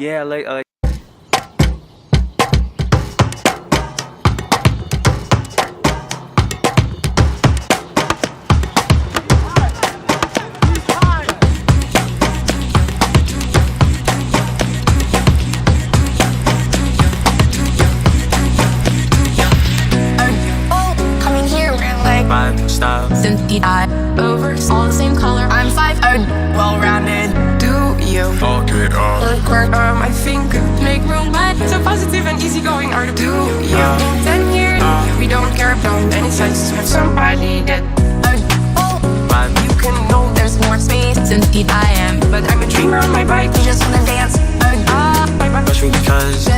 Yeah, like Coming here, we're like vibe style. Cynthia over all the same color. I'm 5, well-rounded. Do you? Okay, Work, I think make room, but so positive and easygoing are the do you? In 10 years, we don't care about any sizes with somebody that vibe. you can know there's more space. Cynthia I am, but I'm a dreamer on my bike. You just wanna dance. Especially because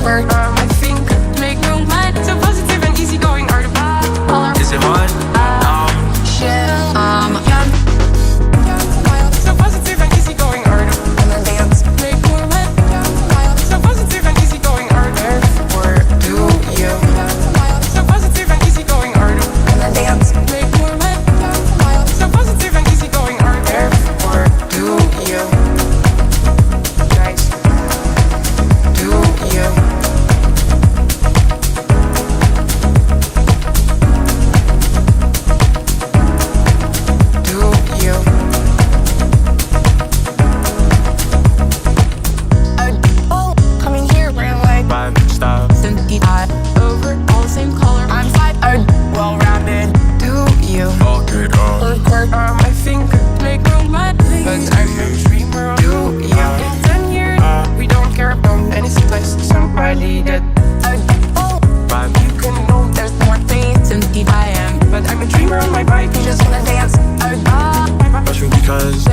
Work, I think make room, but so positive and easygoing are the color. is it hard? So positive and easygoing are the dance. Make more money. So positive and easygoing are there for do you? So positive and easygoing are the dance. Make more money. So positive and easygoing are there for do you? Guys, do you? Coming here, we're like Vibe style. Cynthia over all the same color. I'm 5, well-rounded. Do you? Okay, Work, I think make room, but I'm a dreamer. Do you? In 10 years, we don't care about any place. Somebody that vibe. you can know there's more things. Cynthia I am, but I'm a dreamer on my bike. You just wanna dance. Especially because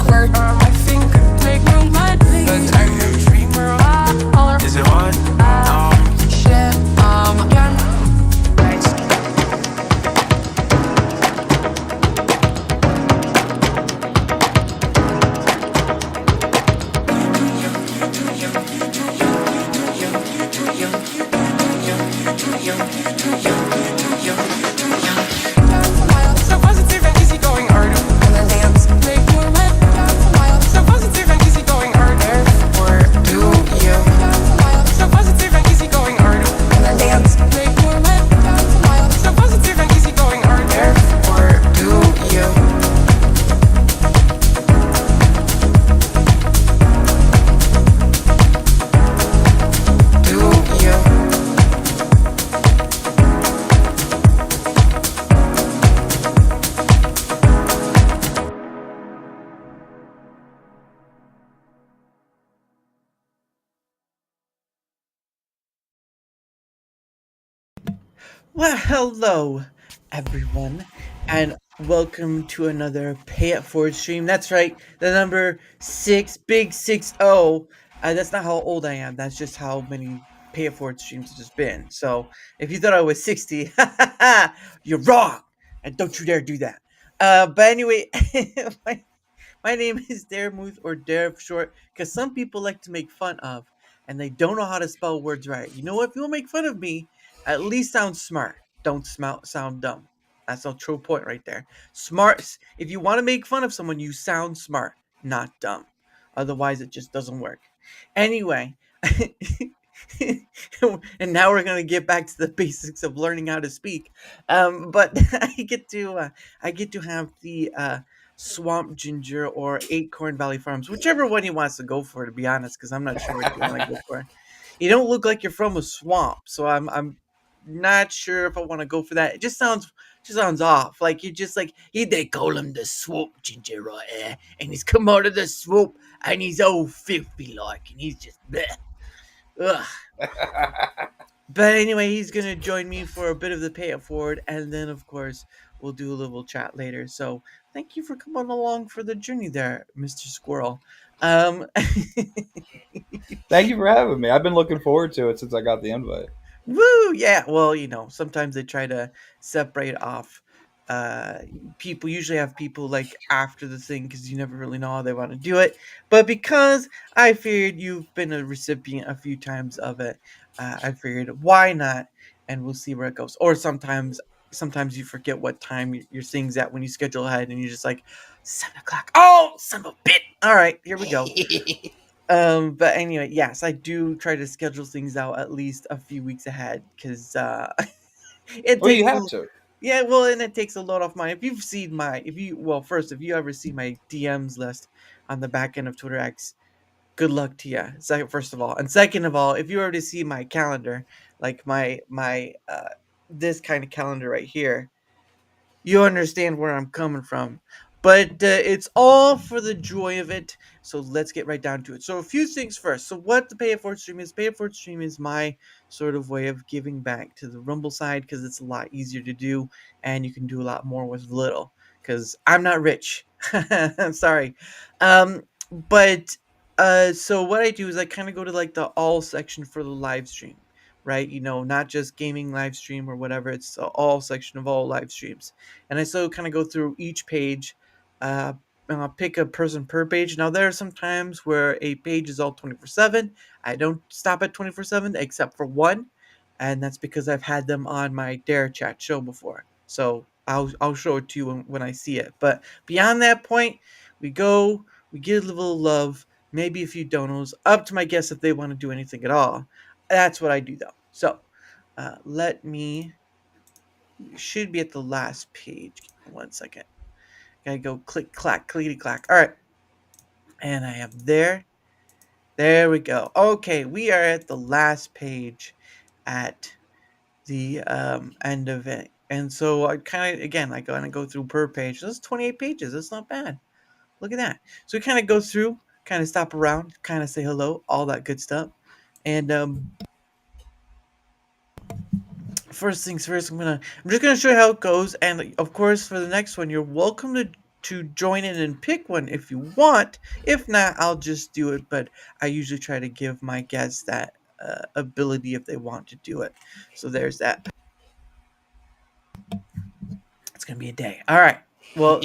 Work, I think make room, but I'm a dreamer. is it hard? Shit, yeah. Nice. So positive and easygoing are the dance. Make more money. So positive and easygoing are there for do you? So positive and easygoing are the dance. Make more money. So positive and easygoing are there for do you? Do you? Well, hello, everyone, and welcome to another Pay It Forward stream. That's right, the number 6, big 6-0. That's not how old I am, that's just how many Pay It Forward streams have just been. So, if you thought I was 60, you're wrong, and don't you dare do that. But anyway, my, my name is Daramouthe, or Dara for short, because some people like to make fun of, and they don't know how to spell words right. You know what? If you want to make fun of me, at least sound smart. Don't sound dumb. That's a true point right there. Smart. If you want to make fun of someone, you sound smart, not dumb. Otherwise, it just doesn't work. Anyway, and now we're gonna get back to the basics of learning how to speak. But I get to have the Swamp Ginger or AcornValleyFarms, whichever one he wants to go for. To be honest, because I'm not sure what you want to go for. You don't look like you're from a swamp, so I'm not sure if I want to go for that. It just sounds off. Like you just like they call him the swamp ginger right here, and he's come out of the swamp and he's all filthy like, and he's just bleh. Ugh. But anyway, he's gonna join me for a bit of the pay it forward, and then of course we'll do a little chat later. So thank you for coming along for the journey there, Mr. Squirrel. Um Thank you for having me. I've been looking forward to it since I got the invite. Woo! Yeah. Well, sometimes they try to separate off. People usually have people like after the thing because you never really know how they want to do it. But because I figured you've been a recipient a few times of it, I figured why not, and we'll see where it goes. Or sometimes you forget what time your thing's at when you schedule ahead, and you're just like 7 o'clock. Oh, son of a bit! All right, here we go. But anyway, yes, I do try to schedule things out at least a few weeks ahead because it Well, you takes have to. yeah, well, and it takes a load off my. If you've seen my, if you well, first, if you ever see my DMs list on the back end of Twitter X, good luck to you. Second, first of all, and second of all, if you already see my calendar, like my this kind of calendar right here, you understand where I'm coming from. But it's all for the joy of it. So let's get right down to it. So a few things first. So what the Pay It Forward stream is? Pay It Forward stream is my sort of way of giving back to the Rumble side because it's a lot easier to do and you can do a lot more with little. Because I'm not rich. I'm sorry. But so what I do is I kind of go to like the all section for the live stream, right? Not just gaming live stream or whatever. It's the all section of all live streams, and I still kind of go through each page, uh, pick a person per page. Now there are some times where a page is all 24/7. I don't stop at 24/7 except for one, and that's because I've had them on my Darachat show before. So I'll show it to you when I see it. But beyond that point, we go, we give a little love, maybe a few donos. Up to my guests if they want to do anything at all. That's what I do though. So let me should be at the last page. 1 second. Gotta go click clack, clickety clack. All right. And I am there. There we go. Okay, we are at the last page at the end of it. And so I kind of, again, I kind of go through per page. That's 28 pages. That's not bad. Look at that. So we kind of go through, kind of stop around, kind of say hello, all that good stuff. And first things first, I'm just gonna show you how it goes, and of course for the next one you're welcome to join in and pick one if you want. If not, I'll just do it, but I usually try to give my guests that ability if they want to do it. So there's that. It's gonna be a day. All right, well,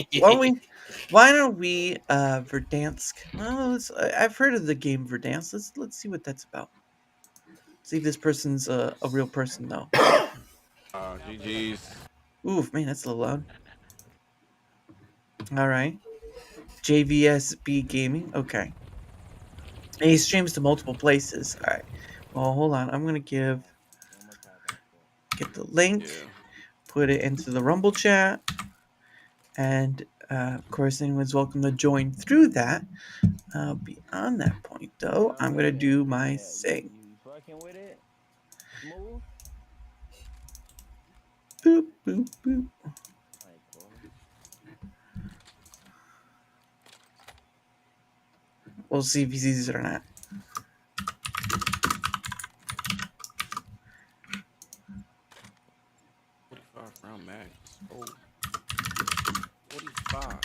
why don't we Verdansk? Well, I've heard of the game Verdansk. Let's see what that's about. See if this person's a real person though. GG's. Oof, man, that's a little loud. All right. JVSB Gaming. Okay. And he streams to multiple places. All right. Well, hold on. I'm gonna get the link, Yeah. put it into the Rumble chat, and of course, anyone's welcome to join through that. Beyond that point, though, I'm gonna do my thing. Boop boop boop. We'll see if he sees it or not. Round max. Oh. 45.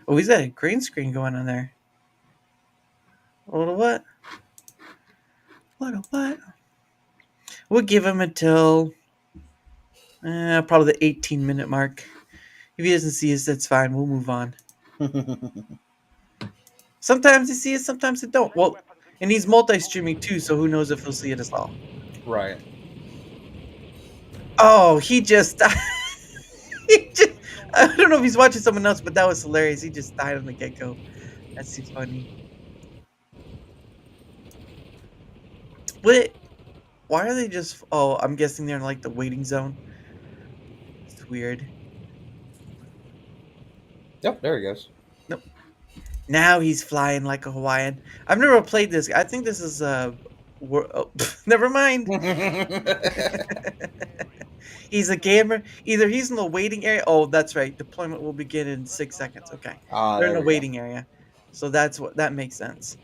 Oh, he's got a green screen going on there. What a what? What a what? We'll give him until probably the 18-minute mark. If he doesn't see us, that's fine. We'll move on. Sometimes he sees it, sometimes he don't. Well, and he's multi-streaming too, so who knows if he'll see it as well. Right. Oh, he just died. I don't know if he's watching someone else, but that was hilarious. He just died on the get-go. That's too funny. Why are they just... Oh, I'm guessing they're in like the waiting zone. It's weird. Yep, there he goes. Nope. Now he's flying like a Hawaiian. I've never played this. I think this is never mind. He's a gamer. Either he's in the waiting area. Oh, that's right. Deployment will begin in 6 seconds. Okay. They're in the waiting area. So that makes sense.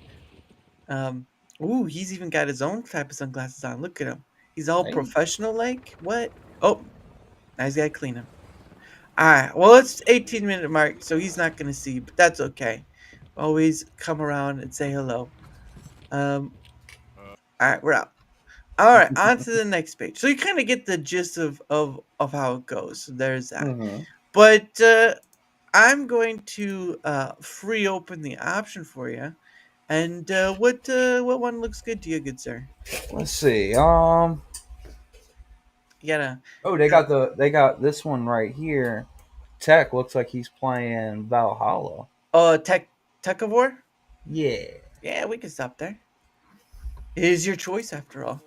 Ooh, he's even got his own type of sunglasses on. Look at him. He's all professional like. What? Oh, now he's gotta clean him. Alright, well, it's 18-minute mark, so he's not gonna see, but that's okay. Always come around and say hello. Alright, we're out. Alright, on to the next page. So you kind of get the gist of how it goes. So there's that. Mm-hmm. But I'm going to free open the option for you. And what one looks good to you, good sir? Let's see. You gotta. Oh, they got this one right here. Tech looks like he's playing Valhalla. Oh, Techavore? Yeah. Yeah, we can stop there. It is your choice after all.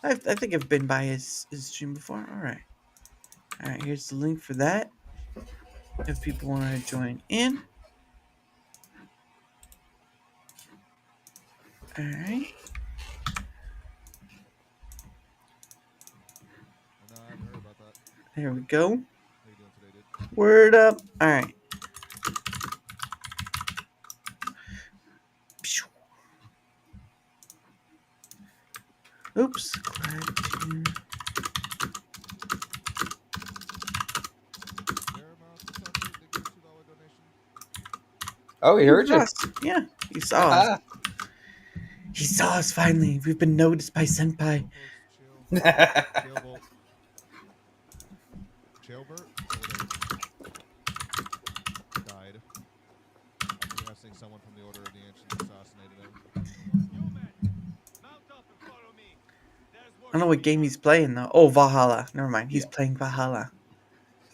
I think I've been by his stream before. All right. Here's the link for that. If people want to join in. All right. No, I haven't heard about that. There we go. How you doing today, dude? Word up. All right. Oops. Glad to- Daramouthe, what's up, dude? They gave a $2 donation. Oh, he heard you. Us. Yeah, he saw us. Ah. He saw us finally. We've been noticed by Senpai. Folks, chill. Chailbert died after wrestling someone from the Order of the Ancients assassinated him. I don't know what game he's playing though. Oh, Valhalla. Never mind. He's playing Valhalla.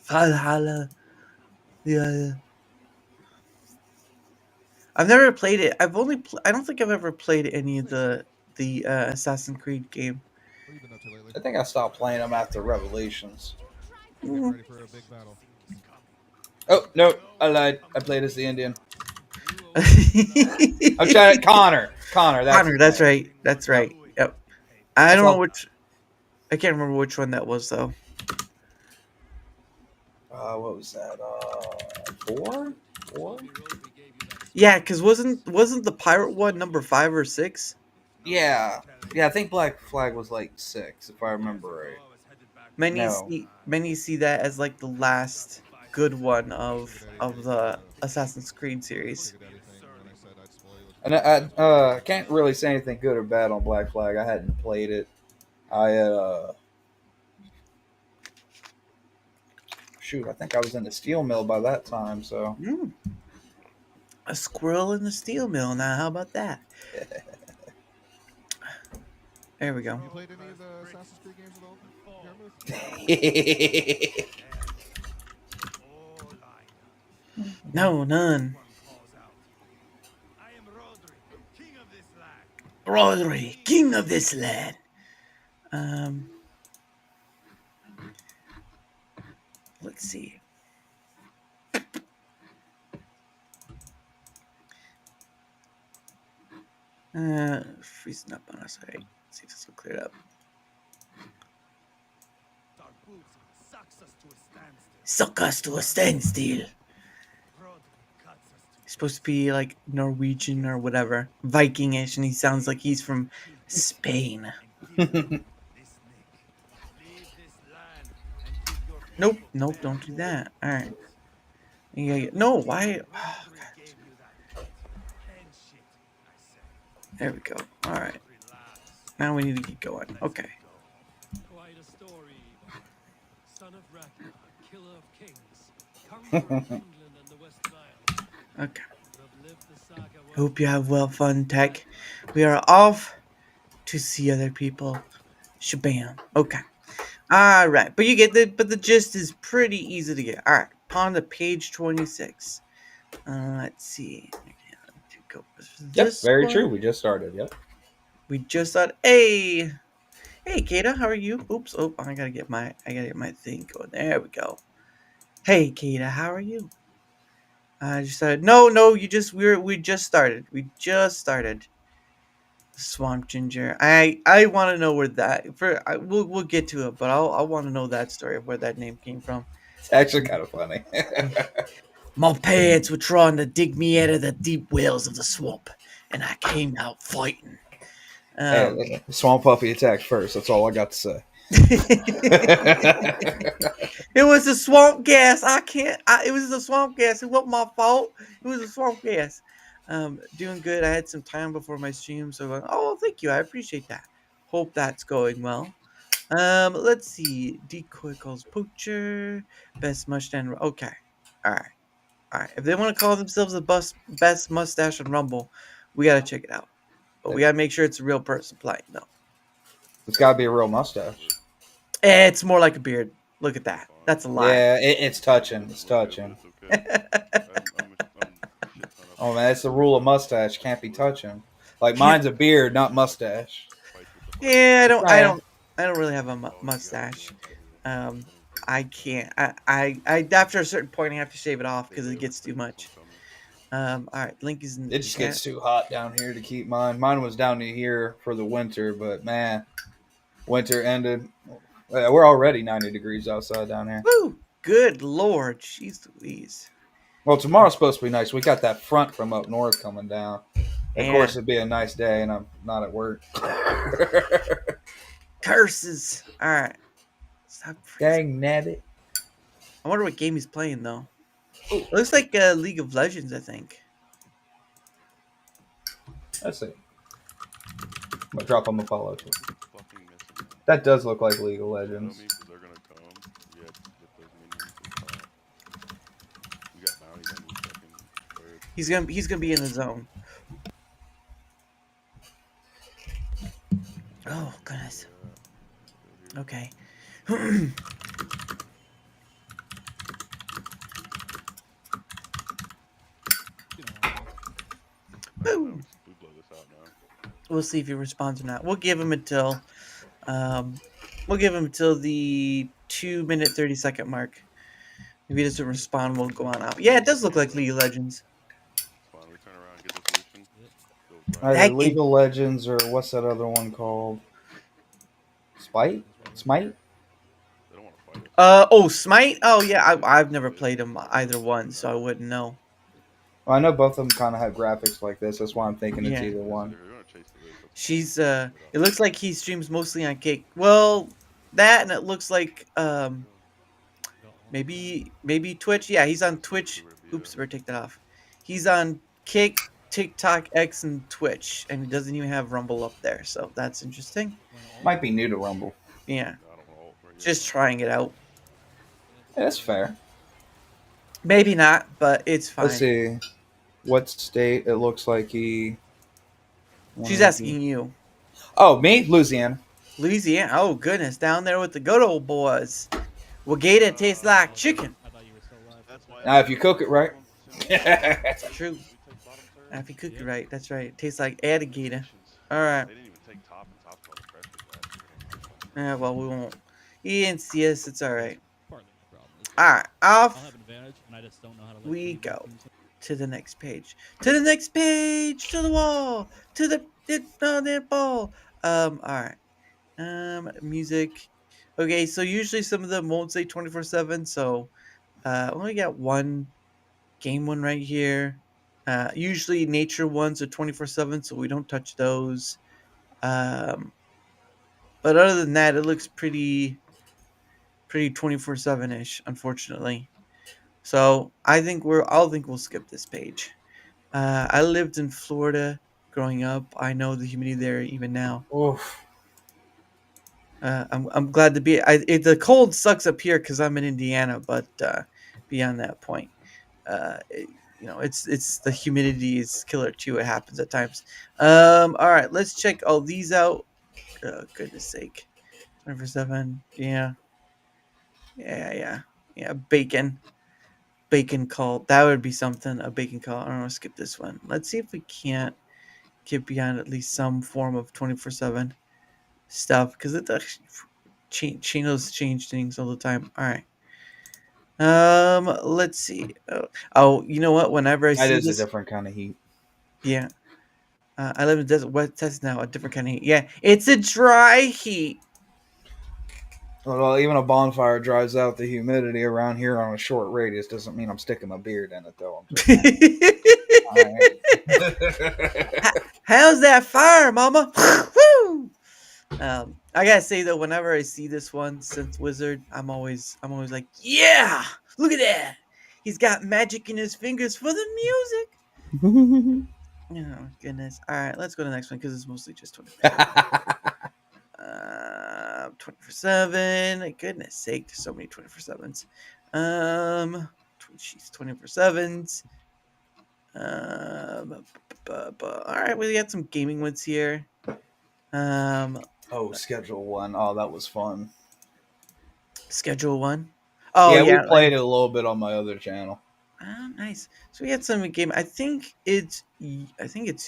Valhalla. Yeah. I've never played it. I've only. I don't think I've ever played any of the Assassin's Creed game. What have you been up to lately? I think I stopped playing them after Revelations. Getting ready for a big battle. Oh no, I lied. I played as the Indian. Connor. I'm trying. Connor. That's his That's name. right. That's right. Yep. I don't all- know which. I can't remember which one that was though. What was that? 4? 4? Yeah, because wasn't the pirate one number 5 or 6? Yeah. I think Black Flag was like 6, if I remember right. Many see that as like the last good one of the Assassin's Creed series. Sugar daddy thing when I said I'd spoil you. And I can't really say anything good or bad on Black Flag. I hadn't played it. I think I was in the steel mill by that time. So A squirrel in the steel mill. Now, how about that? There we go. You played any of the Assassin's Creed games at all? No, none. Rodri, king of this land. Let's see. Freezing up on us. All right. Let's see if this will clear it up. Suck us to a standstill. He's supposed to be like Norwegian or whatever, Vikingish, and he sounds like he's from Spain. Nope, don't do that. All right. No, why? Oh, God. There we go. All right. Now we need to get going. Okay. Quite a story. Son of Ragnar, killer of kings, conqueror of England and the West Nile. Okay. Have lived the saga well. Hope you have fun, Tech. We are off to see other people. Shabam. Okay. All right. But the gist is pretty easy to get. All right. On to page 26. Let's see. Yep, very true. We just started. Yep. We just thought, hey, Kata, how are you? Oops. Oh, I gotta get my thing going. There we go. Hey, Kata, how are you? I just started. No, we just started. We just started. Swamp Ginger. I want to know where we'll get to it, but I want to know that story of where that name came from. It's actually kind of funny. My parents were trying to dig me out of the deep wells of the swamp, and I came out fighting. Hey, Swamp Puppy attacked first. That's all I got to say. It was the swamp gas. It was the swamp gas. It wasn't my fault. It was the swamp gas. Doing good. I had some time before my stream, so thank you. I appreciate that. Hope that's going well. Let's see. Decoy calls poacher. Best mustache. Okay. All right. If they want to call themselves the best mustache and rumble, we gotta check it out. But we gotta make sure it's a real person playing, though. It's got to be a real mustache. It's more like a beard. Look at that. That's a lie. Yeah, it's touching. It's touching. Oh man, it's the rule of mustache. Can't be touching. Like mine's a beard, not mustache. Yeah, Trying. I don't really have a mustache. I can't. I after a certain point, I have to shave it off because it gets too much. All right, link is in the It just chat. gets too hot down here to keep mine. Mine was down to here for the winter, but man, winter ended. We're already 90 degrees outside down here. Woo! Good lord, jeez Louise. Well, tomorrow's supposed to be nice. We got that front from up north coming down. Of Yeah. course, it'd be a nice day, and I'm not at work. Curses. All right. Stop. Dang nabbit. I wonder what game he's playing though. It looks like League of Legends, I think. Let's see. I'm gonna drop him a follow too. That does look like League of Legends. He's gonna be in the zone. Oh goodness. Okay. Boom. We'll see if he responds or not. We'll give him until the 2-minute 30-second mark. If he doesn't respond, we'll go on out. Yeah, it does look like League of Legends. Either League of Legends or what's that other one called? Smite? Smite? Oh yeah, I've never played them either one, so I wouldn't know. Well, I know both of them kind of have graphics like this. That's why I'm thinking it's Yeah. either one. She's it looks like he streams mostly on Kick. Well, that and it looks like maybe Twitch. Yeah, he's on Twitch. Oops, better take that off. He's on Kick, TikTok, X, and Twitch, and he doesn't even have Rumble up there, so that's interesting. Might be new to Rumble. Yeah, just trying it out. Yeah, that's fair. Maybe not, but it's fine. Let's see. What state it looks like he... She's asking you. Oh, me? Louisiana. Louisiana. Oh, goodness. Down there with the good old boys. Wagata tastes like chicken. Now, if you cook it right. That's true. If you cook it right, that's right. It tastes like alligator. All right. Yeah, well, we won't. He didn't see us. It's all right. All right. Off we go. To the next page. To the next page. To the wall. To the ball. All right. Music. Okay, so usually some of them won't say 24/7. So, only got one game one right here. Usually nature ones are 24/7, so we don't touch those. But other than that, it looks pretty 24/7 ish, unfortunately. So I think we'll skip this page. I lived in Florida growing up. I know the humidity there even now. Oof. I'm glad to be. The cold sucks up here because I'm in Indiana, but beyond that point, it's the humidity is killer too. It happens at times. All right, let's check all these out. Goodness sake, 24/7. Yeah. Bacon call. That would be something. A bacon call. I don't know. Skip this one. Let's see if we can't get beyond at least some form of 24/7 stuff because it actually change things all the time. All right. Let's see. Oh, you know what? Whenever I see That is this, a different kind of heat. yeah. I live in desert West Texas now. A different kind of heat. Yeah, it's a dry heat. Well, even a bonfire drives out the humidity around here on a short radius. Doesn't mean I'm sticking my beard in it, though. How's that fire, mama? Woo! I gotta say though, whenever I see this one, Synth Wizard, I'm always like, yeah, look at that. He's got magic in his fingers for the music. Oh goodness. All right, let's go to the next one because it's mostly just 24/7. Goodness sake, there's so many 24/7s. She's 24/7s. All right, we got some gaming ones here. Oh, Oh, Schedule 1. Oh, that was fun. Schedule 1. Oh Yeah, we yeah, played it a little bit on my other channel. oh, nice. So we had some game. I think it's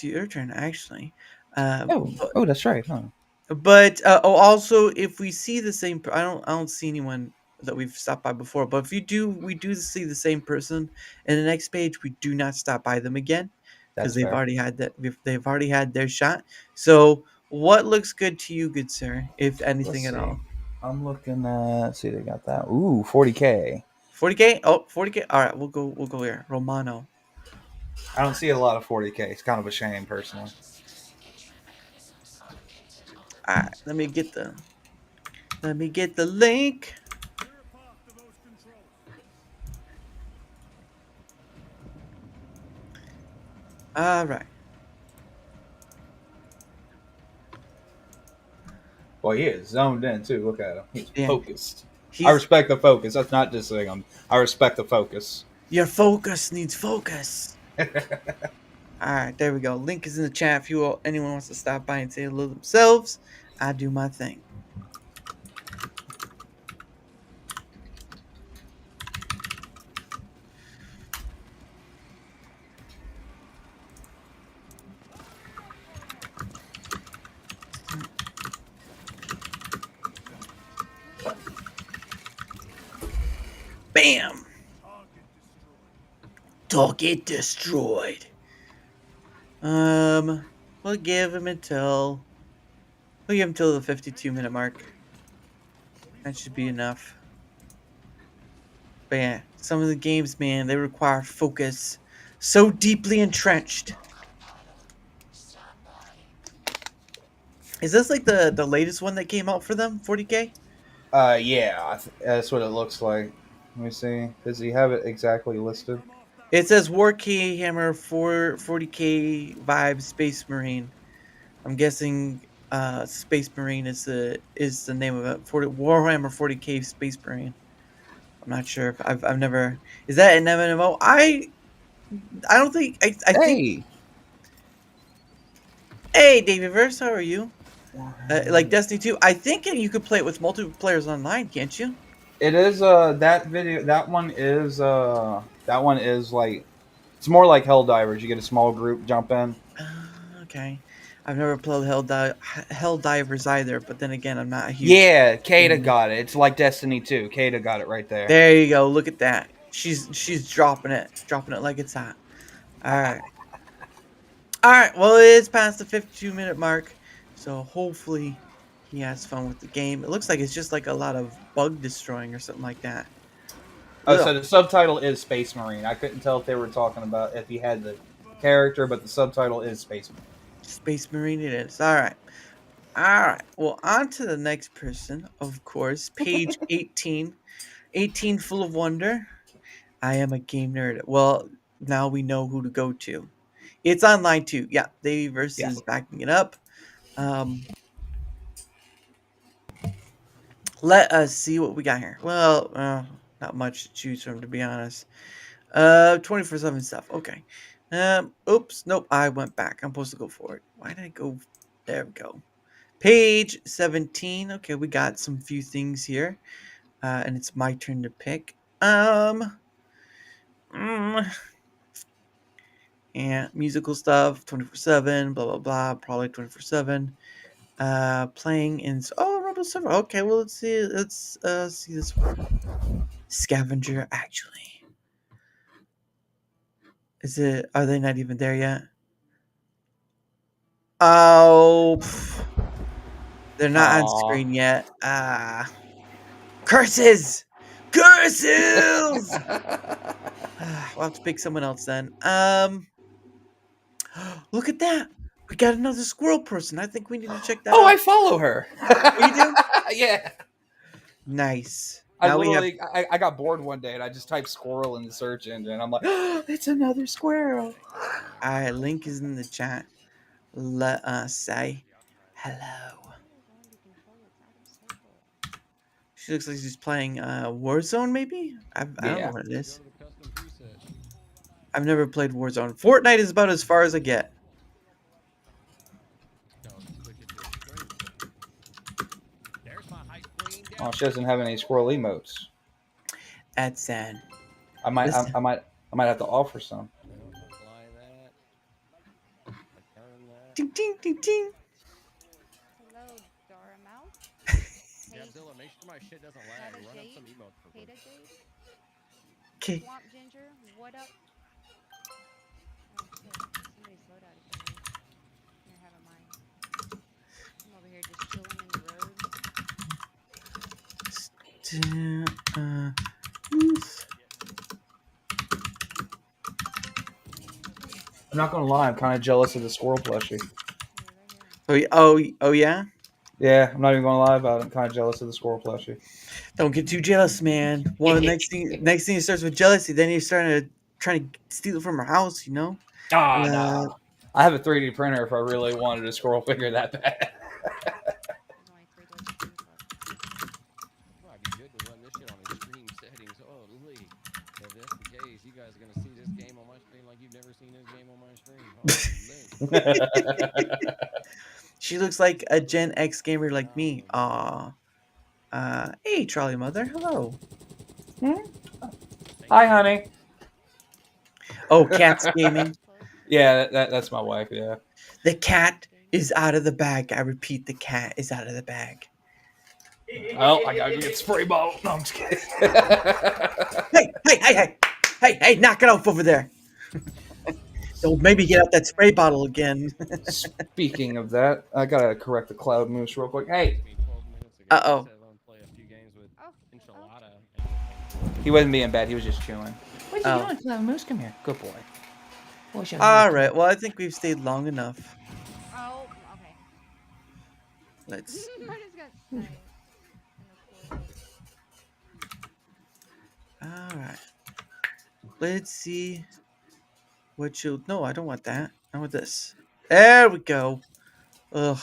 your turn actually. Oh, that's right, huh? But also, if we see the same, I don't see anyone that we've stopped by before. But if we do see the same person in the next page, we do not stop by them again because That's they've fair. already had that. They've already had their shot. So, what looks good to you, good sir, if Let's anything at see. all? I'm looking at. See, they got that. Ooh, 40K. 40K. Oh, 40K. All right, we'll go. We'll go here. Romano. I don't see a lot of 40K. It's kind of a shame, personally. All right, let me get the link. All right. Well, he is zoned in too. Look at him. He's Yeah. focused. I He's respect the focus. That's not just saying I respect the focus. Your focus needs focus. All right, there we go. Link is in the chat if anyone wants to stop by and say hello themselves. I do my thing. Bam! Target destroyed. We'll give him until the 52-minute mark. That should be enough. But yeah, some of the games, man, they require focus so deeply entrenched. Is this like the latest one that came out for them? 40K? Yeah, that's what it looks like. Let me see. Does he have it exactly listed? It says Warkey Hammer 40K Vibe Space Marine. I'm guessing Space Marine is the name of it. Warhammer 40K Space Marine. I'm not sure if I've never. Is that an MMO? I don't think I think. Hey, Hey, David Verse, how are you? Like Destiny 2, I think you could play it with multiple players online, can't you? it is. That video. That one is like. It's more like Helldivers. You get a small group jump in. Okay. I've never played Helldivers either, but then again, I'm not a huge. Yeah, Kata got it. It's like Destiny 2. Kata got it right there. There you go. Look at that. She's dropping it like it's hot. All right. All right. Well, it is past the 52-minute mark, so hopefully he has fun with the game. It looks like it's just like a lot of bug destroying or something like that. Oh, so the subtitle is Space Marine. I couldn't tell if they were talking about if he had the character, but the subtitle is Space Marine. Space Marine it is. All right. All right. Well, on to the next person, of course. Page 18. 18 full of wonder. I am a game nerd. Well, now we know who to go to. It's online too. Yeah, Davey versus backing it up. Let us see what we got here. Well, not much to choose from, to be honest. 24/7 stuff. Okay. Oops. Nope. I went back. I'm supposed to go forward. Why did I go? There we go. Page 17. Okay, we got some few things here. And it's my turn to pick. Yeah, musical stuff, 24/7, blah blah blah, probably 24/7. Playing in Rumble server. Okay, well let's see this one. Scavenger actually. Are they not even there yet? Oh, they're not on screen yet. Curses! Curses! We'll have to pick someone else then. Look at that. We got another squirrel person. I think we need to check that out. I follow her. You do? Yeah. Nice. I Now literally, I got bored one day and I just typed squirrel in the search engine. I'm like, it's another squirrel. Alright, link is in the chat. Let us say hello. She looks like she's playing Warzone, maybe? I don't know what it is. I've never played Warzone. Fortnite is about as far as I get. Oh, she doesn't have any squirrel emotes. That's sad. I might Listen. I might have to offer some. Apply that. Return that. Ding, ding, ding, ding. Hello, Daramouthe. Godzilla, make sure my shit doesn't lag. Peta Run up Jade. some emotes for me. Peta Jade. Okay. Swamp Ginger. What up? Oh shit. Somebody slow down again. Here, have a mind. I'm over here just chilling in the road. I'm not gonna lie, I'm kind of jealous of the squirrel plushie. Here, right here. Oh yeah. Yeah, I'm not even gonna lie about it. I'm kind of jealous of the squirrel plushie. Don't get too jealous, man. Well, next thing it starts with jealousy. Then you're starting to trying to steal it from her house. You know. Nah. I have a 3D printer if I really wanted a squirrel figure that bad. There's only 3 doors to use left. Might be good to run this shit on extreme settings. Holy. If that's the case, you guys are gonna see this game on my stream like you've never seen this game on my stream. Holy. She looks like a Gen X gamer like me. Aw. Hey, Trolley Mother. Hello. Hi, honey. Oh, Cat's gaming. Close. Yeah, that's my wife. Yeah. The cat is out of the bag. I repeat, the cat is out of the bag. Oh, I gotta go get spray bottle. No, I'm just kidding. Hey, knock it off over there. Don't maybe get out that spray bottle again. Speaking of that, I gotta correct the cloud moose real quick. Hey, 12 minutes ago, Uh-oh. I said I'll play a few games with Oh. enchilada. he wasn't being bad. He was just chewing. What Oh. are you doing, cloud moose? Come here, good boy. All right. Well, I think we've stayed long enough. Oh. Okay. Let's. I just got sniped. In the cool. All right. Let's see. What you? No, I don't want that. I want this. There we go. Ugh.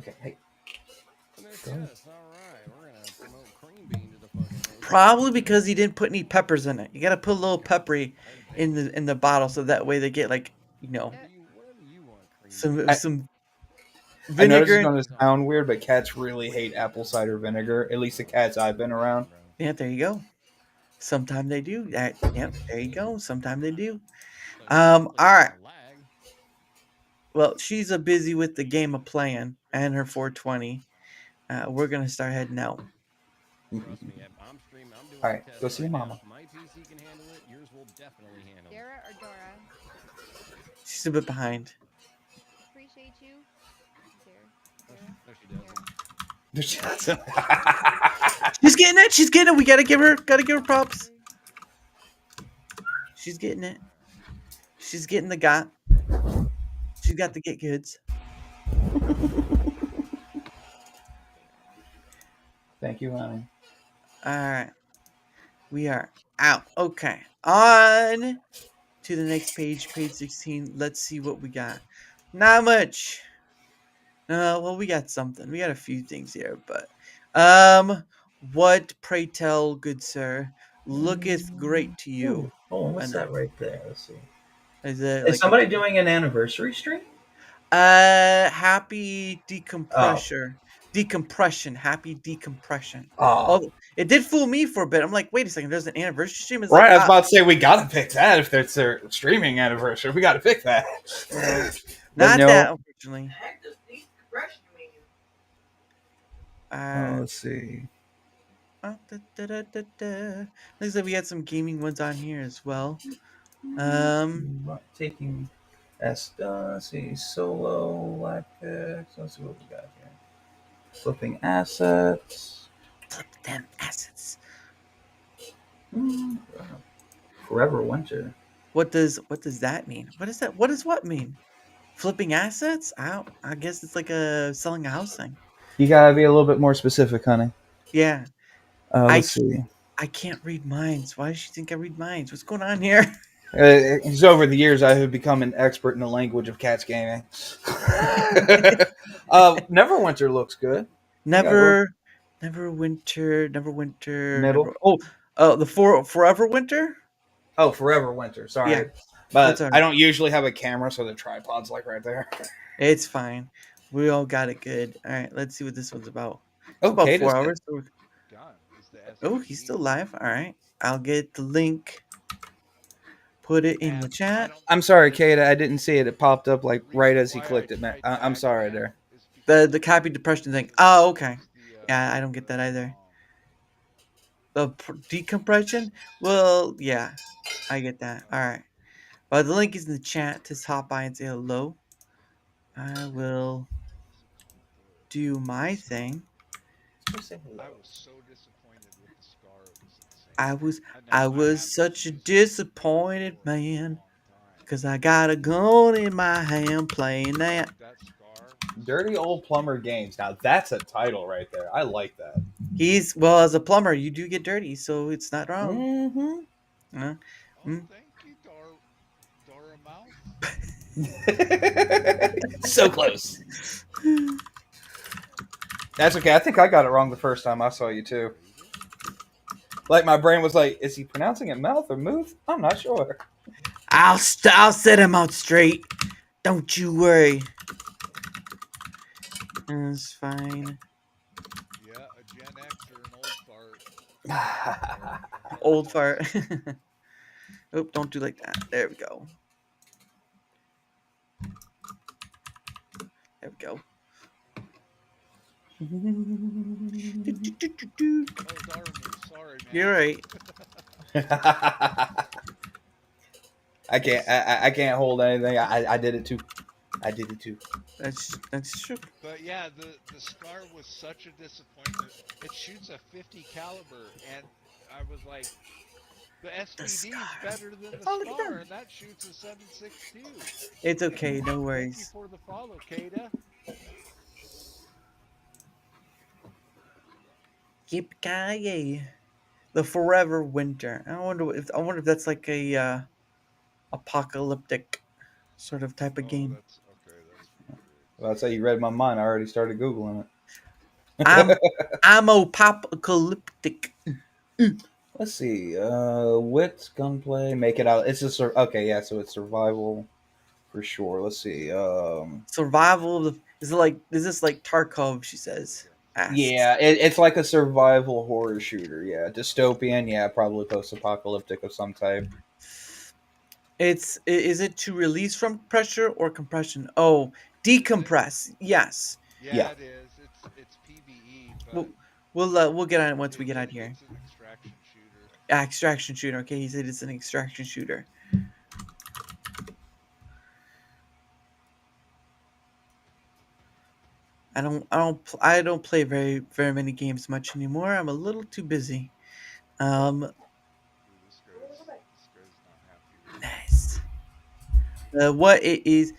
Okay, hey. Yes, all right. We're gonna promote cream bean to the fucking. Probably because he didn't put any peppers in it. You gotta put a little peppery in the bottle so that way they get like Whatever you want, cream. some I know this is vinegar. gonna sound weird, but cats really hate apple cider vinegar. At least the cats I've been around. Yeah, there you go. Sometimes they do. Yep, there you go. Sometimes they do. All right. Well, she's a busy with the game of playing and her 420. We're gonna start heading out. Trust me, I'm streaming. I'm doing All right, a test go see right mama. now. If my PC can handle it, yours will definitely handle it. Dara or Dora? She's a bit behind. Appreciate you. Dara. No, she doesn't. She's getting it. She's getting it. We gotta give her props. She's getting it. She's getting the got. She's got the get goods. Thank you, honey. All right. We are out. Okay. On to the next page, page 16. Let's see what we got. Not much. Well, we got something. We got a few things here, but what, pray tell, good sir, looketh great to you? Oh, what's And- that right there? Let's see. Is it Is like somebody doing an anniversary stream? happy decompression. Decompression. Happy decompression. Oh, Oh, it did fool me for a bit. I'm like, wait a second, there's an anniversary stream. It's Right, I like, was about to say we gotta pick that if it's their streaming anniversary. We gotta pick that. not no. that, unfortunately. Let's see. Looks like we had some gaming ones on here as well. taking let's see, solo, Lactex. Let's see what we got here. Flipping assets. Flip them assets. Forever Winter. What does that mean? What is that? What does what mean? Flipping assets? I guess it's like selling a house thing. You gotta be a little bit more specific, honey. Yeah. Let's see. I can't read minds. Why does she think I read minds? What's going on here? Because over the years, I have become an expert in the language of cats gaming. Neverwinter looks good. Neverwinter. Middle. The Forever Winter. Oh, Forever Winter. Sorry. Yeah. That's But all I right. don't usually have a camera, so the tripod's like right there. It's fine. We all got it good. All right, let's see what this one's about. It's Oh, about Kate is 4 hours. So Done. Is the oh, he's SPD. still live. All right, I'll get the link. Put it in And the I chat. don't. I'm sorry, The, Kate. I didn't see it. It popped up the like right reason as he why I clicked it. Man, tried I'm sorry Bagman there. is because The copy depression thing. the Oh, okay. is the Yeah, I don't get that either. The decompression. Well, yeah, I get that. All right. But the link is in the chat to hop by and say hello. I will do my thing. Just say hello. I was so disappointed with the scar. It was insane. I was Now I I was haven't such a used it disappointed for a man long time. because I got a gun in my hand playing that. But that scar was Dirty Old Plumber Games. Now that's a title right there. I like that. He's well as a plumber, you do get dirty, so it's not wrong. Mm-hmm. Uh, Oh, mm. thank you, Daramouthe. So close. That's okay. I think I got it wrong the first time I saw you too. Like my brain was like, is he pronouncing it mouth or mooth? I'm not sure. I'll set him out straight. Don't you worry. That's fine. Yeah, a Gen Xer, an old fart. Old fart. Oh, don't do like that. There we go. There we go. Oh, Daramouthe, sorry, man. You're right. I can't hold anything. I did it too. I did it too. That's true. But yeah, the scar was such a disappointment. It shoots a 50 caliber, and I was like, the SPD is scar. better than the Oh, look at scar, them. and that shoots a 7.62. It's okay. No Thank you worries. for the follow, Kada. Yippee The Forever Winter. I wonder if that's like a apocalyptic sort of type of Oh, game. that's okay. That's for Well, I'd say you read my mind. I already started googling I'm it. I'm apocalyptic. Let's see. Wits, gunplay, make it out. It's a okay, yeah. So it's survival for sure. Let's see. Survival of the is this like Tarkov, she says. Asks. Yeah, it's like a survival horror shooter. Yeah, dystopian. Yeah, probably post-apocalyptic of some type. Is it to release from pressure or compression? Oh, decompress. Yes. Yeah, Yeah. it is. It's PVE, We'll but we'll get on it once we get out here. it's an extraction shooter. Extraction shooter. Okay, he said it's an extraction shooter. I don't play very many games much anymore. I'm a little too busy. Ooh, this guy's not happy with me. Nice. What it is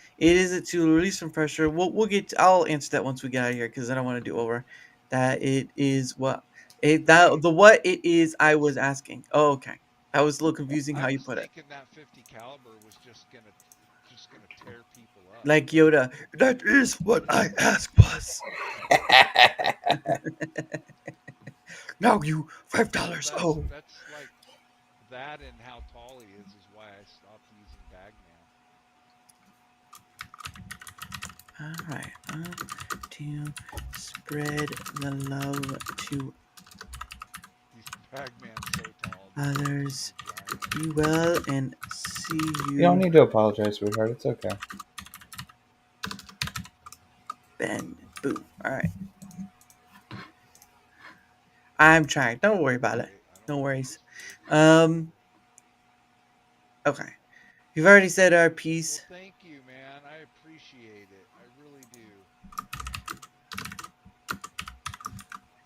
it to release from pressure. We'll get. I'll answer that once we get out of here because I don't want to do over. That it is what it that the what it is I was asking. Oh, okay. That was a little confusing I how you was put it. thinking that 50 caliber was just gonna tear people up. Like Yoda. That is what I asked was. Now you $5. Oh. That's like that, and how tall he is why I stopped using Bagman. All right. To spread the love to He's Bagman's so tall. others. Be well and see You don't you, need to apologize, sweetheart. It's okay. Ben. Boom. All right. I'm trying. Don't worry about it. No worries. Okay. We've already said our piece. Well, thank you, man. I appreciate it. I really do.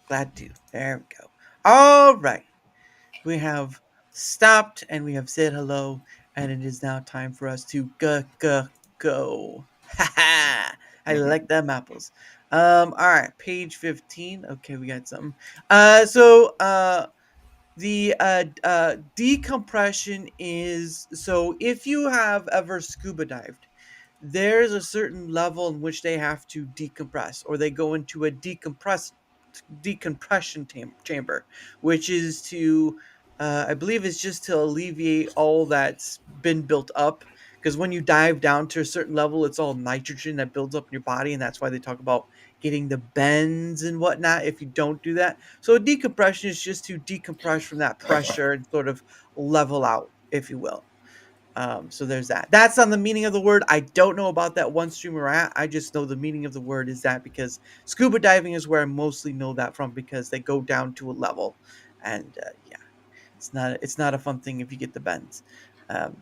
Glad to. There we go. All right. We have stopped and we have said hello, and it is now time for us to go. Ha ha! I like them apples. All right, page 15. Okay, we got something. The decompression is so if you have ever scuba dived, there's a certain level in which they have to decompress, or they go into a decompression chamber, which is to I believe it's just to alleviate all that's been built up, because when you dive down to a certain level, it's all nitrogen that builds up in your body, and that's why they talk about getting the bends and whatnot if you don't do that. So decompression is just to decompress from that pressure and sort of level out, if you will. So there's that. That's on the meaning of the word. I don't know about that one streamer at. I just know the meaning of the word is that because scuba diving is where I mostly know that from because they go down to a level, and yeah, it's not a fun thing if you get the bends. Um,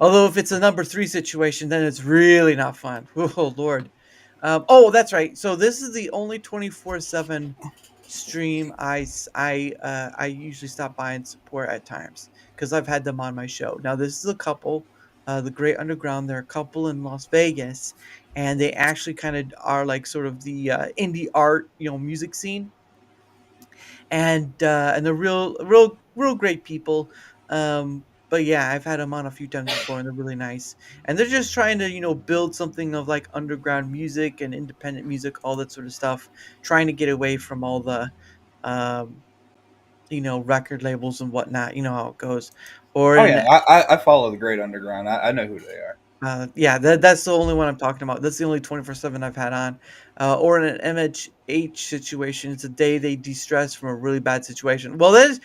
Although if it's a number three situation, then it's really not fun. Oh Lord. Oh, that's right. So this is the only 24/7 stream I usually stop by and support at times because I've had them on my show. Now this is a couple, the Great Underground. They're a couple in Las Vegas, and they actually kind of are like sort of the indie art, music scene, and they're real great people. But yeah, I've had them on a few times before, and they're really nice. And they're just trying to build something of like underground music and independent music, all that sort of stuff, trying to get away from all the um, record labels and whatnot. You know how it goes. Or Oh in yeah, I follow the Great Underground. I know who they are. Yeah, that's the only one I'm talking about. That's the only 24/7 I've had on. Or in an MHH situation, it's a day they de-stress from a really bad situation. Well, that is,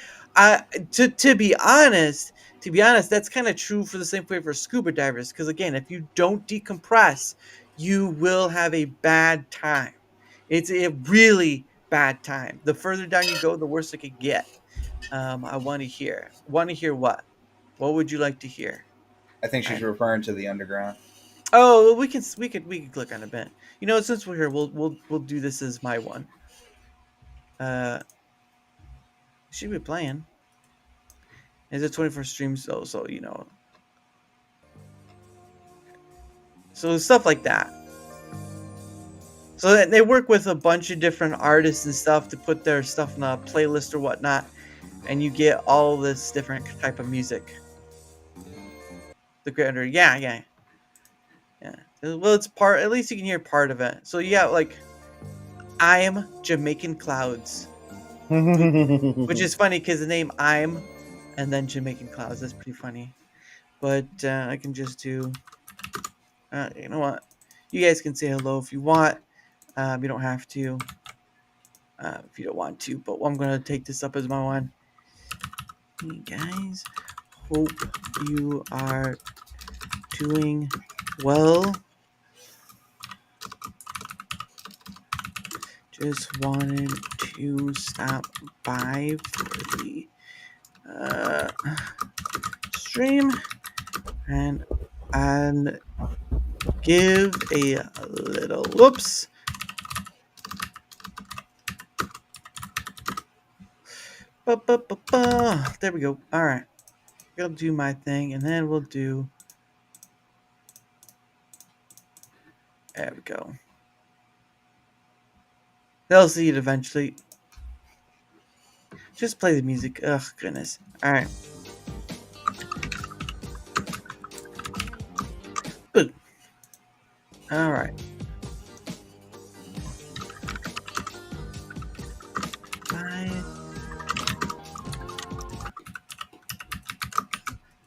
to be honest, that's kind of true for the same way for scuba divers. Because again, if you don't decompress, you will have a bad time. It's a really bad time. The further down you go, the worse it could get. I want to hear. Want to hear what? What would you like to hear? I think she's referring to the Underground. Oh, we could click on a bit. Since we're here, we'll do this as my one. Uh, should be playing. It's a 24 stream, so stuff like that. So they work with a bunch of different artists and stuff to put their stuff in a playlist or whatnot, and you get all this different type of music. The greater, yeah. Well, it's part. At least you can hear part of it. So yeah, like I'm Jamaican Clouds. Which is funny because the name I'm and then Jamaican Clouds. That's pretty funny. But I can just do. You know what? You guys can say hello if you want. You don't have to if you don't want to. But I'm gonna take this up as my one. Hey guys, hope you are doing well. Just wanted to stop by for the stream and give a little whoops. There we go. All right. I'll do my thing and then we'll do. There we go. They'll see it eventually. Just play the music. Ugh, goodness. All right. Good. All right.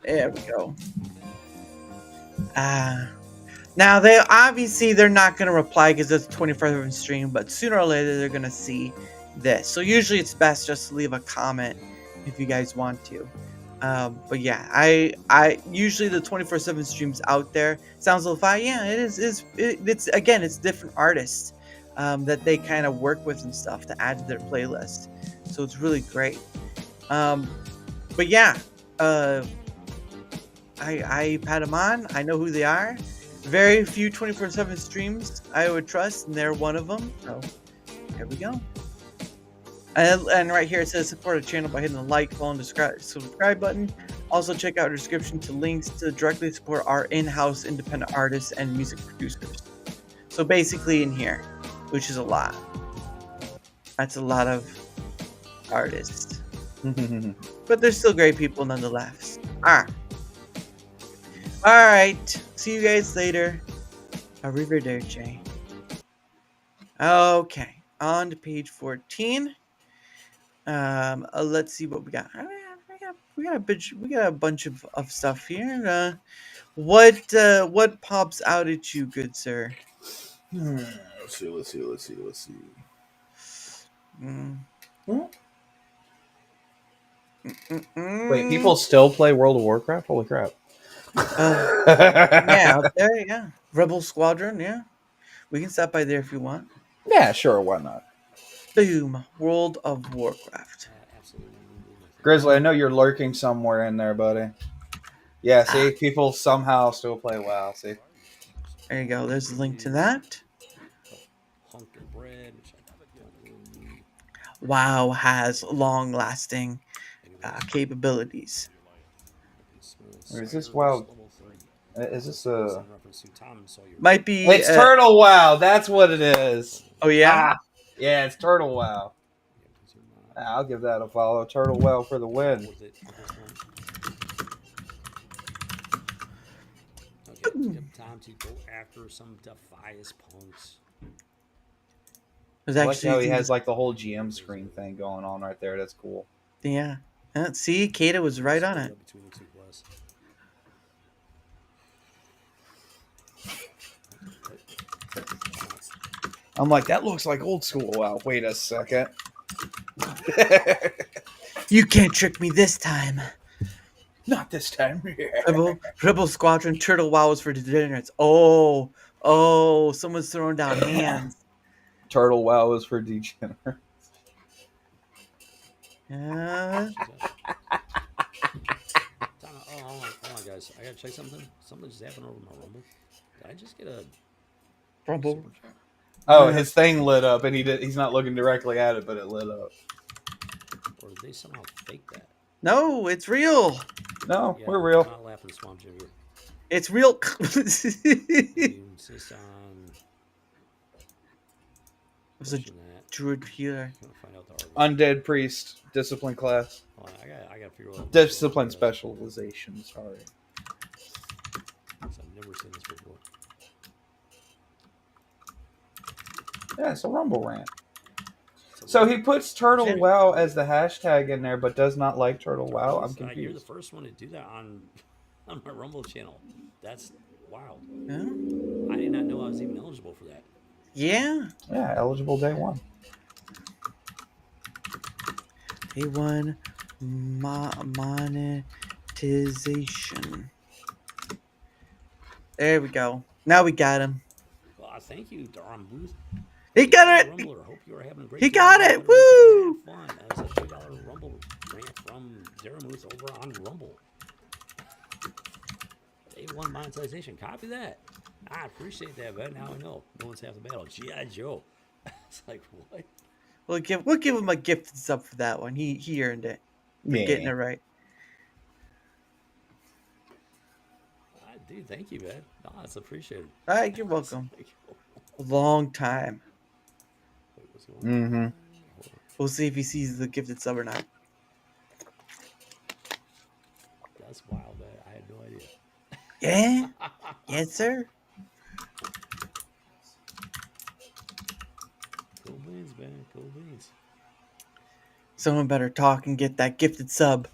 There we go. Now they're not going to reply because it's a 24/7 stream, but sooner or later they're going to see this. So usually it's best just to leave a comment if you guys want to. But yeah, I usually the 24/7 streams out there sounds lo-fi. Yeah, it is. It's different artists that they kind of work with and stuff to add to their playlist. So it's really great. But yeah, I've had them on. I know who they are. Very few 24/7 streams I would trust, and they're one of them. So there we go. And right here it says support the channel by hitting the like, follow, and subscribe button. Also check out the description to links to directly support our in-house independent artists and music producers. So basically in here, which is a lot. That's a lot of artists. But they're still great people nonetheless. Alright. See you guys later. Arrivederci. Okay. On to page 14. Let's see what we got. We got a bunch of stuff here. What pops out at you, good sir? Let's see. Mm. Hmm? Wait, Mm-mm. people still play World of Warcraft? Holy crap! Yeah, out there, yeah. Rebel Squadron, yeah. We can stop by there if you want. Yeah, sure. Why not? Boom. World of Warcraft. Absolutely nothing. Grizzly, I know you're lurking somewhere in there, buddy. Yeah, Ah, see, people somehow still play WoW. See, there you go. There's a link to that. Hunk of bread, which I don't really need. WoW has long-lasting Anyways, capabilities. or is this WoW? Is this a? in reference to Tom Sawyer. Might be. It's Turtle WoW. That's what it is. Oh yeah. Ah, yeah, it's Turtle WoW. I'll give that a follow. Turtle WoW for the win. With it at this point. Okay, you have time to go after some Defias punks. There's I like actually how he has like the whole GM screen thing going on right there. That's cool. Yeah. See, Kata was right on it. Between the two plus. I'm like, that looks like old school WoW. Wait a second. You can't trick me this time. Not this time. Rebel Squadron Turtle WoW is for degenerates. Oh, someone's throwing down hands. Turtle WoW is for degenerates. Yeah. Hold on, guys. I gotta check something. Something just happened over my Rumble. Did I just get a Rumble. Oh, his thing lit up, and he's not looking directly at it, but it lit up. Or did they somehow fake that? No, it's real. No, Yeah, we're real. I'm not laughing, Swamp Jim here. It's real. You insist on was a pushing that. druid healer. I'm gonna find out the hard way. Undead priest, discipline class, Hold on, I gotta figure out. discipline specialization. Sorry. I've never seen this before. Yeah, it's a Rumble rant. So he puts Turtle WoW as the hashtag in there, but does not like Turtle WoW. I'm You're the confused. first one to do that on my Rumble channel. That's wild. Huh? I did not know I was even eligible for that. Yeah. Yeah, eligible day one. Day one monetization. There we go. Now we got him. Well, thank you, Daramouthe. He got it. Rumbler. Hope you are having a great He day. got it. Have Woo! fun. That was a $3 Rumble rant from Daramouthe over on Rumble. Day one monetization. Copy that. I appreciate that, but now I know. No one's half the battle. G.I. Joe. It's like, what? We'll give him a gifted sub for that one. He earned it. For getting it right. Dude, thank you, man. No, it's appreciated. All right, you're welcome. A long time. Wait, what's going on? Mm-hmm. We'll see if he sees the gifted sub or not. That's wild, man. I had no idea. Yeah? Yes, sir. Cool beans, man. Cool beans. Someone better talk and get that gifted sub.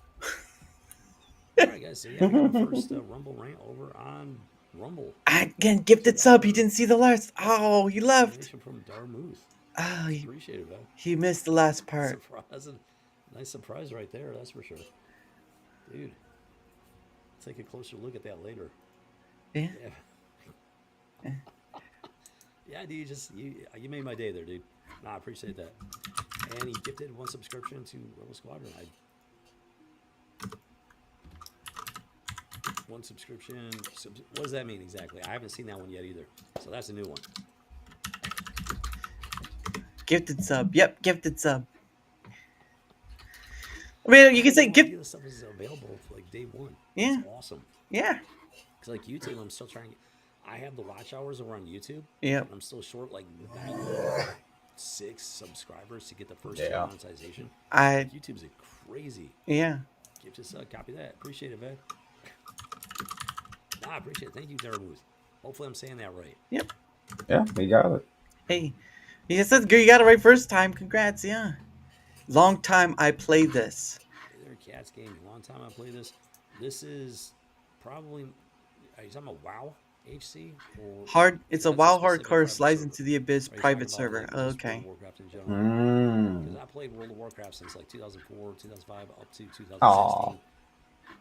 All right, guys. So yeah, we got our first Rumble rant over on Rumble. Again, gifted sub. He didn't see the last. Oh, he left. From Daramouthe. Oh, Appreciate it, man. he missed the last part. Nice surprise right there. That's for sure, dude. Take a closer look at that later. Yeah. Yeah, dude. You made my day there, dude. Nah, I appreciate that. And he gifted one subscription to Rebel Squadron. One subscription. What does that mean exactly? I haven't seen that one yet either. So that's a new one. Gifted sub. Yep, gifted sub. I mean, you can say gift. This stuff is available for like day one. Yeah. It's awesome. Yeah. Because like YouTube, I'm still trying. I have the watch hours over on YouTube. Yep. I'm still short like 96 subscribers to get the first monetization. YouTube's crazy. Yeah. Give us a copy of that. Appreciate it, man. Nah, I appreciate it. Thank you, Daramouthe. Hopefully I'm saying that right. Yep. Yeah, he got it. Hey, you said you got it right first time. Congrats. Yeah. Long time I played this. Hey there, Cats Gaming. Long time I play this. This is probably, Are you talking about WoW HC or Hard. It's a that's WoW specific hardcore private slides server? into the abyss Or are you talking private about server. like just World of Okay. Warcraft in general? Because Mm. I played World of Warcraft since like 2004, 2005, up to Aw. 2016.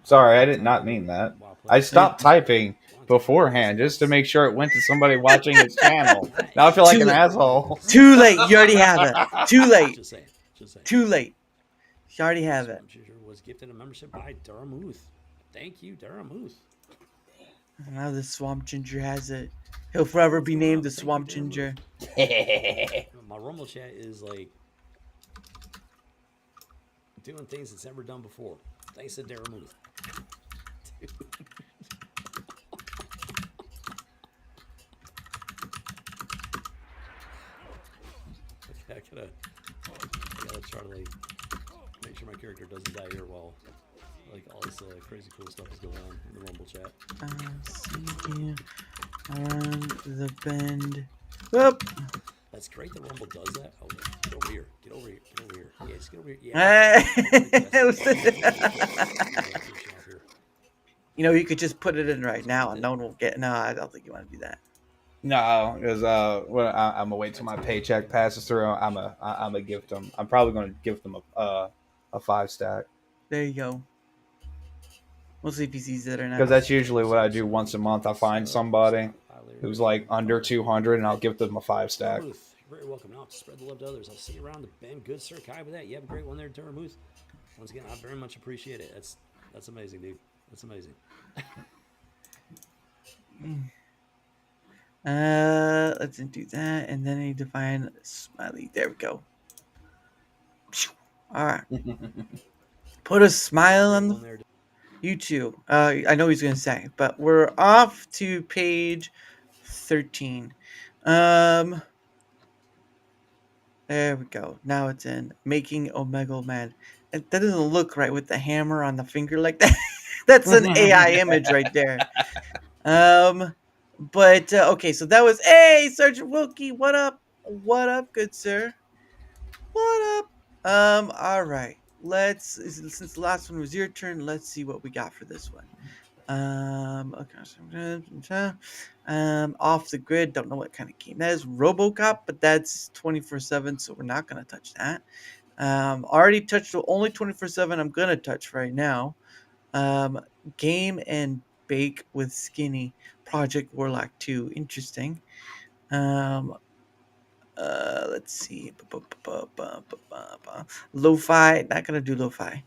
Sorry, I Full did time not mean that. WoW I player. stopped typing Long time ago. beforehand just to make sure it went to somebody watching his channel. Nice. Now I feel like Too an late. asshole. Too late. You already have it. Too late. Just saying. Just saying. Too late. You already have it. Swamp Ginger was gifted a membership by Daramouthe. Thank you, Daramouthe. Now the Swamp Ginger has it. He'll forever be named the Swamp Ginger. My Rumble chat is like doing things it's never done before. Thanks to Daramouthe. I gotta try to like make sure my character doesn't die here while like all this crazy cool stuff is going on in the Rumble chat. See you around the bend. Whoop. That's great that Rumble does that. Oh, get over here. Get over here. Get over here. Yeah, just get over here. Yeah. You know, you could just put it in right now and no one will get. No, I don't think you want to do that. No, because I'm gonna wait till my paycheck passes through. I'm a gift them. I'm probably gonna gift them a 5-stack. There you go. We'll see if he sees it or not. Because that's usually what I do once a month. I find somebody who's like under 200, and I'll give them a 5-stack. You're very welcome. Now to spread the love to others. I'll see you around the bend. Good sir, Kai, with that. You have a great one there, Daramouthe. Once again, I very much appreciate it. That's amazing, dude. That's amazing. Let's do that, and then I need to find smiley. There we go. All right. Put a smile on the YouTube. I know he's gonna say, but we're off to page 13. There we go. Now it's in making Omega mad. That doesn't look right with the hammer on the finger like that. That's an AI image right there. But okay, so that was Sergeant Wilkie. What up? What up, good sir? What up? All right. Since the last one was your turn, let's see what we got for this one. Okay. Off the grid. Don't know what kind of game that is. RoboCop, but that's 24/7, so we're not gonna touch that. Already touched the only 24/7 I'm gonna touch right now. Game and Bake with Skinny. Project Warlock 2. Interesting. Let's see. Lo-fi. Not gonna do lo-fi.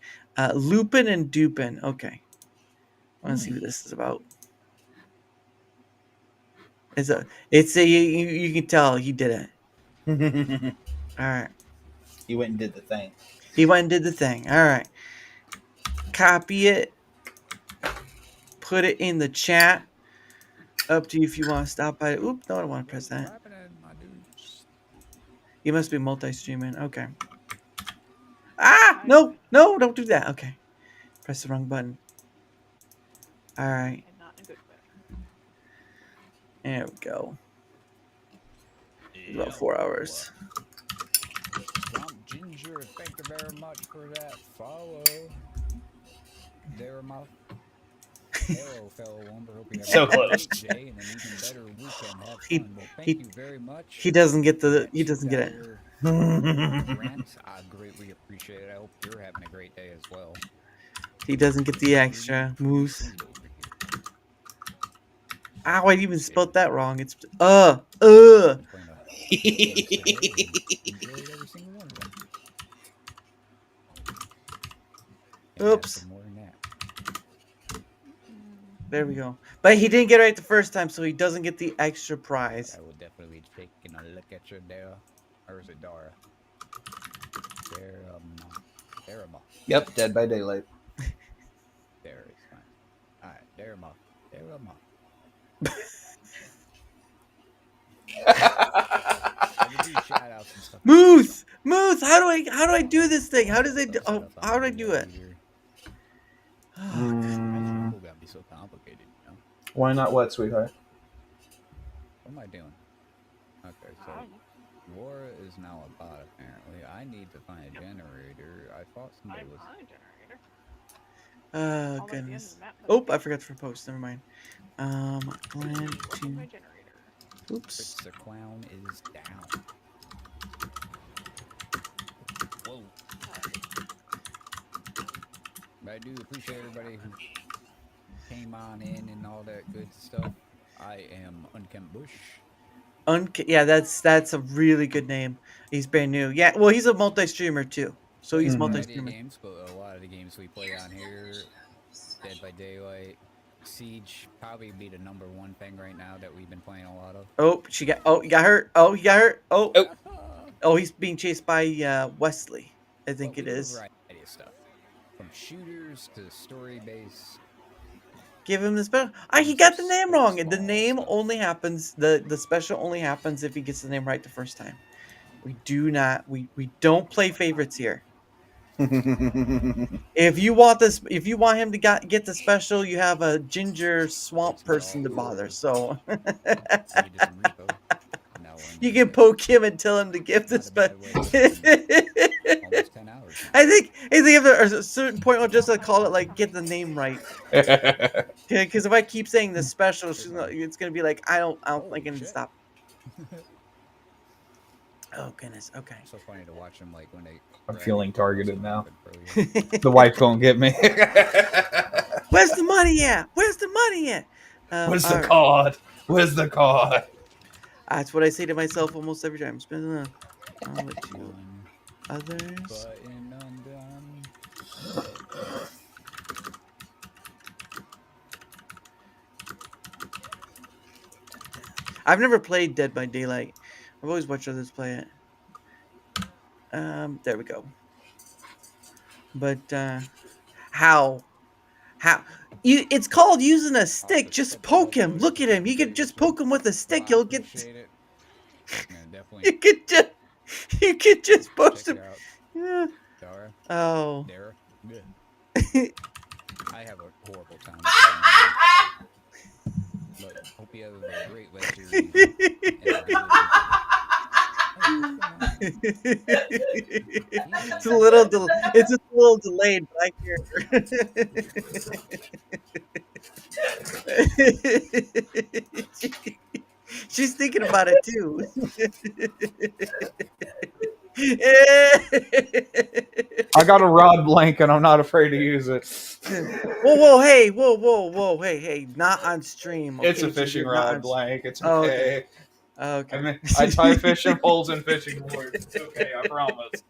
Lupin and Dupin. Okay. I want to see what this is about. You can tell he did it. All right. He went and did the thing. He went and did the thing. All right. Copy it. Put it in the chat. Up to you if you want to stop by. Oop, no, I don't want to press that. You must be multi-streaming. Okay. Ah, no, don't do that. Okay. Press the wrong button. All right. There we go. About 4 hours. Swamp Ginger, thank you very much for that follow. Daramouthe. Hello, fellow Womber. Hope you have So a great close. day and an even better weekend. Have He- fun. Well, thank he- you very much. He doesn't get the. He doesn't get it. Grant, I greatly appreciate it. I hope you're having a great day as well. He doesn't get the extra moose. Ow, I even spelled that wrong. It's Enjoyed every single one of them. Oops. There we go. But he didn't get it right the first time, so he doesn't get the extra prize. I will definitely take a look at your Dara. Or is it Dara? Daramouthe. Yep, Dead by Daylight. There is fine. Alright, Daramouthe. Moose, how do I do this thing? How do I do it? Be so complicated, you know? Why not what, sweetheart? What am I doing? Okay, so war is now a bot apparently. I need to find a generator. I thought somebody was. Oh, All at the end of goodness. the map. Oh, I forgot to post. Never mind. Land Working to. my generator. Oops. Fritz the clown is down. Whoa. But I do appreciate everybody who came on in and all that good stuff. I am Unkempt Bush. Yeah, that's a really good name. He's brand new. Yeah, well, he's a multi-streamer too. So he's Play variety of multi-streamer. games, but a lot of the games we play on here, Dead by Daylight, Siege, probably be the #1 thing right now that we've been playing a lot of. Oh, she got. Oh, he got hurt. Oh, he got hurt. Oh, Oh. oh, he's being chased by Wesley. I think But it we do a is. variety of stuff, from shooters to story-based. Give him the special. He got the name wrong. The name only happens. The special only happens if he gets the name right the first time. We do not. We don't play favorites here. If you want this, if you want him to get the special, you have a ginger swamp person to bother. So you can poke him and tell him to give the special. Almost 10 hours. I think if there's a certain point, I'll just call it like get the name right. Because if I keep saying the special, it's gonna be like I don't think I can stop. Oh goodness. Okay. So funny to watch them like when they. I'm feeling targeted now. The wife won't get me. Where's the money at? Where's the money at? Where's the card? Where's the card? That's what I say to myself almost every time. Spend others. I've never played Dead by Daylight. I've always watched others play it. There we go. But how? It's called using a stick. Just poke him. Look at him. You could just poke him with a stick. He'll get. You could just push him. Yeah. Dara. Oh. Dara. Good. I have a horrible time. But hope you have a great rest of your evening. It's a little delayed, but I hear. She's thinking about it too. I got a rod blank and I'm not afraid to use it. Whoa, hey, hey, not on stream. Okay? It's a fishing rod blank. It's okay. Oh, okay. Okay. I mean, I tie fishing poles and fishing boards. It's okay, I promise.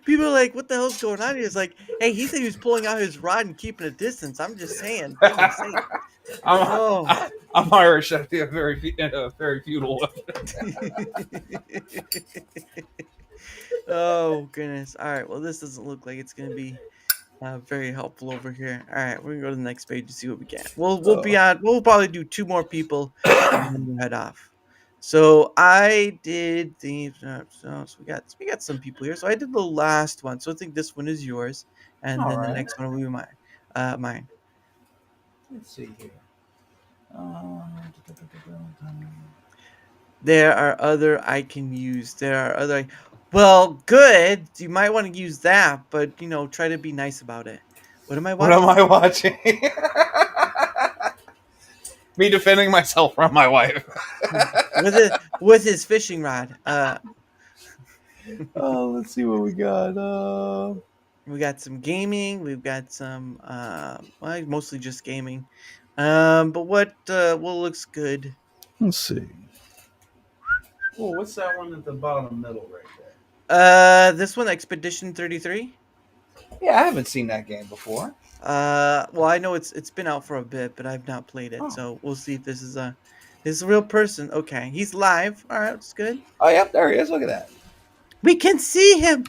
People are like, what the hell's going on here? It's like, hey, he said he was pulling out his rod and keeping a distance. I'm just saying. I'm Irish. I feel very feudal. Oh, goodness. All right. Well, this doesn't look like it's going to be very helpful over here. All right. We're going to go to the next page to see what we get. We'll probably do 2 more people and then we'll head off. So I did the so we got some people here. So I did the last one. So I think this one is yours, and then the next one will be mine. Mine. Let's see here. There are other I can use. There are other. Well, good. You might want to use that, but try to be nice about it. What am I watching? What am I watching? Me defending myself from my wife. with his fishing rod. Oh, let's see what we got. We got some gaming. We've got some mostly just gaming. But what looks good? Let's see. Oh, what's that one at the bottom middle right there? This one, Expedition 33. Yeah, I haven't seen that game before. Well, I know it's been out for a bit, but I've not played it, so we'll see if this is a real person. Okay, he's live. All right, that's good. Oh, yep, there he is. Look at that. We can see him.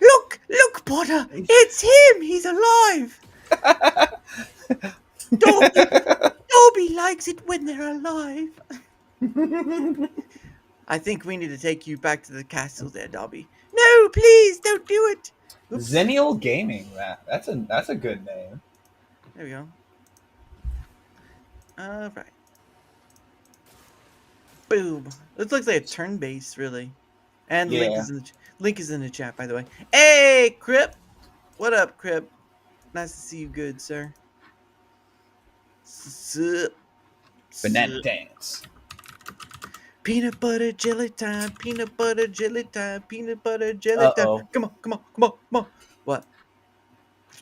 Look, Potter. It's him. He's alive. Dobby likes it when they're alive. I think we need to take you back to the castle there, Dobby. No, please don't do it. Oops. Zennial Gaming. That's a good name. There we go. All right. Boom. This looks like a turn-based, really. And yeah. link is in the chat, by the way. Hey, Crip. What up, Crip? Nice to see you good, sir. Sup? Banana Sup? dance. Peanut butter jelly time, peanut butter jelly time, peanut butter jelly time. Uh-oh. Come on, come on, come on, come on. What?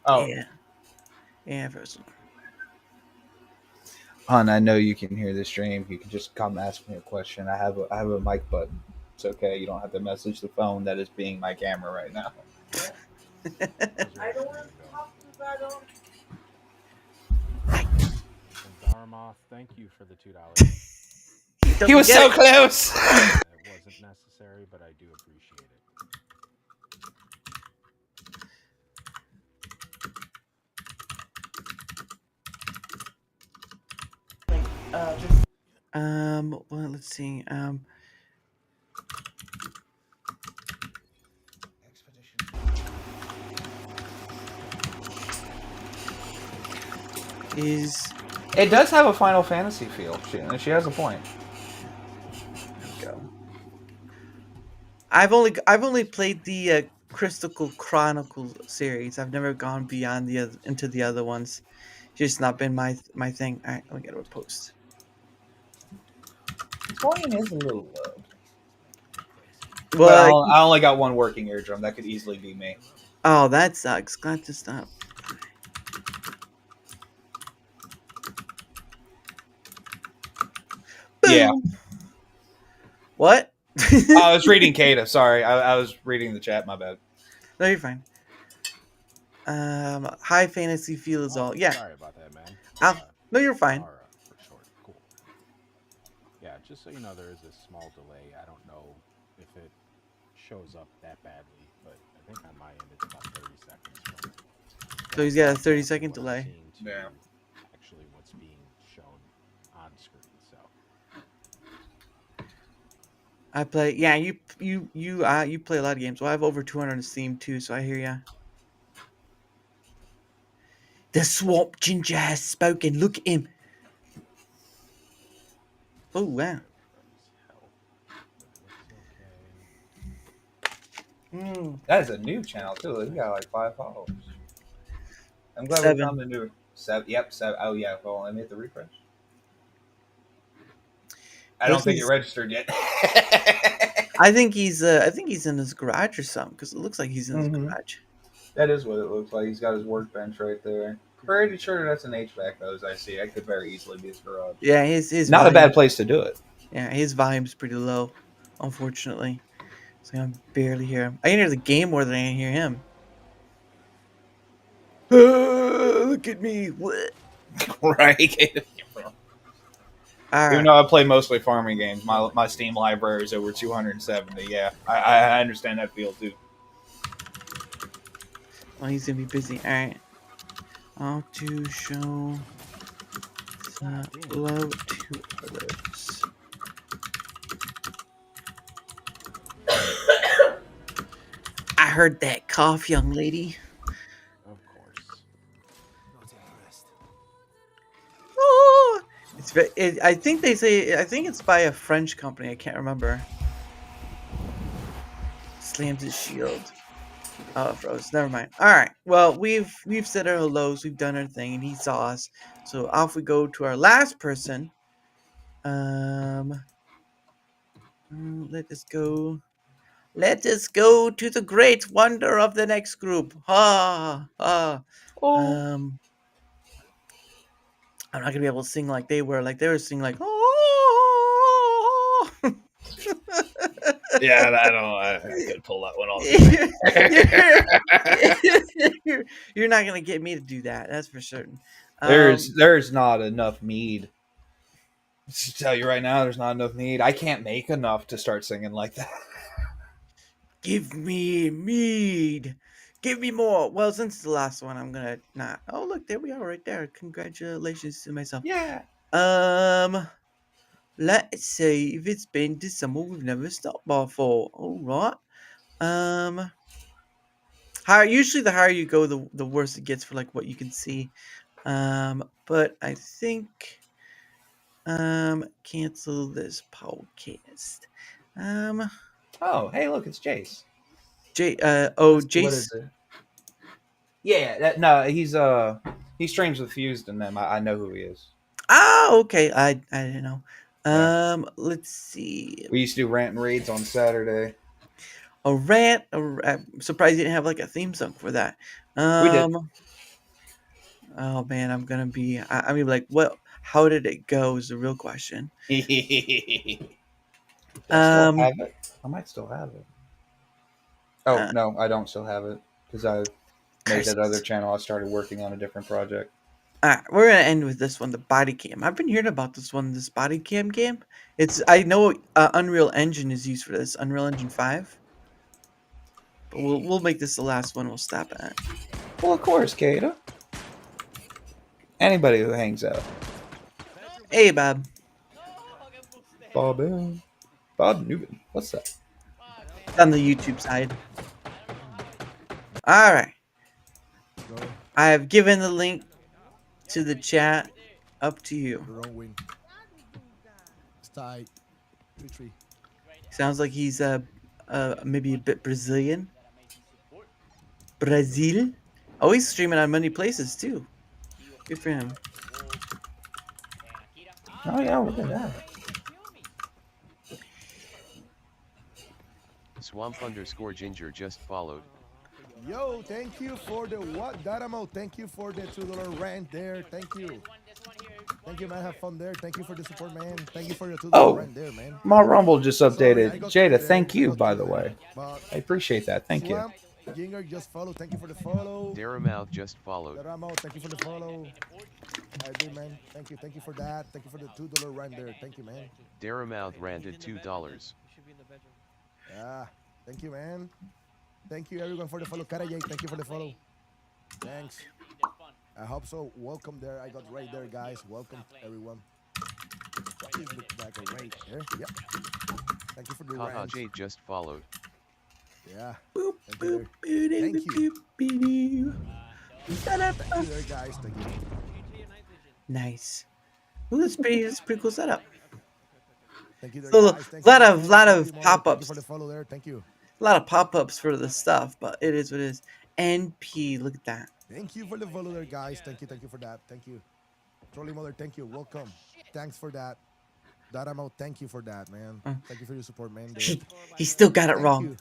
Oh, Yeah. Yeah, first. hon, I know you can hear the stream. You can just come ask me a question. I have a mic button. It's okay. You don't have to message the phone that is being my camera right now. I don't want to talk about them. And Daramouthe, thank you for the $2. Don't He was forget so it. close. It wasn't necessary, but I do appreciate it. Well, let's see. Is It does have a Final Fantasy feel. She has a point. go. I've only played the Crystal Chronicles series. I've never gone beyond into the other ones. It's just not been my thing. All right, let me get a post. Volume is a little low. But Well, I only got one working eardrum. That could easily be me. oh, that sucks. Glad to stop. Yeah. Boom. What? I was reading Kata. Sorry, I was reading the chat. My bad. No, you're fine. High fantasy feel is all. Yeah. Sorry about that, man. No, you're fine. Dara for short. Cool. Yeah, just so you know, there is a small delay. I don't know if it shows up that badly, but I think on my end it's about 30 seconds from So he's got a 30-second delay. Yeah. actually what's being shown on screen. So I play. Yeah, you play a lot of games. Well, I have over 200 on Steam too, so I hear ya. The swamp ginger has spoken. Look at him. Oh wow. That is a new channel too. We got like 5 followers. I'm glad 7. we found the new 7. Yep, 7. Oh yeah. Well, let me hit the refresh. I don't think it registered yet. I think he's in his garage or something because it looks like he's in his garage. That is what it looks like. He's got his workbench right there. Pretty sure that's an HVAC hose. I see. That could very easily be his garage. Yeah, his not volume, a bad place to do it. Yeah, his volume's pretty low, unfortunately. So I can barely hear him. I can hear the game more than I can hear him. Look at me. What? Right. All Even right. though I play mostly farming games, my Steam library is over 270. Yeah, I understand that feel too. Well, he's gonna be busy. All right. How to show love to others. I heard that cough, young lady. of course. Oh, I think they say. I think it's by a French company. I can't remember. Slams his shield. Oh, it froze. Never mind. All right. Well, we've said our hellos. We've done our thing, and he saw us. So off we go to our last person. Let us go. Let us go to the great wonder of the next group. Ha ha. I'm not gonna be able to sing like they were. Like they were singing like. Oh. Yeah, I could pull that one off. You're not gonna get me to do that. That's for certain. There's not enough mead. Just to tell you right now, there's not enough mead. I can't make enough to start singing like that. Give me mead. Give me more. Well, since it's the last one, I'm gonna not. Oh, look, there we are, right there. Congratulations to myself. Yeah. Let's see if it's been to somewhere we've never stopped before. All right. Usually the higher you go, the worse it gets for like what you can see. But I think cancel this podcast. Oh, hey, look, it's Jace. Jace. What is it? Yeah, no, he streams with Fused and them. I know who he is. Oh, okay. I didn't know. Yeah. Let's see. We used to do rant and raids on Saturday. A rant. I'm surprised you didn't have like a theme song for that. We did. Oh man, I'm gonna be like, what? How did it go? Is the real question. Do I still Um. have it? I might still have it. Oh Uh, no, I don't still have it because I made that other curses. channel. I started working on a different project. We're gonna end with this one, the body cam. I've been hearing about this one, this body cam game. I know Unreal Engine is used for this, Unreal Engine 5. But we'll make this the last one we'll stop at. Well, of course, Kata. Anybody who hangs out. Hey, Bob. Bob Bob Newman. What's that? It's on the YouTube side. All right. I have given the link to the chat. Up to you. Wrong wing. It's tight. 3-3. Sounds like he's maybe a bit Brazilian. Brazil. Oh, he's streaming on many places too. Good for him. Oh yeah, look at that. Swamp_ginger just followed. Yo, thank you for the what? Daramouthe, thank you for the $2 rant there. Thank you. Thank you, man. Have fun there. Thank you for the support, man. Thank you for the $2 rant there, man. My Rumble just updated. Sorry, I got Jada, there, thank you, got by you the there. way. But I appreciate that. Thank you. Swamp, Ginger just follow. Thank you for the follow. Daramouthe just followed. Daramouthe, thank you for the follow. I do, man. Thank you. Thank you for that. Thank you for the $2 rant there. Thank you, man. Daramouthe ranted $2. Yeah. Thank you, man. Thank you, everyone, for the follow. Karajay, thank you for the follow. Thanks. I hope so. Welcome there. I got right there, guys. Welcome, everyone. What is the back of right there? Yep. Thank you for the Haha rant. J just followed. Yeah. Boop, Thank you, boop, there. Thank you. Thank you Ta-da. there, guys. Thank you. Nice. Ooh, that's pretty cool setup. Thank you there, So guys. Thank lot you. of Thank you, Mother. Thank pop-ups. you for the follow there. Thank you. A lot of pop-ups for the stuff, but it is what it is. NP, look at that. Thank you for the follow there, guys. Thank you. Thank you for that. Thank you. Trolley Mother, thank you. Welcome. Thanks for that. Daramouthe, thank you for that, man. Thank you for your support, man. There. He still got it Thank wrong. you.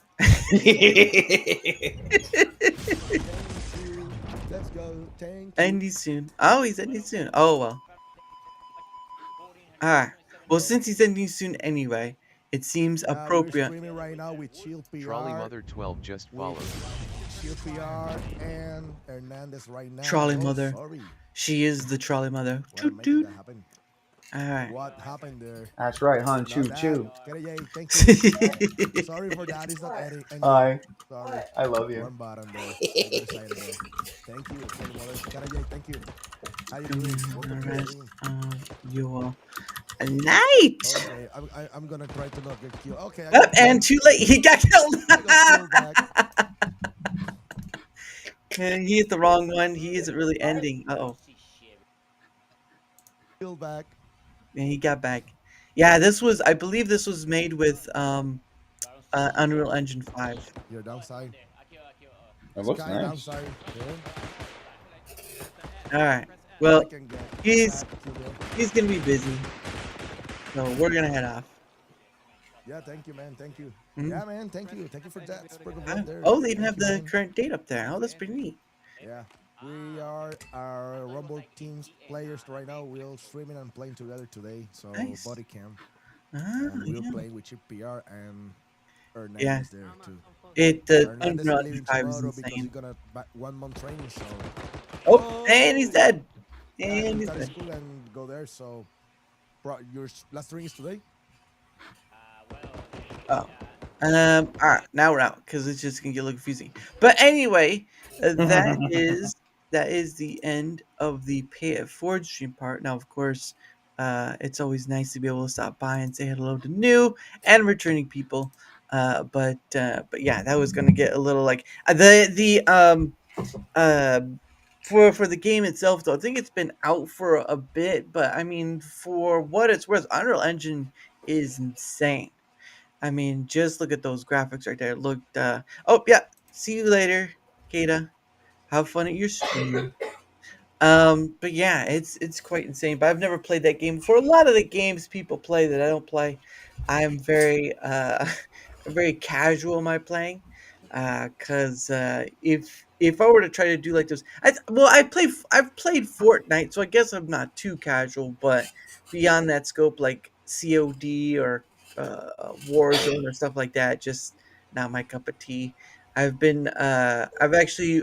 Let's go. Thank you. Ending soon. Oh, he's ending soon. Oh well. Alright. Well, since he's ending soon anyway, it seems We're appropriate. streaming right now with Chill PR. Trolley Mother 12 just followed. Chill PR and Hernandez right now. Trolley Oh, Mother. sorry. She is the trolley mother. What Toot make toot. that happen? Alright. What happened there? That's right, hun. Choo Love choo. that. Karajay, thank you. Sorry for that. It's not any. Hi. Sorry. I love you. One bottom there. I got excited there. Thank you, Trolley Mother. Karajay, thank you. How you doing? Welcome to the Rest stream. of your night. Okay, I'm gonna try to not get killed. Okay. I Up got and too late. He got killed. I got killed back. And he hit the wrong one. He isn't really ending. Uh-oh. Killed back. And he got back. Yeah, I believe this was made with Unreal Engine 5. Your downside. It looks Sky nice. downside. Yeah. Alright. Well, I can get he's back to the- he's gonna be busy. So we're gonna head off. Yeah, thank you, man. Thank you. Mhm. Yeah, man. Thank you. Thank you for that. Spread the word there. Oh, they even Thank have you, the man. current date up there. Oh, that's pretty neat. Yeah. We are our Rumble teams players right now. We're streaming and playing together today. So Nice. body cam. Ah, And we're yeah. playing with Chip PR and Hernandez Yeah. there too. The Hernandez Unreal is leaving Engine 5 is tomorrow because he's insane. gonna back 1 month training. So Oh, and he's dead. yeah, And he's start dead. school and go there. So your last training is today. Oh. Alright, now we're out because it's just gonna get a little confusing. But anyway, that is the end of the Pay It Forward stream part. Now, of course, it's always nice to be able to stop by and say hello to new and returning people. But yeah, that was gonna get a little like for the game itself though. I think it's been out for a bit, but I mean, for what it's worth, Unreal Engine is insane. I mean, just look at those graphics right there. Look, oh yeah, see you later, Kata. have fun at your stream. But yeah, it's quite insane. But I've never played that game before. A lot of the games people play that I don't play, I'm very very casual in my playing. Cause if I were to try to do like those, I've played Fortnite, so I guess I'm not too casual. But beyond that scope, like COD or Warzone or stuff like that, just not my cup of tea. I've actually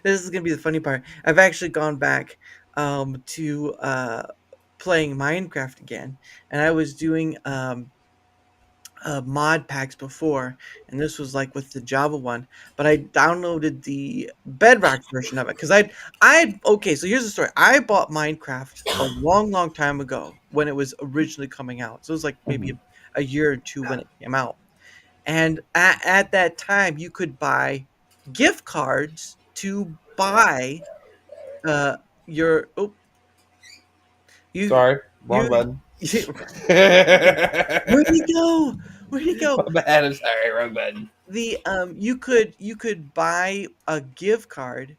this is gonna be the funny part. I've actually gone back to playing Minecraft again, and I was doing mod packs before, and this was like with the Java one. But I downloaded the Bedrock version of it because I okay. So here's the story. I bought Minecraft a long, long time ago when it was originally coming out. So it was like maybe Mhm. a year or two when it came out. And at that time, you could buy gift cards to buy uh your you Sorry, wrong you, button. you where'd My he go? Where'd he go? bad. I'm sorry, wrong button. The you could buy a gift card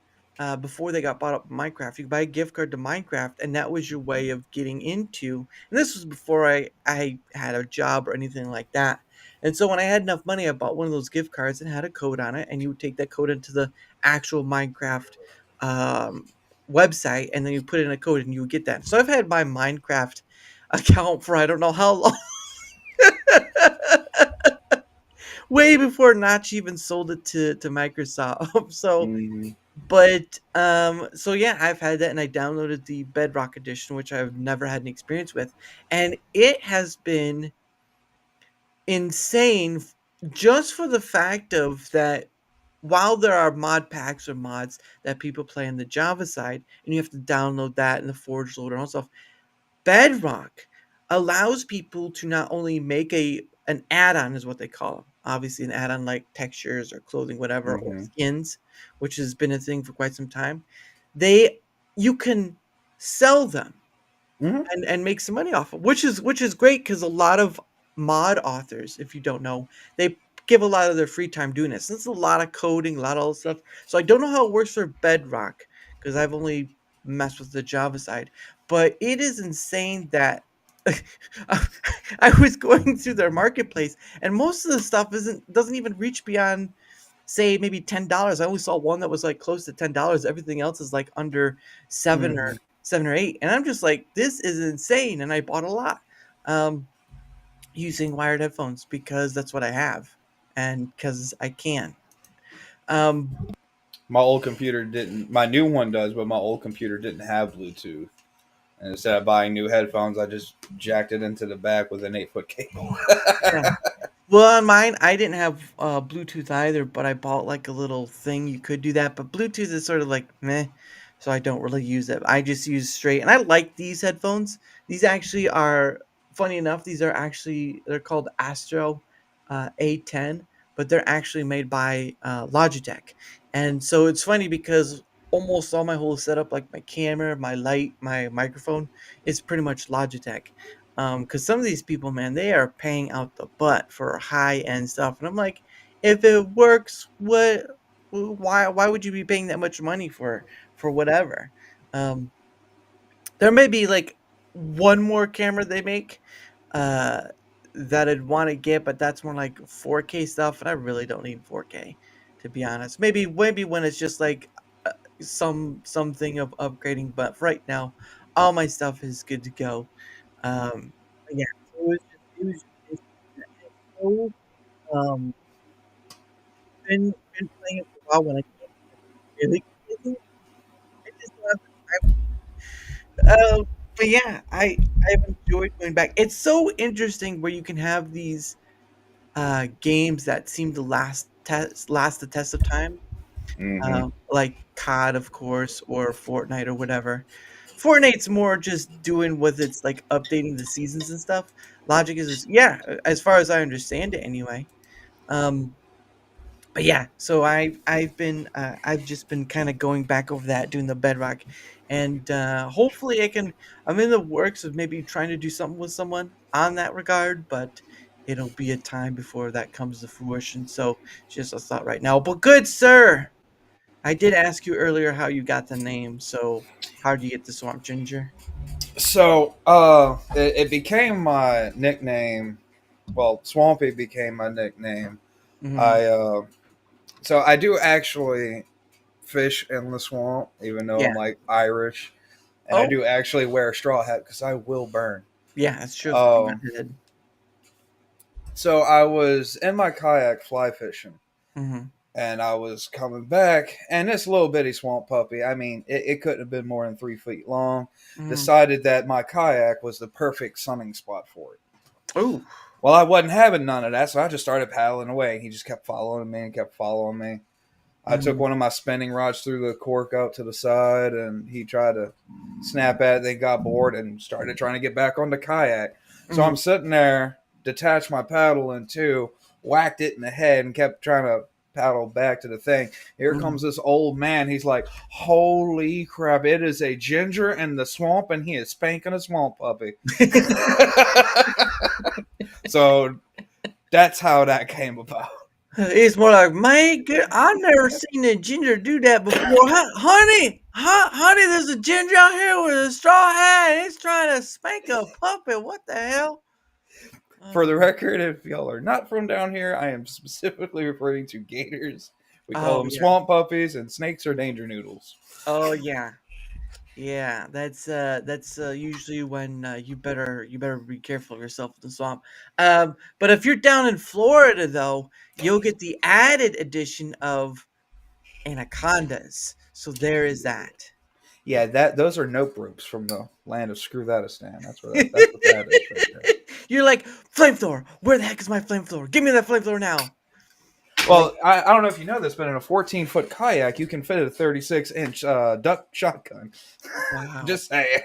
before they got bought up in Minecraft. You could buy a gift card to Minecraft, and that was your way of getting into. And this was before I had a job or anything like that. And so when I had enough money, I bought one of those gift cards and had a code on it, and you would take that code into the actual Minecraft um, website, and then you put in a code, and you would get that. So I've had my Minecraft account for I don't know how long. Way before Notch even sold it to Microsoft. So, Mhm. but so yeah, I've had that, and I downloaded the Bedrock edition, which I've never had an experience with, and it has been insane just for the fact of that. While there are mod packs or mods that people play on the Java side, and you have to download that in the Forge loader and all stuff, Bedrock allows people to not only make an add-on is what they call them. Obviously, an add-on like textures or clothing, whatever, or Mhm. skins, which has been a thing for quite some time. They you can sell them Mhm. and make some money off of, which is great because a lot of mod authors, if you don't know, they give a lot of their free time doing this. This is a lot of coding, a lot of all this stuff. So I don't know how it works for Bedrock because I've only messed with the Java side, but it is insane that I was going through their marketplace and most of the stuff doesn't even reach beyond say maybe $10. I only saw one that was like close to $10. Everything else is like under Mhm. 7 or 8, and I'm just like, this is insane. And I bought a lot using wired headphones because that's what I have, and because I can. Um, My old computer didn't. My new one does, but my old computer didn't have Bluetooth. And instead of buying new headphones, I just jacked it into the back with an 8-foot cable. yeah. Well, on mine, I didn't have Bluetooth either, but I bought like a little thing you could do that. But Bluetooth is sort of like meh, so I don't really use it. I just use straight, and I like these headphones. These actually are funny enough. These are actually they're called Astro A10, but they're actually made by Logitech. And so it's funny because almost all my whole setup, like my camera, my light, my microphone, is pretty much Logitech. Because some of these people, man, they are paying out the butt for high end stuff, and I'm like, if it works, why would you be paying that much money for whatever? Um, there may be like one more camera they make, uh, that I'd want to get, but that's more like 4K stuff, and I really don't need 4K, to be honest. Maybe when it's just like something of upgrading, but for right now, all my stuff is good to go. But yeah, so it was it's so been playing it for a while when I can't really get it. I just don't have the time. But yeah, I've enjoyed going back. It's so interesting where you can have these games that seem to last the test of time, Hmm. like COD, of course, or Fortnite or whatever. Fortnite's more just doing with its like updating the seasons and stuff. Logic is yeah, as far as I understand it anyway. Um, but yeah, so I've just been kind of going back over that, doing the Bedrock, and hopefully I'm in the works of maybe trying to do something with someone on that regard, but it'll be a time before that comes to fruition. So it's just a thought right now. But good sir, I did ask you earlier how you got the name. So how do you get the Swamp Ginger? So, it became my nickname. Well, Swampy became my nickname. Hmm. I so I do actually fish in the swamp, even though Yeah. I'm like Irish, and I Oh, do actually wear a straw hat because I will burn. yeah, that's true. Um, so I was in my kayak fly fishing, Mm-hmm. and I was coming back, and this little bitty swamp puppy, I mean, it couldn't have been more than 3 feet long, Mm-hmm. decided that my kayak was the perfect sunning spot for it. Oh. Well, I wasn't having none of that, so I just started paddling away. He just kept following me and kept following me. I took Mm-hmm. one of my spinning rods through the cork out to the side, and he tried to snap at it. Then got bored and started trying to get back on the kayak. So Mm-hmm. I'm sitting there, detached my paddle in two, whacked it in the head, and kept trying to paddle back to the thing. Here Mm-hmm. comes this old man. He's like, "Holy crap! It is a ginger in the swamp, and he is spanking a swamp puppy." So that's how that came about. It's more like, man, I've never seen a ginger do that before. Honey, there's a ginger out here with a straw hat. And he's trying to spank a puppy. What the hell? For the Oh, record, if y'all are not from down here, I am specifically referring to gators. We call oh them yeah. swamp puppies, and snakes are danger noodles. Oh yeah. Yeah, that's usually when you better be careful of yourself in the swamp. But if you're down in Florida though, you'll get the added addition of anacondas. So there is that. Yeah, that those are nope ropes from the land of Screw That Stan. That's what that is right there. You're like, flamethrower. Where the heck is my flamethrower? Give me that flamethrower now. Like, Well, I don't know if you know this, but in a 14-foot kayak, you can fit a 36-inch duck shotgun. wow. Just saying.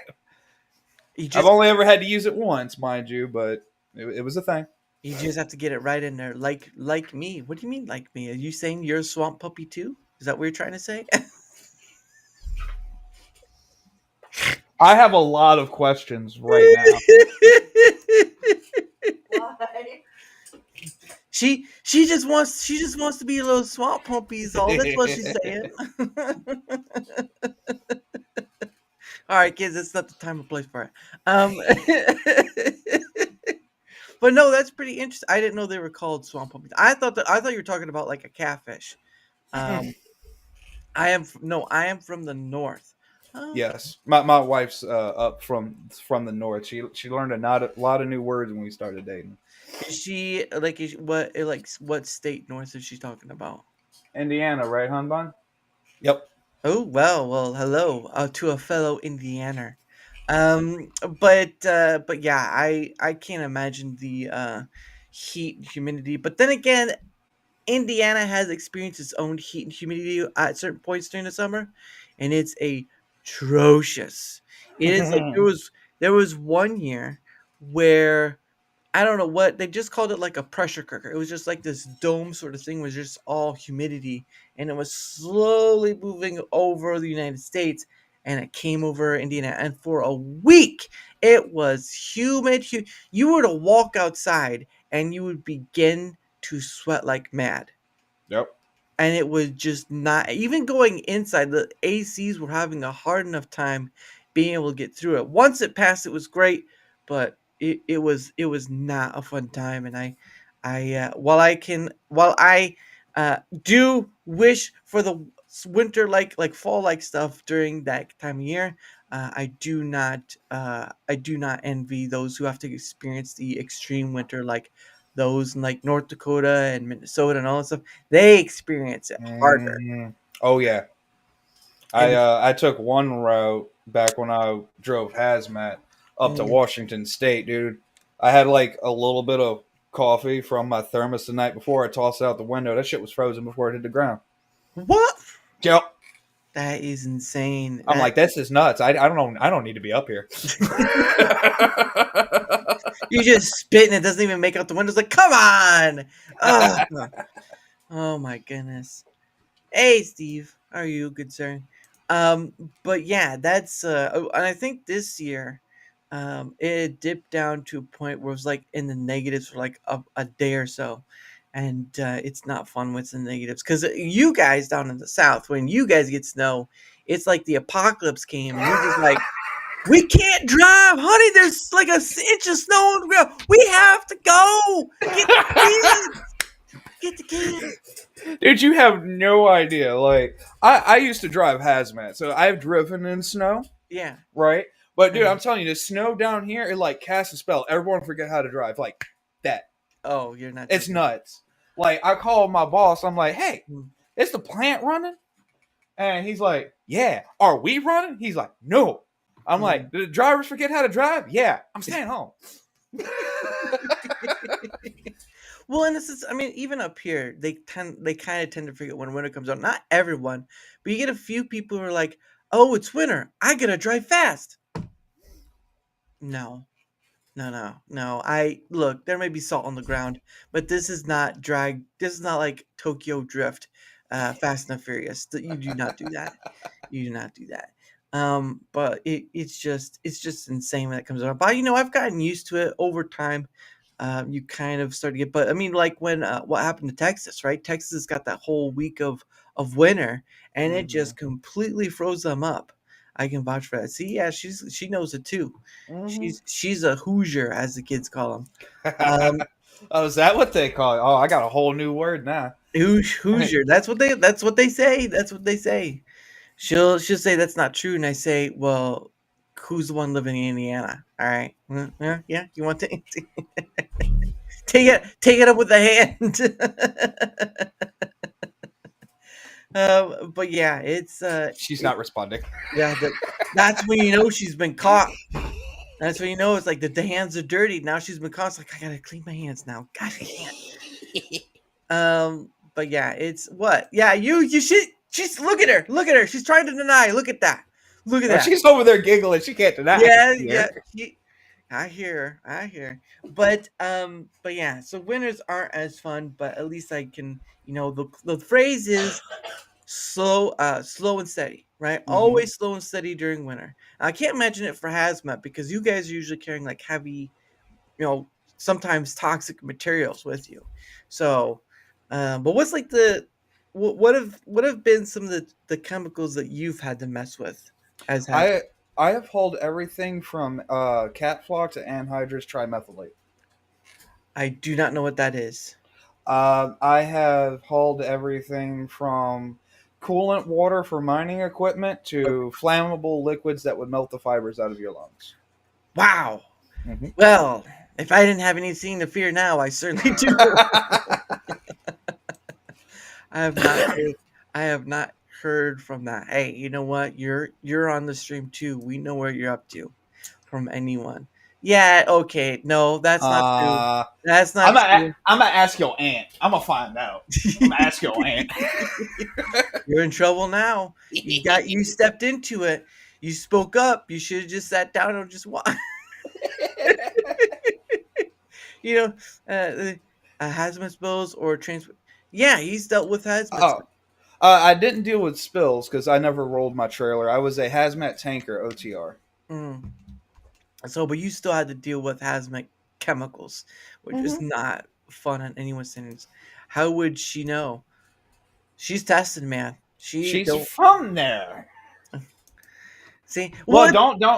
You I've just only ever had to use it once, mind you, but it was a thing. you just have to get it right in there. Like me. What do you mean like me? Are you saying you're a swamp puppy too? Is that what you're trying to say? I have a lot of questions right now. She just wants to be a little swamp puppy is all. That's what she's saying. All right, kids, it's not the time or place for it. But no, that's pretty interesting. I didn't know they were called swamp puppies. I thought you were talking about like a catfish. Um, I am from the north. Okay. Yes, my wife's up from the north. She learned a lot of new words when we started dating. What state north is she talking about? Indiana, right, hun bun? Yep. Oh well, hello to a fellow Indianer. Um, but yeah, I can't imagine the heat and humidity. But then again, Indiana has experienced its own heat and humidity at certain points during the summer, and it's atrocious. It is like there was one year where I don't know what they just called it, like a pressure cooker. It was just like this dome sort of thing was just all humidity, and it was slowly moving over the United States, and it came over Indiana, and for a week it was humid. You were to walk outside, and you would begin to sweat like mad, Yep. and it was just not even going inside. The ACs were having a hard enough time being able to get through it. Once it passed, it was great, but it was not a fun time. And while I do wish for the winter like fall like stuff during that time of year, I do not envy those who have to experience the extreme winter like those in like North Dakota and Minnesota and all that stuff. They experience it harder. Mhm. Oh yeah, And I took one route back when I drove hazmat up to mm, Washington State, dude. I had like a little bit of coffee from my thermos the night before. I tossed it out the window. That shit was frozen before it hit the ground. what? Yep. That is insane. I'm like, this is nuts. I don't know. I don't need to be up here. You just spit and it doesn't even make out the windows. Like, come on! Ugh. Oh my goodness. Hey, Steve, how are you, good sir? Um, but yeah, that's and I think this year, it dipped down to a point where it was like in the negatives for like a day or so, and it's not fun with the negatives. Because you guys down in the south, when you guys get snow, it's like the apocalypse came, and you're just like, we can't drive, honey. There's like a inch of snow on the ground. We have to go. Get the kids. Get the kids. Dude, you have no idea. Like, I used to drive hazmat, so I've driven in snow. Yeah. Right? But, dude, I'm telling you, the snow down here, it, like, casts a spell. Everyone forget how to drive. Like, that. Oh, you're not. It's nuts. Like, I called my boss. I'm like, hey, Hmm. is the plant running? And he's like, yeah. Are we running? He's like, no. I'm like, did the drivers forget how to drive? Yeah. I'm staying home. Well, and this is, I mean, even up here, they kind of tend to forget when winter comes on. Not everyone, but you get a few people who are like, "Oh, it's winter. I gotta drive fast." No, no. I look. There may be salt on the ground, but this is not drag. This is not like Tokyo Drift, Fast and the Furious. You do not do that. You do not do that. But it's just insane when it comes around. But I've gotten used to it over time. You kind of start to get, but I mean, like when what happened to Texas, right? Texas got that whole week of winter, and it just completely froze them up. I can vouch for that. See, yeah, she knows it too. She's a Hoosier, as the kids call them. Oh, is that what they call it? Oh, I got a whole new word now. Hoosier. That's what they say. That's what they say. She'll say that's not true, and I say, well, who's the one living in Indiana? All right, yeah. You want to take it up with the hand. But yeah, it's she's not responding. Yeah, that's when you know she's been caught. That's when you know it's like the hands are dirty. Now she's been caught. It's like, I gotta clean my hands now. Gosh, I can't. But yeah, it's what? Yeah, you should. She's look at her. She's trying to deny. Look at that. Look at that. She's over there giggling. She can't deny. Yeah. I hear her. But yeah. So winters aren't as fun, but at least I can. The phrase is slow and steady, right? Always slow and steady during winter. I can't imagine it for hazmat because you guys are usually carrying like heavy, sometimes toxic materials with you. So, but what's like what have been some of the chemicals that you've had to mess with as hazmat? I have hauled everything from cat flock to anhydrous trimethylate. I do not know what that is. I have hauled everything from coolant water for mining equipment to flammable liquids that would melt the fibers out of your lungs. Wow. Mm-hmm. Well, if I didn't have anything to fear now, I certainly do. I have not heard from that. Hey, you know what? You're on the stream too. We know where you're up to from anyone. Yeah, okay. No, that's not true. That's not true. I'm gonna ask your aunt. I'm gonna find out. I'm gonna ask your aunt. You're in trouble now. You stepped into it. You spoke up. You should have just sat down and just watched. Hazmat spills or transport. Yeah, he's dealt with hazmat. I didn't deal with spills because I never rolled my trailer. I was a hazmat tanker OTR. So, but you still had to deal with hazmat chemicals, which is not fun on anyone's standards. How would she know? She's tested, man. She's from there. See, well,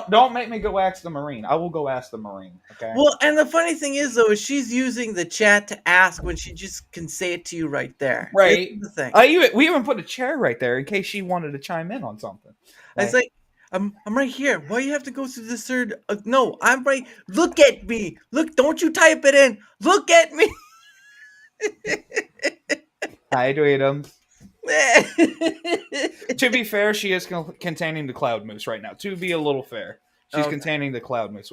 don't make me go ask the Marine. I will go ask the Marine. Okay. Well, and the funny thing is, though, is she's using the chat to ask when she just can say it to you right there. Right. The thing. We even put a chair right there in case she wanted to chime in on something. It's like, I'm right here. Why you have to go through this third? No, I'm right. Look at me. Look, don't you type it in. Look at me. Hi, Dweedum. To be fair, she is containing the cloud moose right now. To be a little fair, she's containing the cloud moose.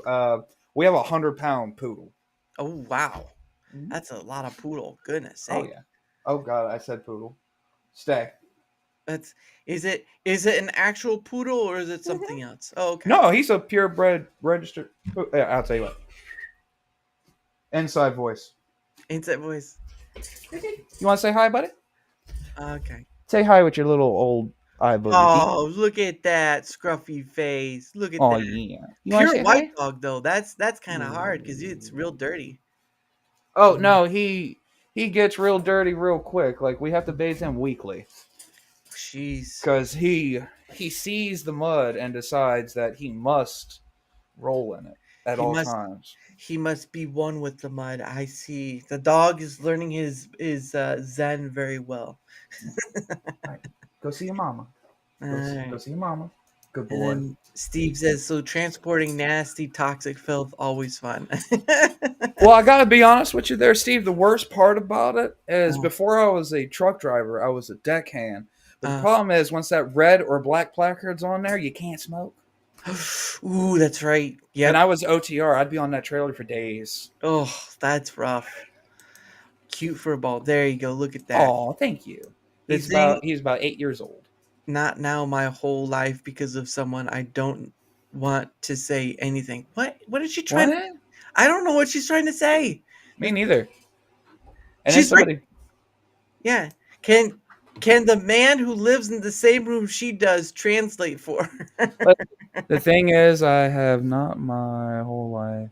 We have 100-pound poodle. Oh wow, that's a lot of poodle. Goodness sake. Oh yeah. Oh god, I said poodle. Stay. Is it an actual poodle or is it something else? Oh, okay. No, he's a purebred registered. Yeah, I'll tell you what. Inside voice. Inside voice. You want to say hi, buddy? Okay. Say hi with your little old eye boogie. Oh, look at that scruffy face. Look at that. Oh yeah. Pure white dog though. That's kind of hard because it's real dirty. Oh no, he he gets real dirty real quick. Like we have to bathe him weekly Jeez. because he sees the mud and decides that he must roll in it at He all must times. he must be one with the mud. I see. The dog is learning his zen very well. Right. Go see your mama. All Go right. see your mama. Good And boy. then Steve says, "So transporting nasty, toxic filth always fun." Well, I gotta be honest with you there, Steve. The worst part about it is Uh, before I was a truck driver, I was a deckhand. But the uh, problem is once that red or black placard's on there, you can't smoke. ooh, that's right. And Yep. I was OTR. I'd be on that trailer for days. Oh, that's rough. Cute for a ball. There you go. Look at that. Oh, thank you. The thing, He's about 8 years old. not now my whole life because of someone I don't want to say anything. What is she trying to What? I don't know what she's trying to say. Me neither. And then She's right. somebody Yeah. Can the man who lives in the same room she does translate for her? but the thing is I have not my whole life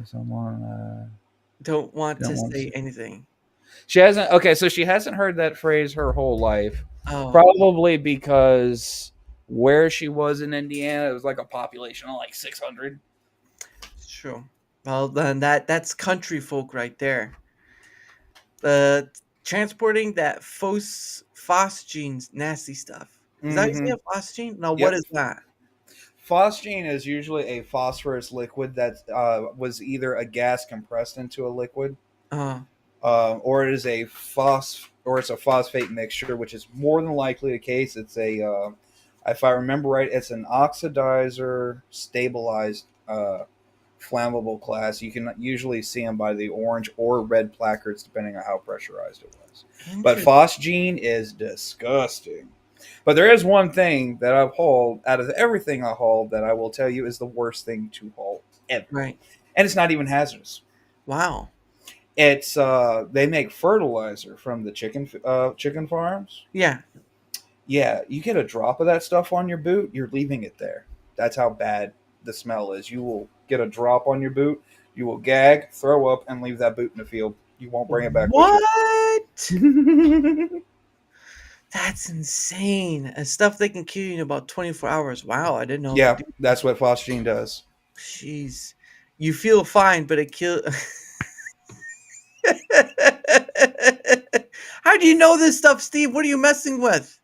someone Don't want don't to want to say see. anything. She hasn't okay, so she hasn't heard that phrase her whole life. Oh, Probably because where she was in Indiana, it was like a population of like 600. it's true. Well, then that's country folk right there. The transporting that phosgene's nasty stuff. Is that how you say Mm-hmm. it, phosgene? No, what Yep. is that? Phosgene is usually a phosphorus liquid that was either a gas compressed into a liquid, Uh, or it is it's a phosphate mixture, which is more than likely the case. It's if I remember right, it's an oxidizer stabilized flammable class. You can usually see them by the orange or red placards, depending on how pressurized it was. But interesting. phosgene is disgusting. But there is one thing that I've hauled out of everything I hauled that I will tell you is the worst thing to haul ever, Right. and it's not even hazardous. Wow. It's they make fertilizer from the chicken farms. Yeah. Yeah, you get a drop of that stuff on your boot, you're leaving it there. That's how bad the smell is. You will get a drop on your boot, you will gag, throw up, and leave that boot in the field. You won't bring it back What? with you. That's insane. And stuff they can kill you in about 24 hours. Wow, I didn't know it could Yeah, do. that's what phosgene does. Jeez. You feel fine, but it kill. How do you know this stuff, Steve? What are you messing with?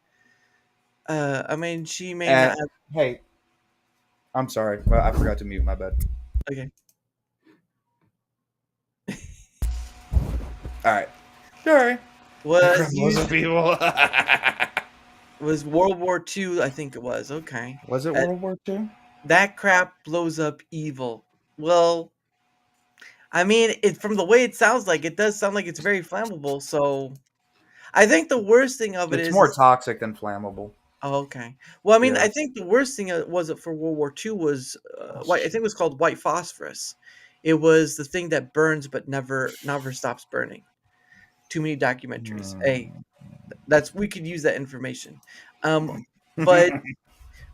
I mean, she may not have. Hey, I'm sorry. Well, I forgot to mute. My bad. Okay. All right. Sorry. Was Most people. was World War II, I think it was. Okay. Was it That, World War II? that crap blows up evil. Well, I mean, from the way it sounds like, it does sound like it's very flammable. So I think the worst thing of it It's is more toxic than flammable. oh, okay. Well, I mean, I Yeah. think the worst thing was it for World War II was Oh, white. I think it was called white phosphorus. It was the thing that burns but never stops burning. Too many documentaries. Hey, that's we could use that information.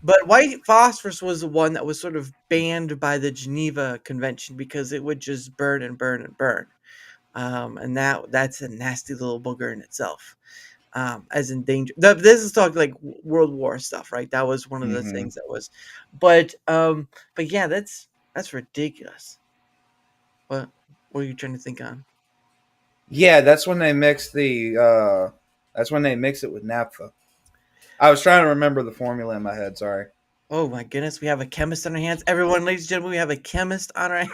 But white phosphorus was the one that was sort of banned by the Geneva Convention because it would just burn and burn and burn. And that's a nasty little booger in itself. As in danger. This is talking like World War stuff, right? That was one of the Mm-hmm. things that was, but yeah, that's ridiculous. What are you trying to think on? Yeah, that's when they mix the. That's when they mix it with naphtha. I was trying to remember the formula in my head. Sorry. Oh my goodness, we have a chemist on our hands. Everyone, ladies and gentlemen, we have a chemist on our hands.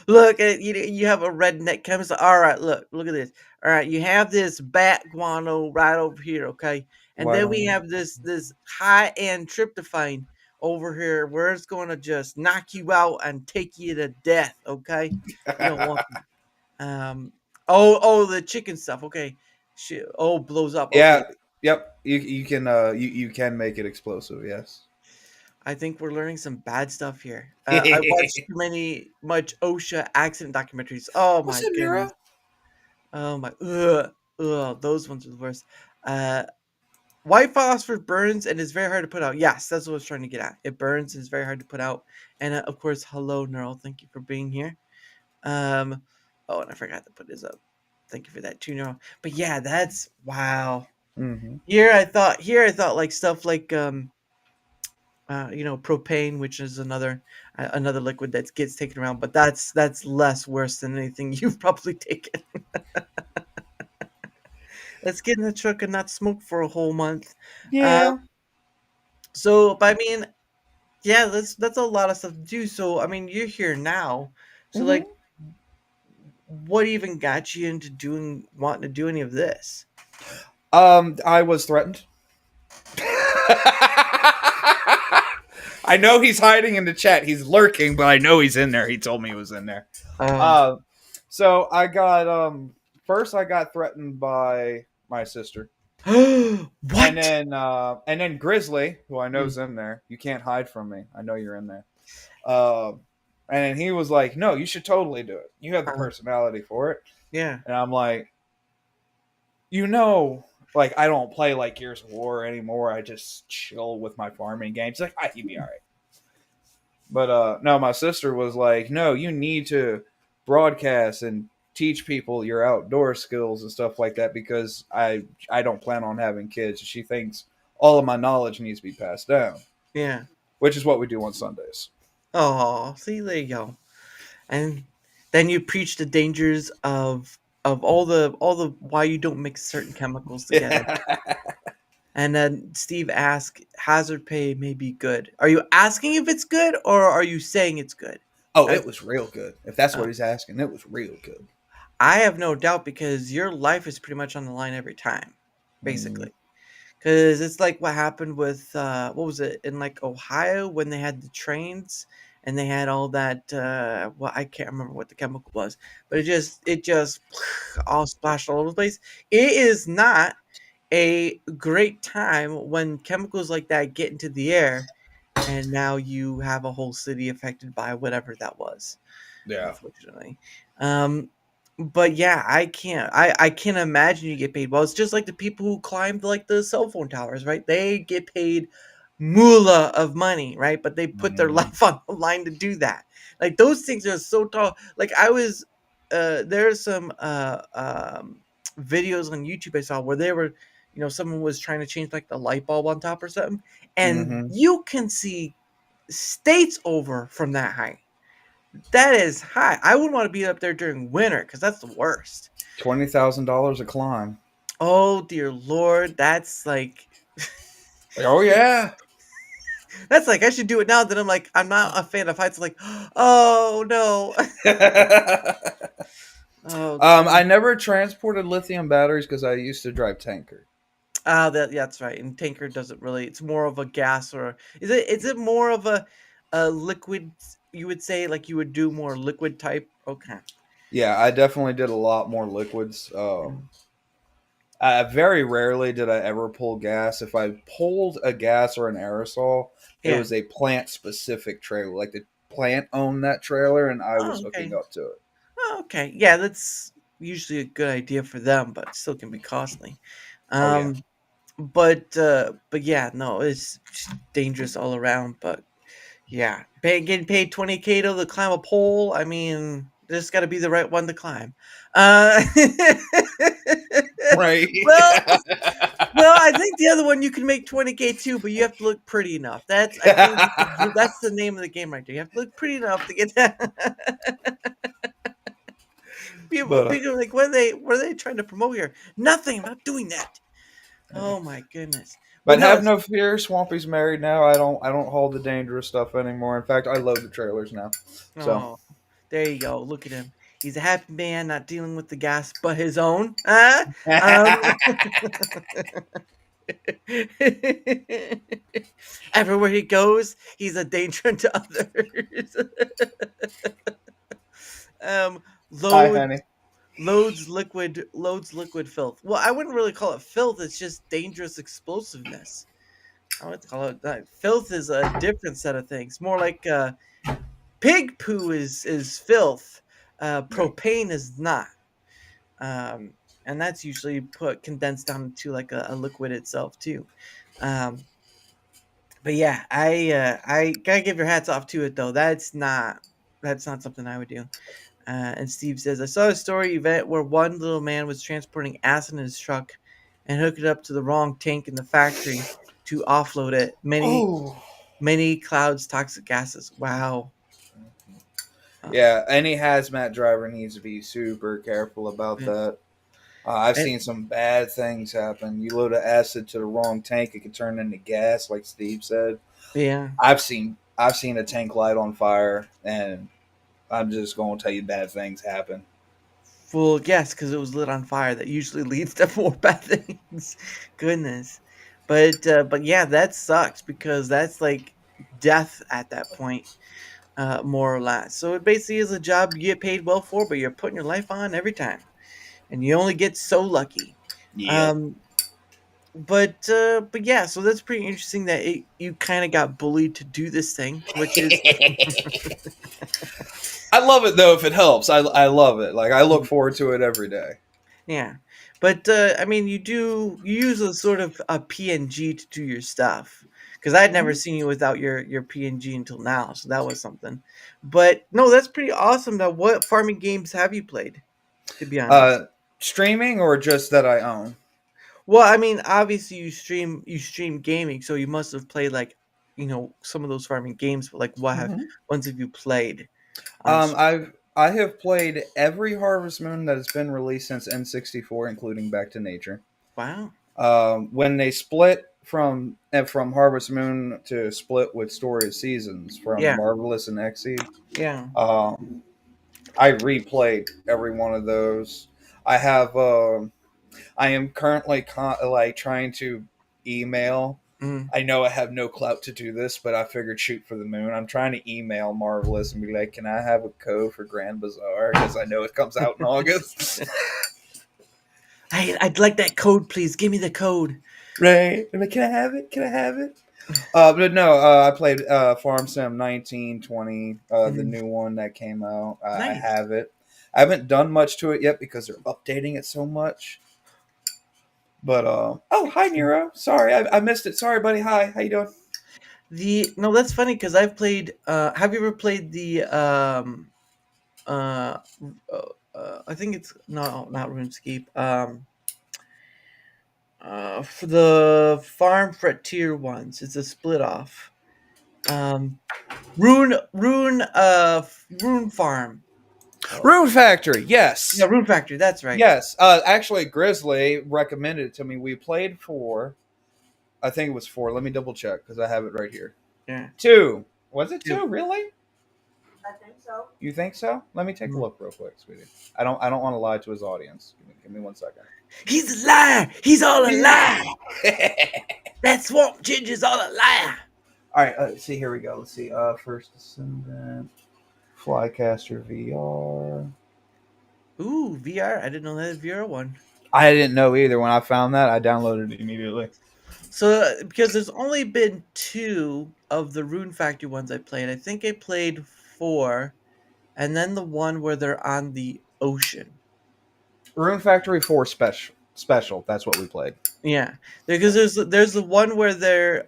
Look, you have a redneck chemist. All right, look at this. All right, you have this bat guano right over here, okay, and Why then don't we you? have this high end tryptophan over here, where it's going to just knock you out and take you to death. Okay, you don't want that. Oh, the chicken stuff. Okay, shit. Oh, blows up. Okay, Yeah. Yep. You can make it explosive. Yes. I think we're learning some bad stuff here. I watched much OSHA accident documentaries. Oh What's my up, goodness. Nero? Oh my, those ones are the worst. White phosphorus burns and is very hard to put out. Yes, that's what I was trying to get at. It burns and is very hard to put out. And of course, hello, Neural. Thank you for being here. Oh, and I forgot to put his up. Thank you for that, Junior. But yeah, that's wow. Mm-hmm. Here I thought like stuff like propane, which is another liquid that gets taken around, but that's less worse than anything you've probably taken. Let's get in the truck and not smoke for a whole month. Uh, Yeah. so, but I mean, yeah, that's a lot of stuff to do. So, I mean, you're here now. So, like, Mm-hmm. what even got you into wanting to do any of this? I was threatened. I know he's hiding in the chat. He's lurking, but I know he's in there. He told me he was in there. Um, Uh, so I got first I got threatened by my sister, what? and then Grizzly, who I Mm, know's in there. You can't hide from me. I know you're in there. And he was like, "No, you should totally do it. You have the uh, personality for it." yeah, And I'm like, like I don't play like Gears of War anymore. I just chill with my farming games. Like, you'd be all right. But no, my sister was like, "No, you need to broadcast and teach people your outdoor skills and stuff like that because I don't plan on having kids." She thinks all of my knowledge needs to be passed down, yeah. which is what we do on Sundays. Oh, see, there you go. And then you preach the dangers of all the why you don't mix certain chemicals together. And then Steve asks, hazard pay may be good. Are you asking if it's good or are you saying it's good? Oh, That, it was real good. If that's uh, what he's asking, it was real good. I have no doubt because your life is pretty much on the line every time, Mm, basically. Because it's like what happened with what was it in like Ohio when they had the trains and they had all that well I can't remember what the chemical was, but it just all splashed all over the place. It is not a great time when chemicals like that get into the air and now you have a whole city affected by whatever that was, yeah. unfortunately. Um, but yeah, I can't imagine you get paid well. It's just like the people who climbed like the cell phone towers, right? They get paid moolah of money, right? But they put their Mm, life on the line to do that. Like those things are so tall. Like I was there's some videos on YouTube I saw where they were, someone was trying to change like the light bulb on top or something, and mm-hmm. you can see states over from that height. That is high. I wouldn't want to be up there during winter because that's the worst. $20,000 a climb. Oh dear lord, that's like Oh yeah. that's like I should do it now that I'm like I'm not a fan of heights. Like, oh no. Oh I god. never transported lithium batteries because I used to drive tanker. Ah, that's right. And tanker doesn't really. It's more of a gas or is it more of a liquid? You would say like you would do more liquid type. Okay. Yeah, I definitely did a lot more liquids. Mm. Very rarely did I ever pull gas. If I pulled a gas or an aerosol, it Yeah. was a plant specific trailer. Like the plant owned that trailer, and I was Oh, hooking okay. up to it. Oh, okay. Yeah, that's usually a good idea for them, but still can be costly. Oh yeah. Um, but yeah, no, it's just dangerous all around. But yeah, getting paid 20K to climb a pole. I mean, there's got to be the right one to climb. Uh, Right. well, well, I think the other one you can make 20K too, but you have to look pretty enough. I think that's the name of the game right there. You have to look pretty enough to get that. People, but people are like, what are they trying to promote here? Nothing. I'm not doing that. Oh my goodness. But but no, have no fear. Swampy's married now. I don't haul the dangerous stuff anymore. In fact, I load the trailers now. So oh, there you go. Look at him. He's a happy man, not dealing with the gas but his own. Huh? Um, everywhere he goes, he's a danger to others. um, hi, load honey. loads liquid filth. Well, I wouldn't really call it filth. It's just dangerous explosiveness. I would call it that. Filth is a different set of things. More like pig poo is filth. Yeah. Propane is not. Um, and that's usually put condensed down to like a liquid itself too. Um, but yeah, I gotta give your hats off to it though. That's not something I would do. And Steve says, I saw a story event where one little man was transporting acid in his truck and hooked it up to the wrong tank in the factory to offload it. Oh, Many clouds toxic gases. Wow. yeah. Any hazmat driver needs to be super careful about Yeah. that. I've And- seen some bad things happen. You load of acid to the wrong tank, it could turn into gas, like Steve said. yeah. I've seen a tank light on fire, and I'm just going to tell you bad things happen. Well, yes, because it was lit on fire. That usually leads to more bad things. Goodness. But yeah, that sucks because that's like death at that point, more or less. So it basically is a job you get paid well for, but you're putting your life on every time. And you only get so lucky. Yep. But yeah, so that's pretty interesting that you kind of got bullied to do this thing, which is I love it though if it helps. I love it. Like I look forward to it every day. yeah. But I mean, you use a sort of a PNG to do your stuff because I'd never seen you without your PNG until now, so that was something. But no, that's pretty awesome. Now, what farming games have you played? To be honest. Streaming or just that I own? Well, I mean, obviously you stream gaming, so you must have played like, some of those farming games. But like, ones have you played? On I have played every Harvest Moon that has been released since N64, including Back to Nature. Wow. When they split from Harvest Moon to split with Story of Seasons from Yeah. Marvelous and Exceed, Yeah. I replayed every one of those. I have. I am currently trying to email. Mm. I know I have no clout to do this, but I figured shoot for the moon. I'm trying to email Marvelous and be like, "Can I have a code for Grand Bazaar?" Because I know it comes out in August. I'd like that code, please. Give me the code. Right? I'm like, can I have it? Can I have it? But no, I played Farm Sim 1920, the new one that came out. I Nice. have it. I haven't done much to it yet because they're updating it so much. But oh, hi Nero. Sorry, I missed it. Sorry, buddy. Hi, how you doing? No, that's funny because I've played. Have you ever played the I think it's no, not RuneScape. For the Farm Frontier ones, it's a split off. Rune Farm. Rune Factory, yes. Yeah, Rune Factory, that's right. Yes. Actually, Grizzly recommended it to me. We played for, I think it was 4. Let me double check because I have it right here. Yeah. 2. Was it 2? 2. Really? I think so. You think so? Let me take a look real quick, sweetie. I don't want to lie to his audience. Give me 1 second. He's a liar. He's all a liar. That Swamp Ginger's all a liar. All right. Let's see. Here we go. Let's see. First Descendant, Flycaster VR. Ooh, VR. I didn't know that VR one. I didn't know either. When I found that, I downloaded it immediately. So, because there's only been 2 of the Rune Factory ones I played. I think I played 4, and then the one where they're on the ocean. Rune Factory 4 special. That's what we played. Yeah, because there's the one where they're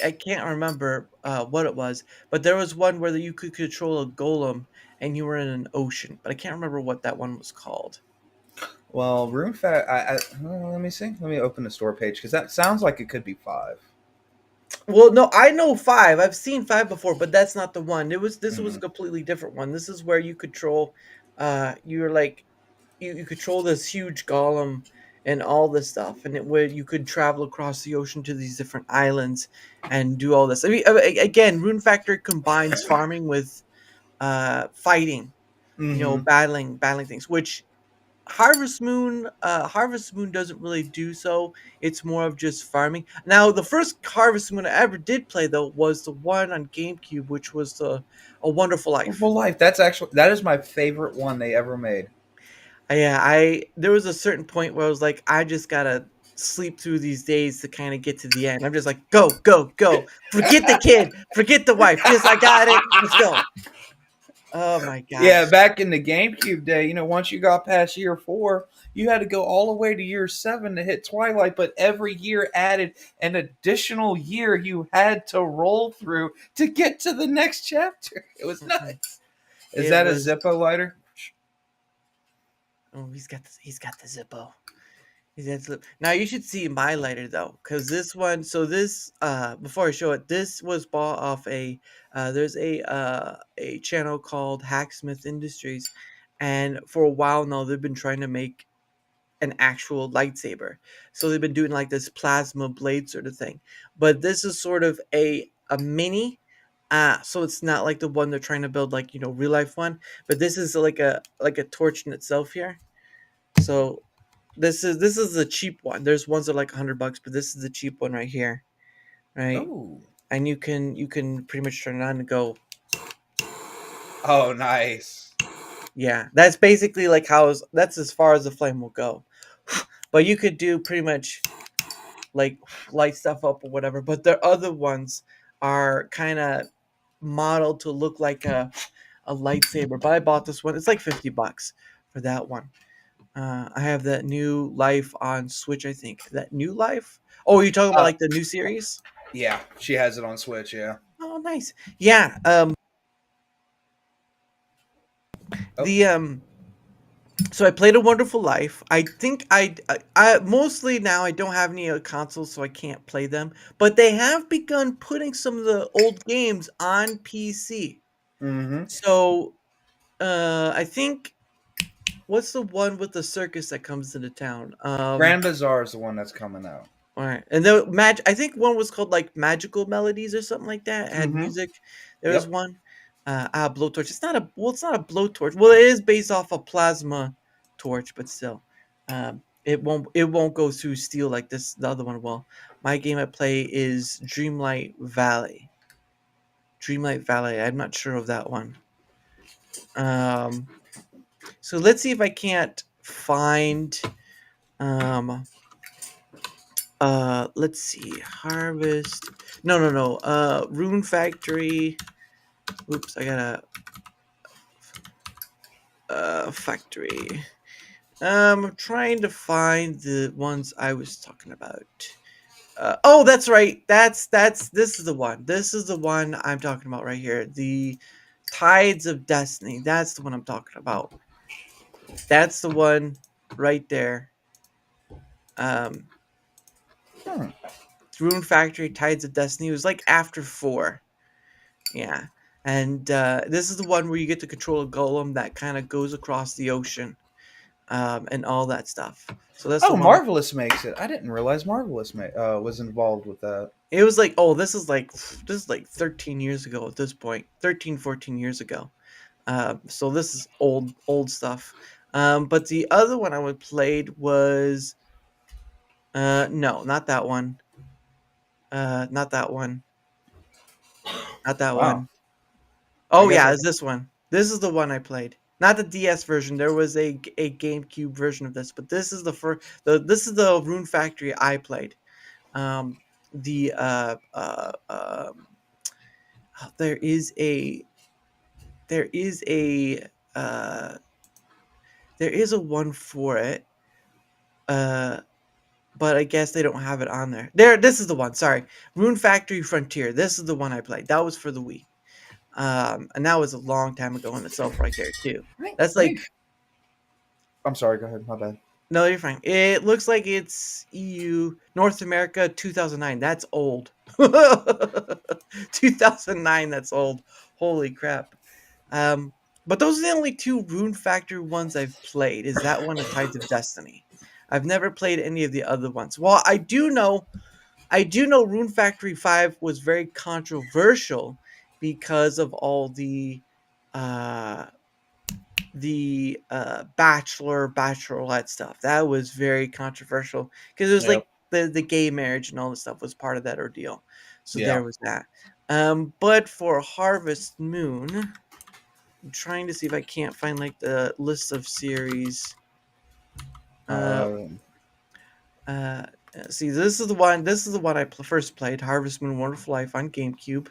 I can't remember what it was, but there was one where you could control a golem and you were in an ocean, but I can't remember what that one was called. Well, Rune let me see. Let me open the store page because that sounds like it could be 5. Well, no, I know 5. I've seen 5 before, but that's not the one. This was a completely different one. This is where you control, you're like, you control this huge golem and all this stuff, and you could travel across the ocean to these different islands and do all this. I mean, again, Rune Factory combines farming with fighting, battling things, which Harvest Moon doesn't really do so. It's more of just farming. Now, the first Harvest Moon I ever did play though was the one on GameCube, which was A Wonderful Life. Wonderful Life. That is my favorite one they ever made. Yeah, there was a certain point where I was like, I just gotta sleep through these days to kind of get to the end. I'm just like, go. Forget the kid, forget the wife. Just I got it. Let's go. Oh my god. Yeah, back in the GameCube day, once you got past year 4, you had to go all the way to year 7 to hit Twilight, but every year added an additional year you had to roll through to get to the next chapter. It was nuts. Is It that a was. Zippo lighter? Oh, he's got the Zippo. Now you should see my lighter though, because this one. So this before I show it, this was bought off there's a channel called Hacksmith Industries, and for a while now they've been trying to make an actual lightsaber. So they've been doing like this plasma blade sort of thing. But this is sort of a mini. So it's not like the one they're trying to build like, real life one, but this is like a torch in itself here. So this is a cheap one. There's ones that are like $100, but this is the cheap one right here, right? Oh. And you can pretty much turn it on and go. Oh, nice. Yeah, that's basically like that's as far as the flame will go. But you could do pretty much like light stuff up or whatever. But the other ones are kind of modeled to look like a lightsaber. But I bought this one. It's like $50 for that one. I have that New Life on Switch. I think that New Life. Oh, you're talking about like the new series? Yeah, she has it on Switch. Yeah. Oh, nice. Yeah. The So I played A Wonderful Life. I think I mostly now I don't have any consoles, so I can't play them. But they have begun putting some of the old games on PC. Mm-hmm. So I think what's the one with the circus that comes into town? Grand Bazaar is the one that's coming out. All right, and I think one was called like Magical Melodies or something like that. It had music. There was one. Blowtorch. It's not a blowtorch. Well, it is based off a plasma torch, but still, it won't go through steel like this. The other one will. My game I play is Dreamlight Valley. Dreamlight Valley. I'm not sure of that one. So let's see if I can't find. Let's see. Harvest. No. Rune Factory. Oops, I got a factory. I'm trying to find the ones I was talking about. Oh, that's right. This is the one. This is the one I'm talking about right here. The Tides of Destiny. That's the one I'm talking about. That's the one right there. Rune Factory, Tides of Destiny. It was like after 4. Yeah. And this is the one where you get to control a golem that kind of goes across the ocean, and all that stuff. So that's the one. Marvelous makes it. I didn't realize Marvelous was involved with that. It was like, this is like 13 years ago at this point. 13, 14 years ago. So this is old stuff. But the other one I played was no, not that one. Not that one. Not that one. Oh yeah, it's this one. This is the one I played. Not the DS version. There was a GameCube version of this, but this is this is the Rune Factory I played. There is a one for it. But I guess they don't have it on there. This is the one. Sorry, Rune Factory Frontier. This is the one I played. That was for the Wii. And that was a long time ago in itself, right there too. That's like. I'm sorry. Go ahead. My bad. No, you're fine. It looks like it's EU North America 2009. That's old. 2009. That's old. Holy crap. But those are the only 2 Rune Factory ones I've played. Is that one and Tides of Destiny? I've never played any of the other ones. Well, I do know Rune Factory 5 was very controversial because of all the bachelorette stuff. That was very controversial because it was like the gay marriage and all this stuff was part of that ordeal. So there was that. But for Harvest Moon, I'm trying to see if I can't find like the list of series. See, this is the one. This is the one I first played, Harvest Moon: Wonderful Life on GameCube.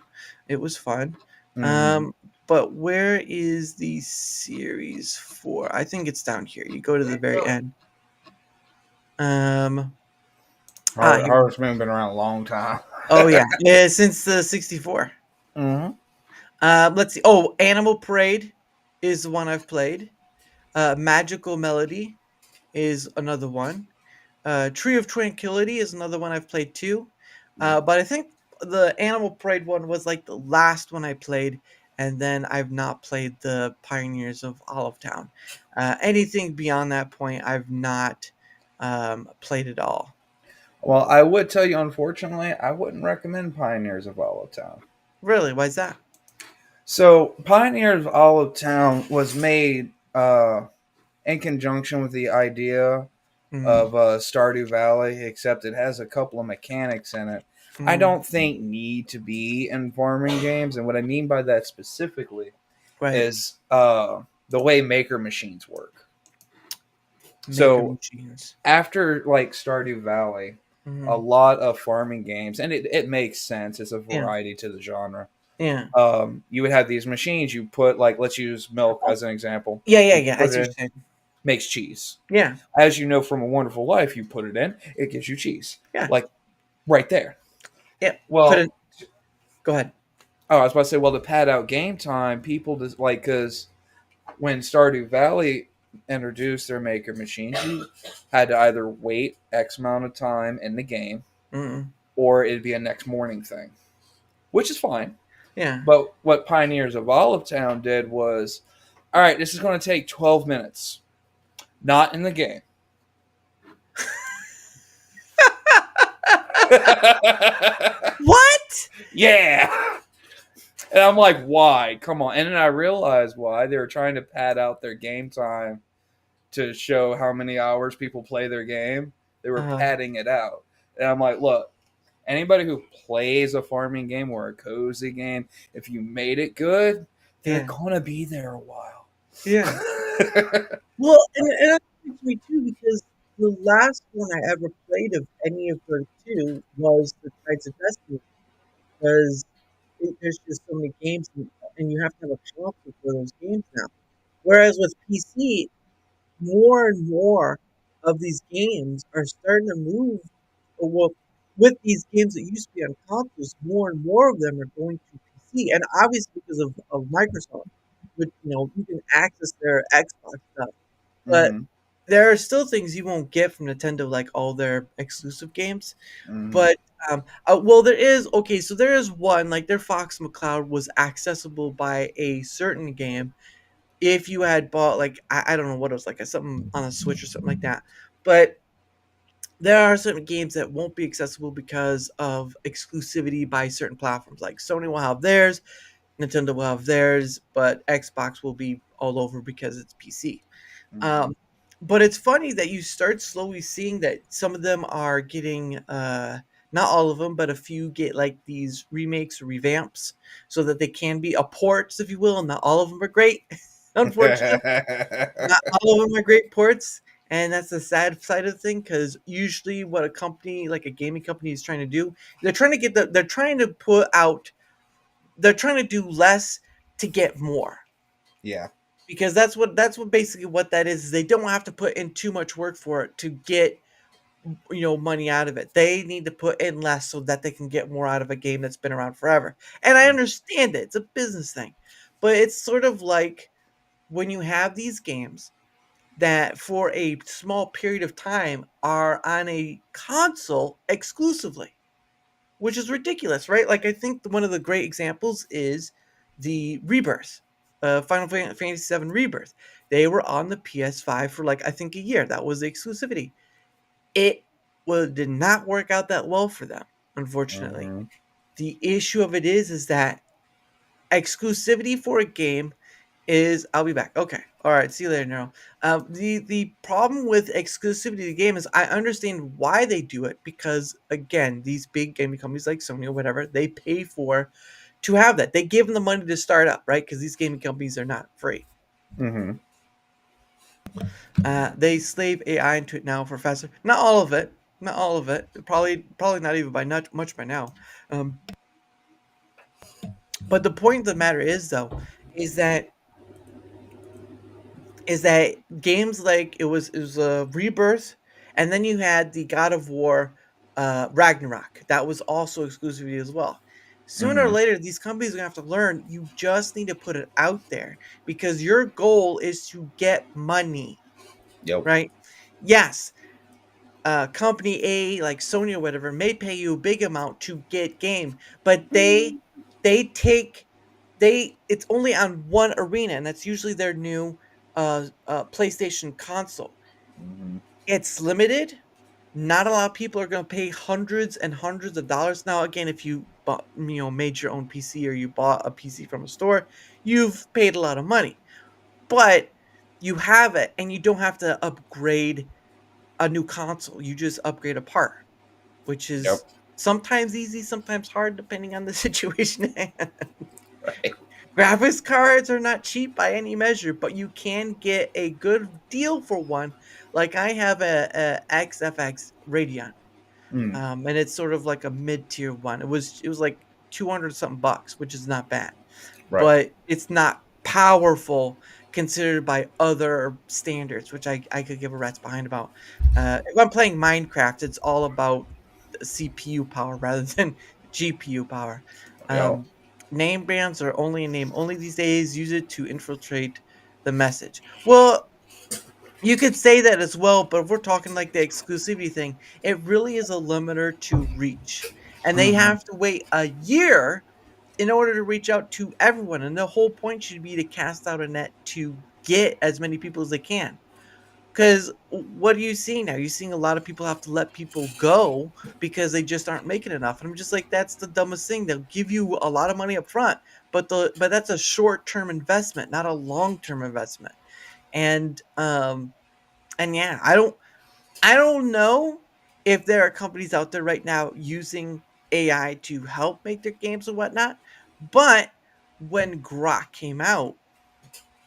It was fun. But where is the series for? I think it's down here. You go to the very end. Harvest Moon been around a long time. Oh yeah, since the 64. Mm-hmm. Let's see. Oh, Animal Parade. is the one I've played. Magical Melody is another one. Tree of Tranquility is another one I've played too. But I think the Animal Parade one was like the last one I played, and then I've not played the Pioneers of Olive Town. Anything beyond that point, I've not played at all. Well, I would tell you, unfortunately, I wouldn't recommend Pioneers of Olive Town. Really? Why's that? So, Pioneers of Olive Town was made in conjunction with the idea Mm. of Stardew Valley, except it has a couple of mechanics in it I Mm. don't think need to be in farming games. And what I mean by that specifically Right. is the way maker machines work. Maker So machines. after like Stardew Valley, a Mhm. lot of farming games, and it makes sense. It's a Yeah. variety to the genre. Yeah. You would have these machines. You put like, let's use milk as an example. Yeah, yeah, You yeah. I put see it what in, you're saying. makes cheese. Yeah. As you know from A Wonderful Life, you put it in, it gives you cheese. Yeah. Like right there. Yeah. Well, Go ahead. Oh, I was about to say, well, to pad out game time, people just like because when Stardew Valley introduced their maker machines, you had to either wait X amount of time in the game, or it'd be a next morning thing, which is fine. Yeah. But what Pioneers of Olive Town did was, all right, this is going to take 12 minutes, not in the game. What? Yeah. And I'm like, why? Come on. And then I realized why. They were trying to pad out their game time to show how many hours people play their game. They were padding it out. And I'm like, look, anybody who plays a farming game or a cozy game, if you made it good, they're going to be there a while. Yeah. Well, and that makes me too, because the last one I ever played of any of the two was the Tides of Destiny, because there's just so many games, and you have to have a console for those games now. Whereas with PC, more and more of these games are starting to move. Well, with these games that used to be on consoles, more and more of them are going to PC, and obviously because of Microsoft, which you can access their Xbox stuff, but Mhm. there are still things you won't get from Nintendo, like all their exclusive games. Mhm. But well, there is so there is one, like their Fox McCloud was accessible by a certain game if you had bought, like, I don't know what it was, like something on a Switch or something like that. But there are certain games that won't be accessible because of exclusivity by certain platforms. Like Sony will have theirs, Nintendo will have theirs, but Xbox will be all over because it's PC. Mhm. But it's funny that you start slowly seeing that some of them are getting, not all of them, but a few get like these remakes or revamps so that they can be a ports, if you will. And not all of them are great, unfortunately. Not all of them are great ports. And that's the sad side of the thing, because usually what a company, like a gaming company, is trying to do, they're trying to put out, they're trying to do less to get more. Yeah. Because that's what basically what that is. They don't have to put in too much work for it to get money out of it. They need to put in less so that they can get more out of a game that's been around forever. And I understand it. It's a business thing. But it's sort of like when you have these games that for a small period of time are on a console exclusively, which is ridiculous, right? Like, I think one of the great examples is the Rebirth, Final Fantasy VII Rebirth. They were on the PS5 for, like, I think a year. That was the exclusivity. It did not work out that well for them, unfortunately. Mhm. The issue of it is that exclusivity for a game is, I'll be back. Okay. All right. See you later, Neuro. The problem with exclusivity of the game is I understand why they do it, because again, these big gaming companies like Sony or whatever, they pay for to have that. They give them the money to start up, right? Because these gaming companies are not free. Mhm. They slave AI into it now for faster. Not all of it. Not all of it. Probably not even by not much by now. But the point of the matter is, though, is that games like it was a Rebirth, and then you had the God of War Ragnarok. That was also exclusively as well. Sooner or later, these companies are gonna have to learn. You just need to put it out there because your goal is to get money, Yep. right? Yes, company A, like Sony or whatever, may pay you a big amount to get game, but they take it's only on one arena, and that's usually their new PlayStation console. Mhm. It's limited. Not a lot of people are going to pay hundreds and hundreds of dollars. Now, again, if you bought, made your own PC or you bought a PC from a store, you've paid a lot of money. But you have it, and you don't have to upgrade a new console. You just upgrade a part, which is Yep. sometimes easy, sometimes hard, depending on the situation at hand. Right. Graphics cards are not cheap by any measure, but you can get a good deal for one. Like I have a XFX Radeon, Mm. and it's sort of like a mid tier one. It was like 200 something bucks, which is not bad, Right. but it's not powerful considered by other standards, which I could give a rat's behind about. If I'm playing Minecraft, it's all about CPU power rather than GPU power. Yeah. Um, Name brands are only a name only these days. Use it to infiltrate the message. Well, you could say that as well, but if we're talking like the exclusivity thing, it really is a limiter to reach. And they Mhm. have to wait a year in order to reach out to everyone. And the whole point should be to cast out a net to get as many people as they can. Because what are you seeing now? You're seeing a lot of people have to let people go because they just aren't making enough. And I'm just like, that's the dumbest thing. They'll give you a lot of money up front, but that's a short term investment, not a long term investment. And yeah, I don't know if there are companies out there right now using AI to help make their games and whatnot. But when Grok came out,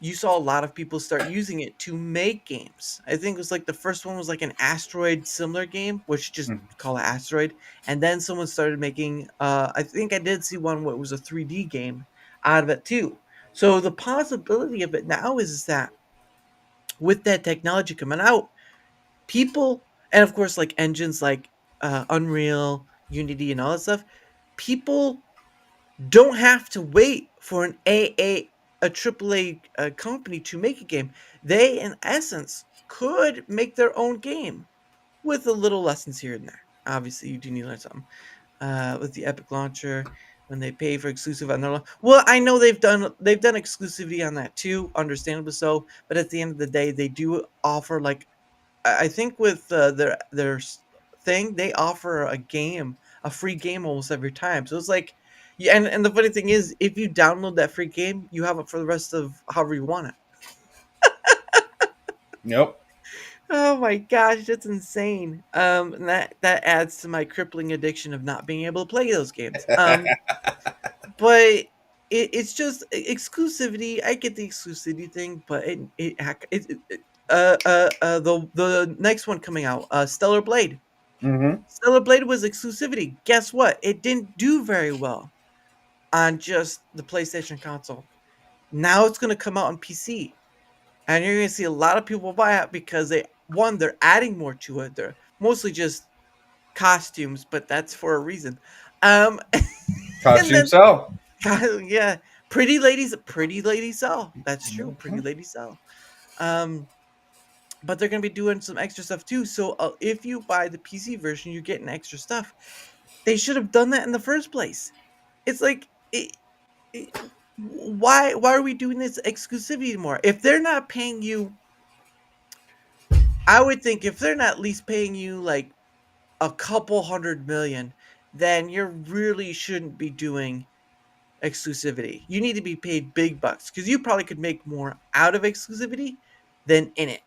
you saw a lot of people start using it to make games. I think it was like the first one was like an asteroid similar game, which just Mhm. call it asteroid. And then someone started making I think I did see one where it was a 3D game out of it too. So the possibility of it now is that with that technology coming out, people, and of course like engines like Unreal, Unity, and all that stuff, people don't have to wait for a AAA company to make a game. They in essence could make their own game with a little lessons here and there. Obviously you do need to learn something with the Epic launcher when they pay for exclusive on their well, I know they've done exclusivity on that too, understandably so, but at the end of the day they do offer like I think with thing, they offer a free game almost every time. So it's like, yeah, and the funny thing is, if you download that free game, you have it for the rest of however you want it. Yep. Oh my gosh, that's insane. And that adds to my crippling addiction of not being able to play those games. But it's just exclusivity. I get the exclusivity thing, but the next one coming out, Stellar Blade. Mhm. Stellar Blade was exclusivity. Guess what? It didn't do very well on just the PlayStation console. Now it's going to come out on PC, and you're going to see a lot of people buy it because they're adding more to it. They're mostly just costumes, but that's for a reason. And Costume then sell. yeah, pretty ladies sell. That's true. Pretty ladies sell. Um, but they're going to be doing some extra stuff too. So if you buy the PC version, you're getting extra stuff. They should have done that in the first place. It's like, why are we doing this exclusivity anymore? If they're not paying you, I would think if they're not at least paying you like a couple 100 million, then you really shouldn't be doing exclusivity. You need to be paid big bucks because you probably could make more out of exclusivity than in it.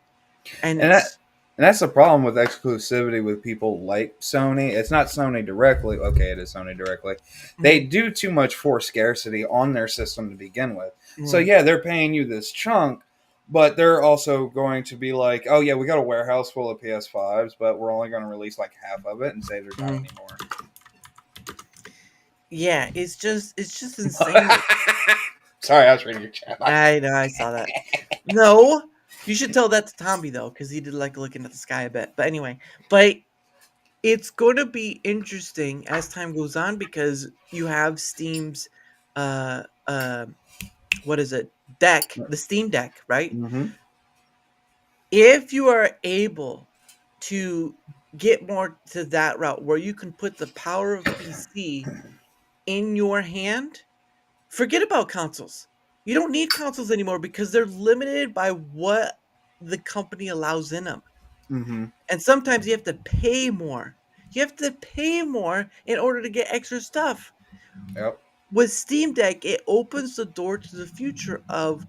And And that it's and that's the problem with exclusivity with people like Sony. It's not Sony directly. Okay, it is Sony directly. They mm, do too much for scarcity on their system to begin with. So right. yeah, they're paying you this chunk, but they're also going to be like, "Oh yeah, we got a warehouse full of PS5s, but we're only going to release like half of it and save their time Mm. anymore." Yeah, it's just insane. Sorry, I was reading your chat. I know, I saw that. No, you should tell that to Tommy though, because he did like looking at the sky a bit. But anyway, but it's going to be interesting as time goes on because you have Steam's uh uh what is it, deck, the Steam Deck, right? Mm-hmm. If you are able to get more to that route where you can put the power of PC in your hand, forget about consoles. You don't need consoles anymore because they're limited by what the company allows in them. Mm-hmm. And sometimes you have to pay more. You have to pay more in order to get extra stuff. Yep. With Steam Deck, it opens the door to the future of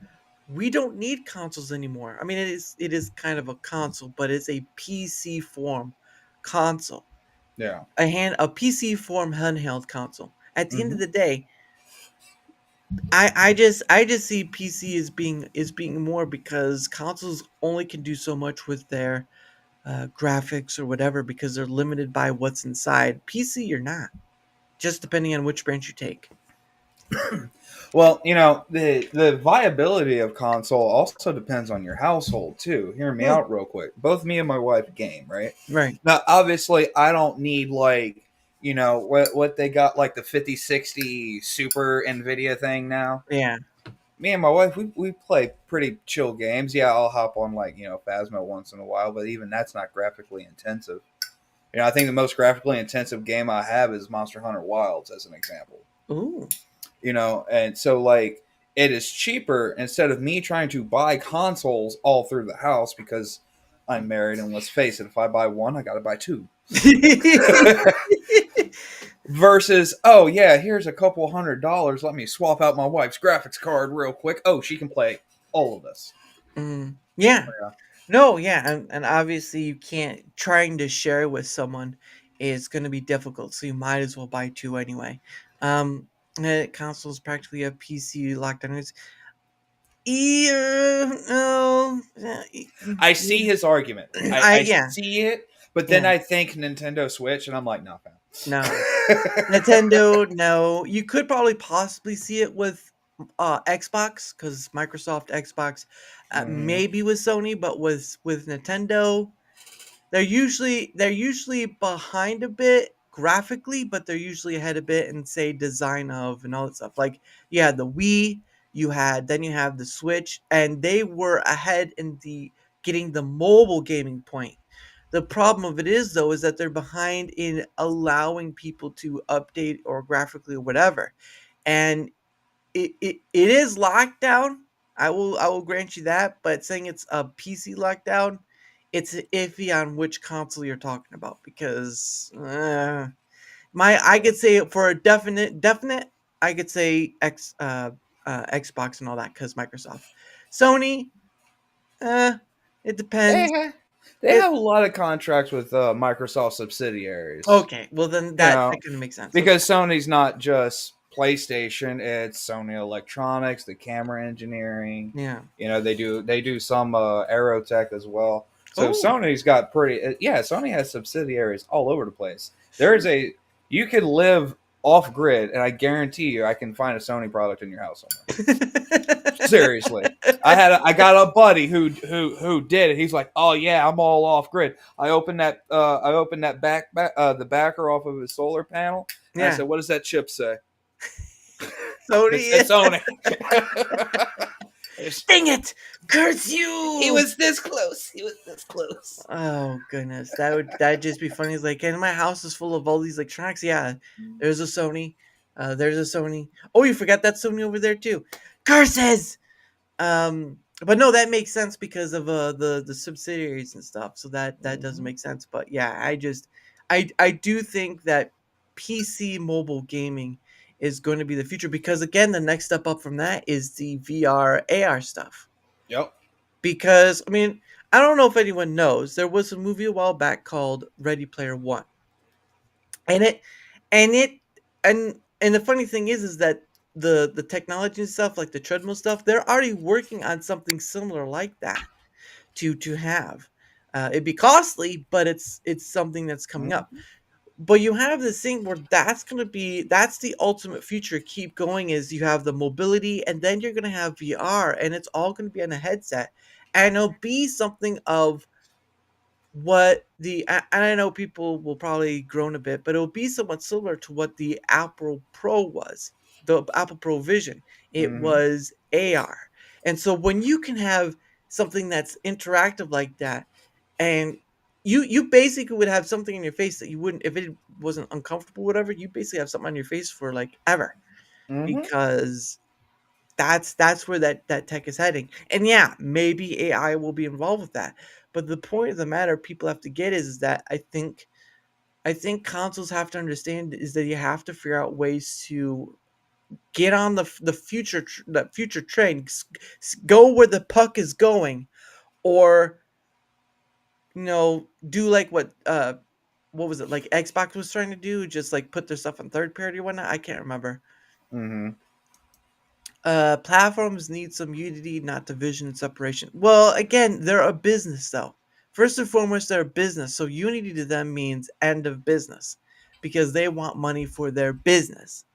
we don't need consoles anymore. I mean, it is kind of a console, but it's a PC form console. Yeah. A PC form handheld console. At the end of Mm-hmm. the day, I just see PC as being more because consoles only can do so much with their graphics or whatever because they're limited by what's inside. PC, you're not. Just depending on which branch you take. Well, you know, the viability of console also depends on your household too. Hear me Well, out real quick. Both me and my wife game, right? right. Now, obviously, I don't need like, you know, what they got, like the 5060 Super Nvidia thing now. Yeah. Me and my wife, we play pretty chill games. Yeah, I'll hop on like, you know, Phasma once in a while, but even that's not graphically intensive. You know, I think the most graphically intensive game I have is Monster Hunter Wilds, as an example. Ooh. You know, and so like it is cheaper instead of me trying to buy consoles all through the house because I'm married, and let's face it, if I buy one, I gotta buy two. Versus, oh yeah, here's a couple $100. Let me swap out my wife's graphics card real quick. Oh, she can play all of this. Yeah. Yeah. No, yeah, and obviously you can't trying to share with someone is going to be difficult, so you might as well buy two anyway. Consoles practically have PC lockdown. Yeah, no, I see his argument. I yeah, see it, but then yeah, I think Nintendo Switch, and I'm like, no, fam. no. Nintendo, no. You could probably possibly see it with Xbox because Microsoft Xbox, Mhm. maybe with Sony, but with Nintendo, they're usually behind a bit graphically, but they're usually ahead a bit in say design of and all that stuff. Like you had the Wii, you have the Switch, and they were ahead in the getting the mobile gaming point. The problem of it is though is that they're behind in allowing people to update or graphically or whatever. And it is lockdown. I will grant you that, but saying it's a PC lockdown, it's iffy on which console you're talking about because I could say for a definite I could say Xbox and all that because Microsoft, Sony, uh, it They depends. have, they It have a lot of contracts with Microsoft subsidiaries. Okay, well then You that know, kind of makes sense. Okay, because Sony's not just PlayStation; it's Sony Electronics, the camera engineering. yeah. You know, they do some Aerotech as well. So Oh. Sony's got pretty yeah. Sony has subsidiaries all over the place. There's a you can live off grid, and I guarantee you, I can find a Sony product in your house somewhere. Seriously, I got a buddy who did it. He's like, oh yeah, I'm all off grid. I opened that the backer off of his solar panel, and I Yeah. said, what does that chip say? Sony. It's Sony. Dang it! Curse you! He was this close. He was this close. Oh goodness, that'd just be funny. It's like, and my house is full of all these electronics. Yeah, there's a Sony. There's a Sony. Oh, you forgot that Sony over there too. Curses. But no, that makes sense because of the subsidiaries and stuff. So that doesn't make sense. But yeah, I do think that PC mobile gaming is going to be the future because again, the next step up from that is the VR AR stuff. Yep. Because I mean, I don't know if anyone knows, there was a movie a while back called Ready Player One, and it and the funny thing is that the technology and stuff like the treadmill stuff, they're already working on something similar like that to have. It'd be costly, but it's something that's coming up. But you have this thing where that's the ultimate future. Keep going is you have the mobility, and then you're gonna have VR, and it's all gonna be on a headset, and it'll be something of what and I know people will probably groan a bit, but it'll be somewhat similar to what the Apple Pro was, the Apple Pro Vision. It Mm-hmm. was AR. And so when you can have something that's interactive like that, and you basically would have something in your face that you wouldn't if it wasn't uncomfortable, whatever, you basically have something on your face for like ever, Mm-hmm. because that's where that tech is heading. And yeah, maybe AI will be involved with that. But the point of the matter people have to get is that I think consoles have to understand is that you have to figure out ways to get on the future train, go where the puck is going, or do like what was it, like Xbox was trying to do, just like put their stuff on third party or whatnot. I can't remember. Mm-hmm. Platforms need some unity, not division and separation. Well, again, they're a business, though. First and foremost, they're a business. So unity to them means end of business because they want money for their business.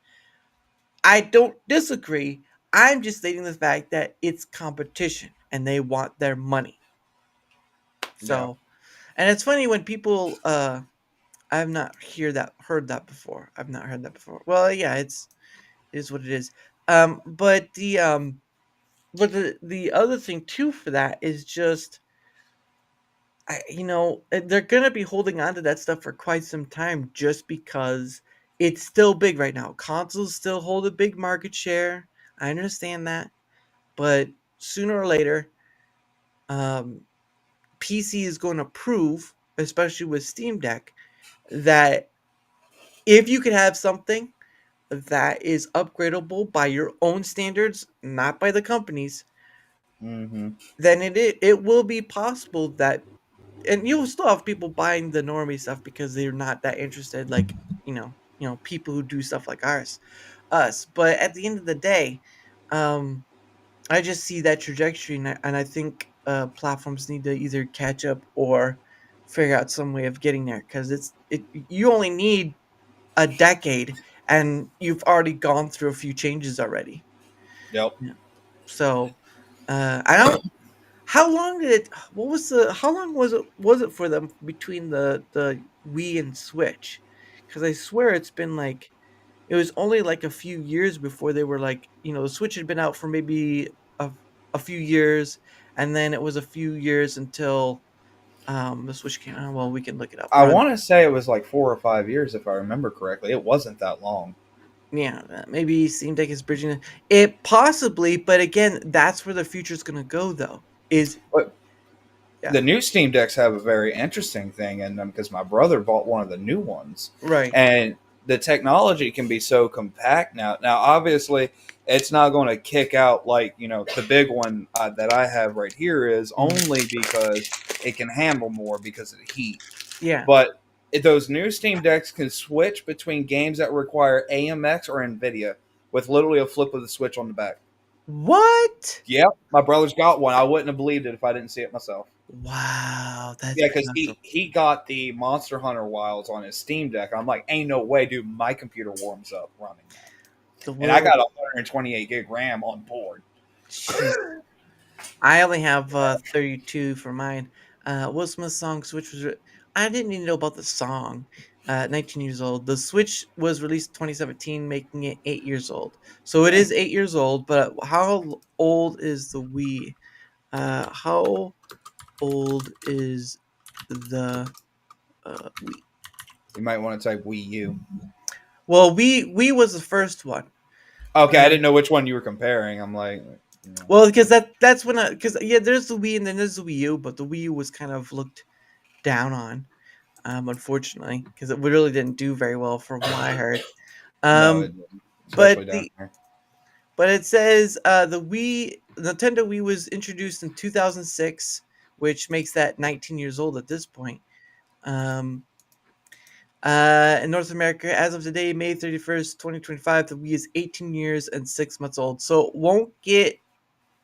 I don't disagree. I'm just stating the fact that it's competition and they want their money. Yeah. So, and it's funny when people, I've not heard that before. I've not heard that before. Well, yeah, it is what it is. But the other thing too for that is just they're gonna be holding on to that stuff for quite some time just because it's still big right now. Consoles still hold a big market share. I understand that, but sooner or later, um, PC is going to prove, especially with Steam Deck, that if you could have something that is upgradable by your own standards, not by the companies, Mm-hmm. then it will be possible that, and you'll still have people buying the normie stuff because they're not that interested, like people who do stuff like us. But at the end of the day, um, I just see that trajectory, and I think platforms need to either catch up or figure out some way of getting there because you only need a decade, and you've already gone through a few changes already. Yep. Yeah. So I don't. How long did it? What was the? How long was it for them between the Wii and Switch? Because I swear it's been like it was only like a few years before they were like the Switch had been out for maybe a a few years, and then it was a few years until the Switch came out. Well, we can look it up. I want to say it was like 4 or 5 years, if I remember correctly. It wasn't that long. Yeah, maybe Steam Deck is bridging it possibly, but again, that's where the future's gonna go though. Is But Yeah. the new Steam Decks have a very interesting thing in them because my brother bought one of the new ones, Right. and the technology can be so compact now. Now, obviously, it's not going to kick out like the big one that I have right here is only because it can handle more because of the heat. Yeah. But those new Steam Decks can switch between games that require AMX or NVIDIA with literally a flip of the switch on the back. What? Yep, my brother's got one. I wouldn't have believed it if I didn't see it myself. Wow, that's Yeah, because awesome. he got the Monster Hunter Wilds on his Steam Deck. I'm like, ain't no way, dude. My computer warms up running that. The And I world. got 128 gig RAM on board. Jeez. I only have 32 for mine. Will Smith's song Switch was. I didn't even know about the song. 19 years old. The Switch was released 2017, making it 8 years old. So it is 8 years old. But how old is the Wii? How old is the Wii? You might want to type Wii U. Well, Wii was the first one. Okay, I didn't know which one you were comparing. I'm like, Well, because that's when because yeah, there's the Wii and then there's the Wii U, but the Wii U was kind of looked down on, unfortunately, because it really didn't do very well from what I heard. no, it Um, didn't, especially but down here. it says the Nintendo Wii was introduced in 2006, which makes that 19 years old at this point. Um, in North America, as of today, May 31st, 2025, the Wii is 18 years and 6 months old. So it won't get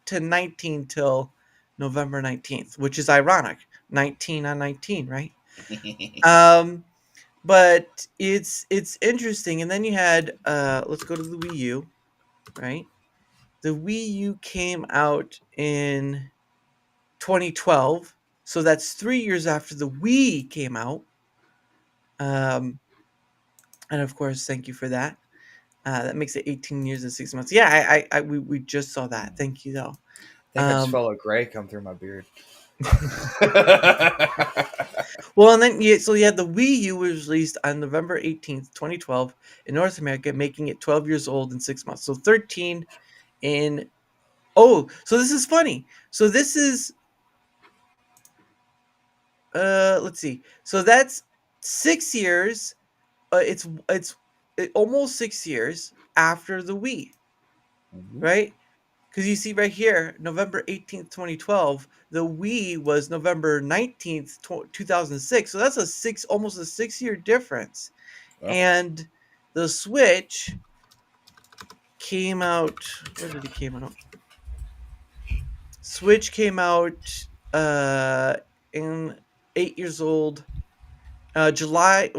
to 19 till November 19th, which is ironic. 19 on 19, right? Um, but it's interesting. And then you had let's go to the Wii U, right? The Wii U came out in 2012. So that's 3 years after the Wii came out. And of course, thank you for that. That makes it 18 years and 6 months. Yeah, we just saw that. Thank you, though. I think I just felt a gray come through my beard. Well, and then the Wii U was released on November 18th, 2012 in North America, making it 12 years old in 6 months. So 13 in so this is funny. So this is let's see. So that's 6 years. It's almost 6 years after the Wii, right? Because you see right here, November 18th, 2012, the Wii was November 19th, 2006. So that's almost a 6 year difference. Well. And the Switch came out, where did it came out? Switch came out in 8 years old. July,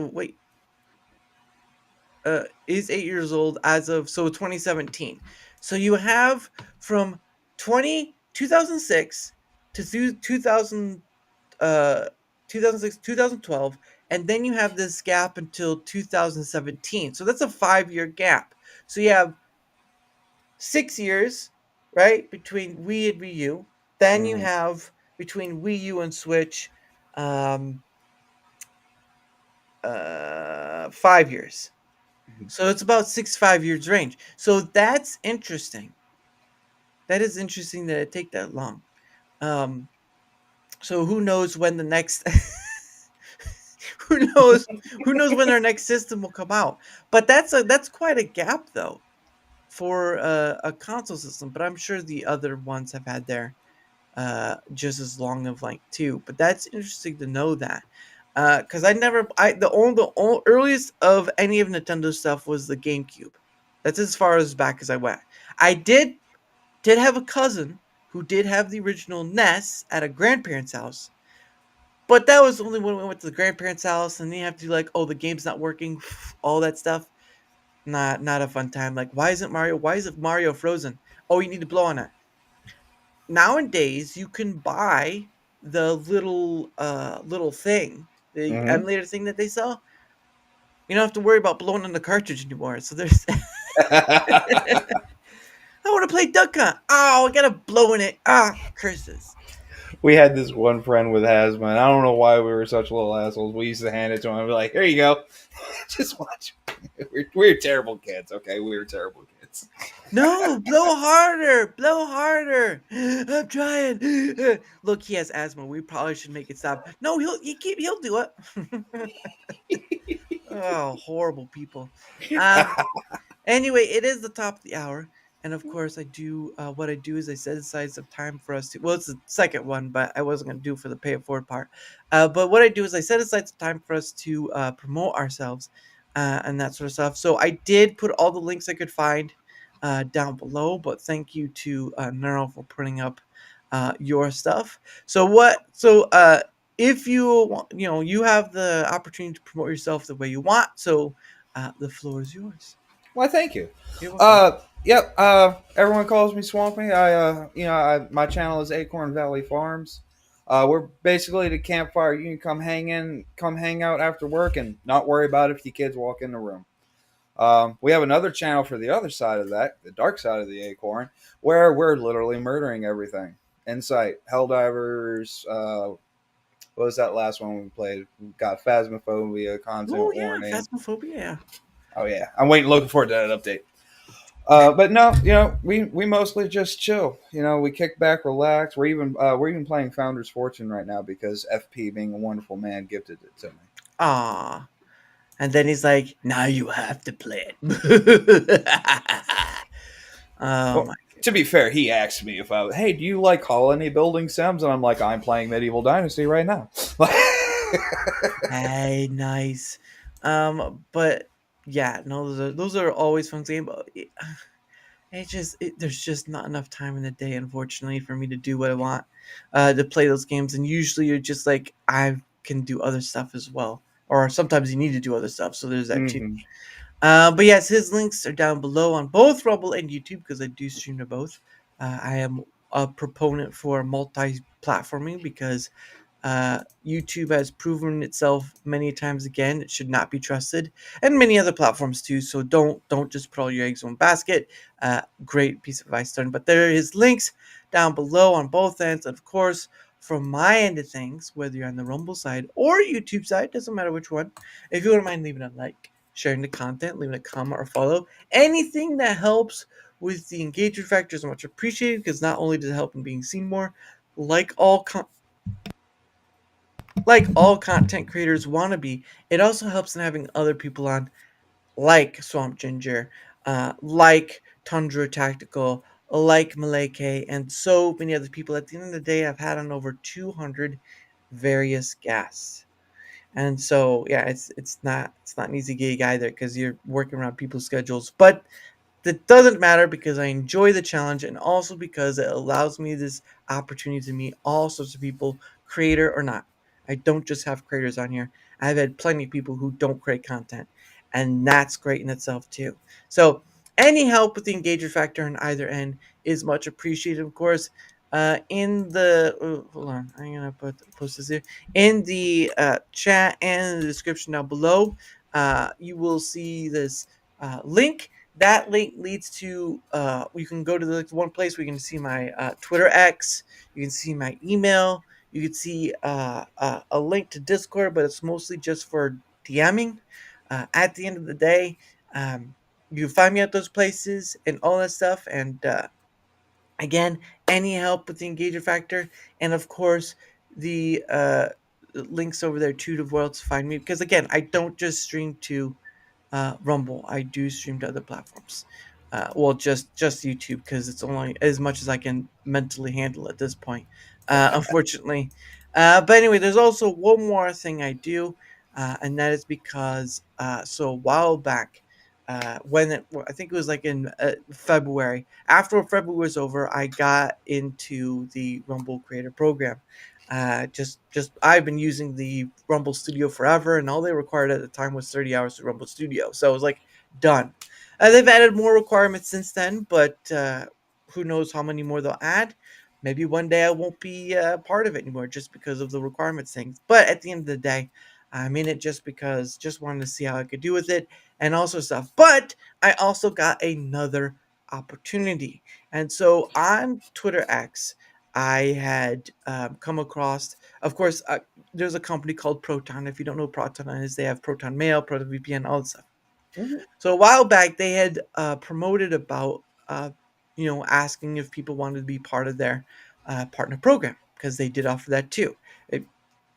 is 8 years old as of 2017. So you have from 2006 to 2006 2012, and then you have this gap until 2017. So that's a 5 year gap. So you have 6 years, right, between Wii and Wii U. Then you have between Wii U and Switch 5 years. So it's about 5 years range. So that's interesting. That is interesting that it take that long. So who knows when the next who knows when our next system will come out. But that's quite a gap though for a console system. But I'm sure the other ones have had their just as long of like too. But that's interesting to know that. Because the earliest of any of Nintendo stuff was the GameCube. That's as far as back as I went. I did have a cousin who did have the original NES at a grandparent's house, but that was only when we went to the grandparents' house, and you have to do like, oh, the game's not working, all that stuff. Not a fun time. Like, why isn't Mario frozen? Oh, you need to blow on it. Nowadays, you can buy the little thing, the emulator thing that they sell. You don't have to worry about blowing on the cartridge anymore. So there's I want to play Duck Hunt. Oh, I gotta blow in it. Curses. We had this one friend with asthma, and I don't know why we were such little assholes. We used to hand it to him and be like, here you go. Just watch. We're terrible kids, okay? We were terrible kids. No, blow harder. Blow harder. I'm trying. Look, he has asthma. We probably should make it stop. No, he'll do it. Oh, horrible people. Anyway, it is the top of the hour. And of course, I do. What I do is I set aside some time for us to. Well, it's the second one, but I wasn't going to do for the pay it forward part. But what I do is I set aside some time for us to promote ourselves and that sort of stuff. So I did put all the links I could find down below. But thank you to Neuro for putting up your stuff. So what? So if you you have the opportunity to promote yourself the way you want. So the floor is yours. Why, thank you. You're welcome. Yep. Everyone calls me Swampy. My channel is AcornValleyFarms. We're basically the campfire. You can come hang out after work, and not worry about if your kids walk in the room. We have another channel for the other side of that, the dark side of the Acorn, where we're literally murdering everything. Insight, Helldivers. What was that last one we played? We got Phasmophobia, content warning. Phasmophobia. Oh yeah, I'm looking forward to that update. But no, we mostly just chill. We kick back, relax. We're even playing Founder's Fortune right now because FP, being a wonderful man, gifted it to me. Ah, and then he's like, "Now you have to play it." To be fair, he asked me if hey, do you like colony building sims? And I'm like, I'm playing Medieval Dynasty right now. Hey, nice. But yeah, no, those are always fun games. But there's just not enough time in the day, unfortunately, for me to do what I want, to play those games. And usually, you're just like, I can do other stuff as well, or sometimes you need to do other stuff. So there's that too. But yes, his links are down below on both Rumble and YouTube because I do stream to both. I am a proponent for multi-platforming because YouTube has proven itself many times again. It should not be trusted, and many other platforms too. So don't just put all your eggs in one basket. Great piece of advice, done. But there is links down below on both ends, and of course, from my end of things, whether you're on the Rumble side or YouTube side, doesn't matter which one. If you wouldn't mind leaving a like, sharing the content, leaving a comment or follow, anything that helps with the engagement factor is much appreciated because not only does it help in being seen more, like all content creators want to be, it also helps in having other people on, like Swamp Ginger, like Tundra Tactical, like Maleke, and so many other people. At the end of the day, I've had on over 200 various guests. And so, yeah, it's not an easy gig either because you're working around people's schedules. But that doesn't matter because I enjoy the challenge and also because it allows me this opportunity to meet all sorts of people, creator or not. I don't just have creators on here. I've had plenty of people who don't create content, and that's great in itself too. So any help with the engagement factor on either end is much appreciated, of course. In the hold on, I'm gonna post this here in the chat and the description down below. You will see this link. That link leads to you can go to the one place where you can see my Twitter X, you can see my email, you can see a link to Discord, but it's mostly just for DMing. At the end of the day, um, you can find me at those places and all that stuff. And again, any help with the engagement factor, and of course the links over there too to where else to find me. Because again, I don't just stream to Rumble. I do stream to other platforms. Well, just YouTube because it's only as much as I can mentally handle at this point. Unfortunately, but anyway, there's also one more thing I do, and that is because so a while back, I think it was like in February. After February was over, I got into the Rumble Creator Program. Just I've been using the Rumble Studio forever, and all they required at the time was 30 hours to Rumble Studio. So I was like, done. They've added more requirements since then, but who knows how many more they'll add. Maybe one day I won't be part of it anymore just because of the requirements things. But at the end of the day, I'm in it just because just wanted to see how I could do with it and also stuff. But I also got another opportunity. And so on Twitter X, I had come across, of course, there's a company called Proton. If you don't know what Proton is, they have Proton Mail, Proton VPN, all that stuff. So a while back, they had promoted about, asking if people wanted to be part of their partner program because they did offer that too.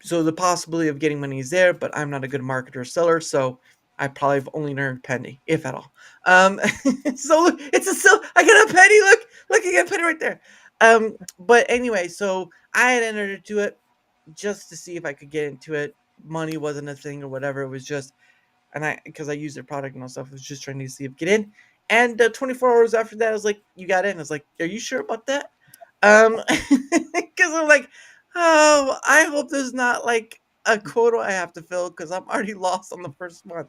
So the possibility of getting money is there, but I'm not a good marketer or seller, so I probably have only earned a penny, if at all. So look, I got a penny. Look, I got a penny right there. But anyway, so I had entered into it just to see if I could get into it. Money wasn't a thing or whatever. It was just, because I used their product and all stuff, I was just trying to see if get in. And 24 hours after that, I was like, "You got in." I was like, "Are you sure about that?" Because I'm like, "Oh, I hope there's not like a quota I have to fill because I'm already lost on the first month."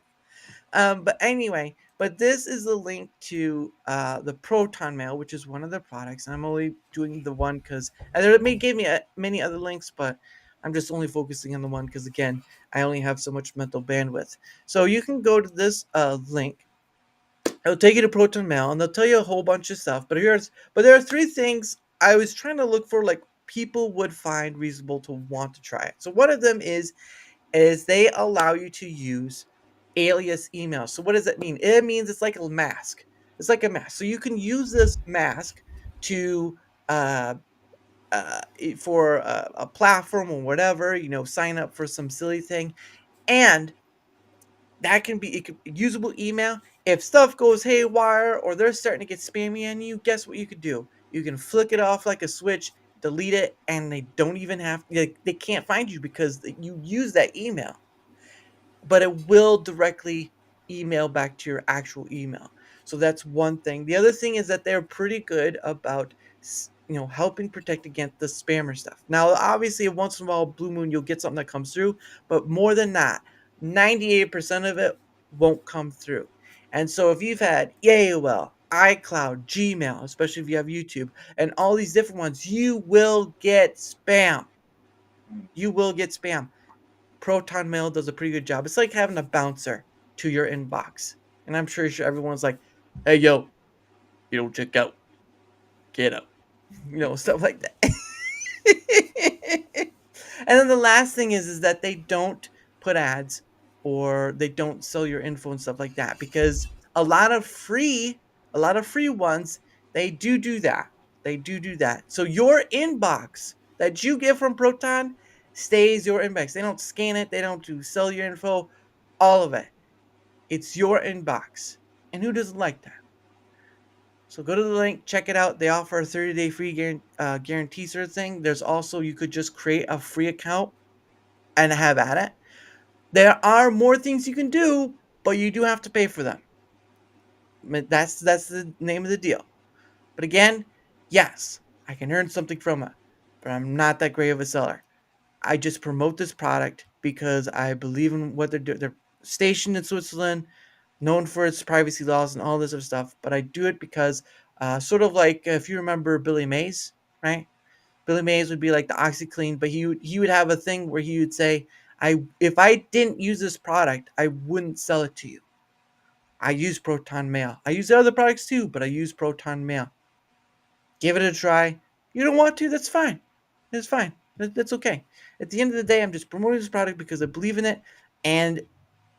But anyway, this is the link to the Proton Mail, which is one of their products. And I'm only doing the one because they gave me many other links, but I'm just only focusing on the one because again, I only have so much mental bandwidth. So you can go to this link. It'll take you to Proton Mail, and they'll tell you a whole bunch of stuff. But there are three things I was trying to look for, like people would find reasonable to want to try it. So one of them is they allow you to use alias email. So what does that mean? It means it's like a mask. It's like a mask. So you can use this mask to uh, for a platform or whatever, sign up for some silly thing, and that can be usable email. If stuff goes haywire or they're starting to get spammy on you, guess what you could do? You can flick it off like a switch, delete it, and they don't even they can't find you because you use that email, but it will directly email back to your actual email. So that's one thing. The other thing is that they're pretty good about helping protect against the spammer stuff. Now, obviously, once in a while, Blue Moon, you'll get something that comes through, but more than that, 98% of it won't come through. And so if you've had AOL, iCloud, Gmail, especially if you have YouTube, and all these different ones, you will get spam. You will get spam. Proton Mail does a pretty good job. It's like having a bouncer to your inbox. And I'm sure everyone's like, hey, yo, you don't check out, get out. Stuff like that. And then the last thing is that they don't put ads or they don't sell your info and stuff like that, because a lot of free ones, they do that. They do that. So your inbox that you get from Proton stays your inbox. They don't scan it. They don't do sell your info. All of it. It's your inbox. And who doesn't like that? So go to the link, check it out. They offer a 30-day free guarantee sort of thing. There's also, you could just create a free account and have at it. There are more things you can do, but you do have to pay for them. That's the name of the deal. But again, yes, I can earn something from it, but I'm not that great of a seller. I just promote this product because I believe in what they're doing. They're stationed in Switzerland, known for its privacy laws and all this other stuff. But I do it because, sort of like if you remember Billy Mays, right? Billy Mays would be like the OxyClean, but he would have a thing where he would say, if I didn't use this product, I wouldn't sell it to you. I use Proton Mail. I use other products too, but I use Proton Mail. Give it a try. You don't want to, that's fine. It's fine. That's okay. At the end of the day, I'm just promoting this product because I believe in it, and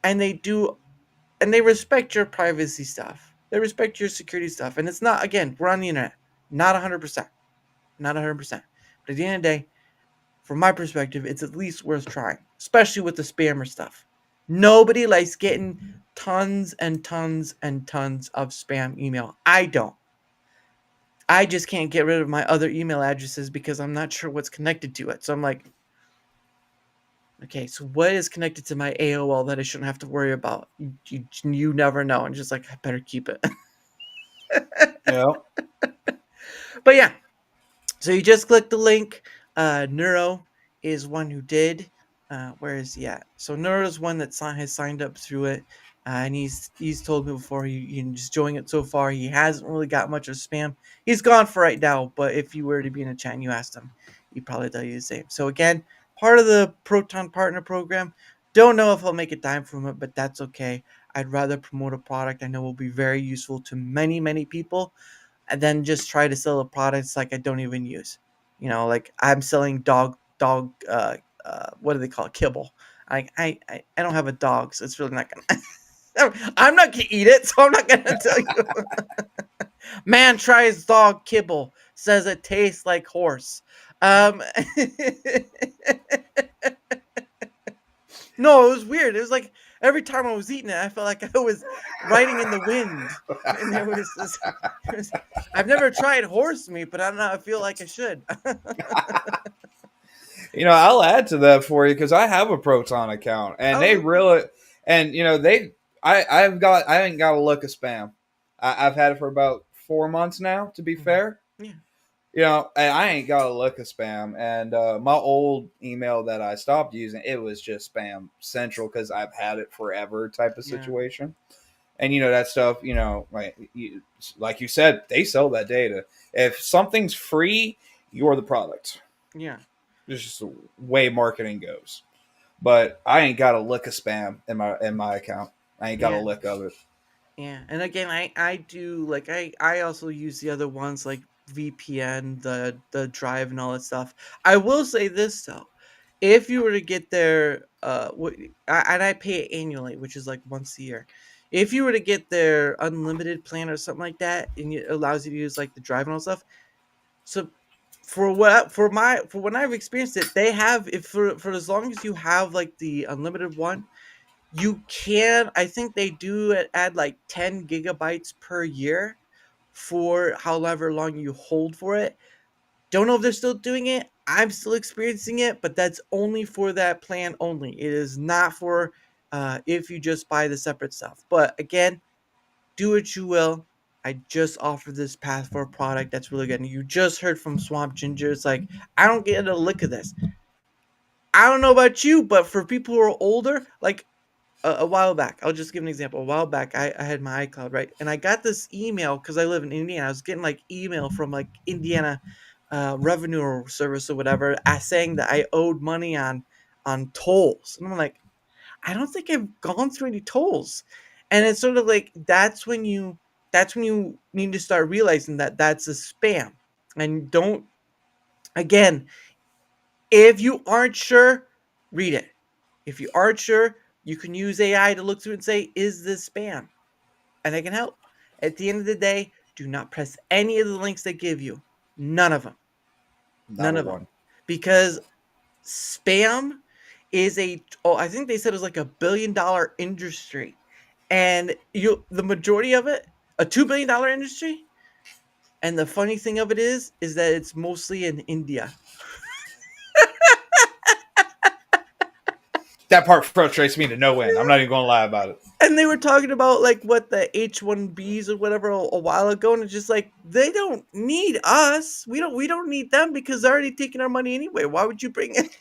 they respect your privacy stuff. They respect your security stuff. And it's not, again, we're on the internet. Not 100%. Not 100%. But at the end of the day, from my perspective, it's at least worth trying, especially with the spammer stuff. Nobody likes getting tons and tons and tons of spam email. I don't. I just can't get rid of my other email addresses because I'm not sure what's connected to it. So I'm like, okay, so what is connected to my AOL that I shouldn't have to worry about? You never know. And just like, I better keep it. Yeah. But yeah, so you just click the link. Neuro is one who did. Where is he at? So Neuro is one that has signed up through it. And he's told me before he's enjoying it so far. He hasn't really got much of spam. He's gone for right now, but if you were to be in a chat and you asked him, he'd probably tell you the same. So again, part of the Proton Partner Program. Don't know if I'll make a dime from it, but that's okay. I'd rather promote a product I know will be very useful to many, many people, and then just try to sell a product like I don't even use. Like I'm selling dog what do they call it? Kibble. I don't have a dog, so it's really not gonna. I'm not gonna eat it, so I'm not gonna tell you. Man tries dog kibble, says it tastes like horse. No, it was weird. It was like every time I was eating it, I felt like I was riding in the wind, and I've never tried horse meat, but I don't know. I feel like I should. I'll add to that for you because I have a Proton account, and they really, and I ain't got a look of spam. I've had it for about 4 months now, to be fair. Yeah. And I ain't got a look of spam. And my old email that I stopped using, it was just spam central because I've had it forever type of situation. And that stuff, like you said, they sell that data. If something's free, you're the product. Yeah. It's just the way marketing goes. But I ain't got a lick of spam in my account. I ain't got a lick of it. Yeah, and again, I do like I also use the other ones like VPN, the Drive, and all that stuff. I will say this though, if you were to get their and I pay it annually, which is like once a year. If you were to get their unlimited plan or something like that, and it allows you to use like the Drive and all that stuff, so for when I've experienced it, they have if for as long as you have like the unlimited one, you can, I think they do add like 10 gigabytes per year for however long you hold for it. Don't know if they're still doing it. I'm still experiencing it, but that's only for that plan only. It is not for if you just buy the separate stuff. But again, do what you will. I just offered this path for a product that's really good. And you just heard from Swamp Ginger. It's like, I don't get a lick of this. I don't know about you, but for people who are older, like a while back, I'll just give an example. A while back, I had my iCloud, right? And I got this email because I live in Indiana. I was getting like email from like Indiana revenue or service or whatever, saying that I owed money on tolls, and I'm like, I don't think I've gone through any tolls, and it's sort of like that's when you need to start realizing that that's a spam, and don't again if you aren't sure, read it. If you aren't sure, you can use AI to look through and say, is this spam? And they can help. At the end of the day, do not press any of the links they give you. None of them. Not None a of them. one. Because spam is I think they said it was like $1 billion industry. And the majority of it, a $2 billion industry. And the funny thing of it is that it's mostly in India. That part frustrates me to no end. I'm not even going to lie about it. And they were talking about like what the H1Bs or whatever a while ago, and it's just like they don't need us. We don't need them because they're already taking our money anyway. Why would you bring it?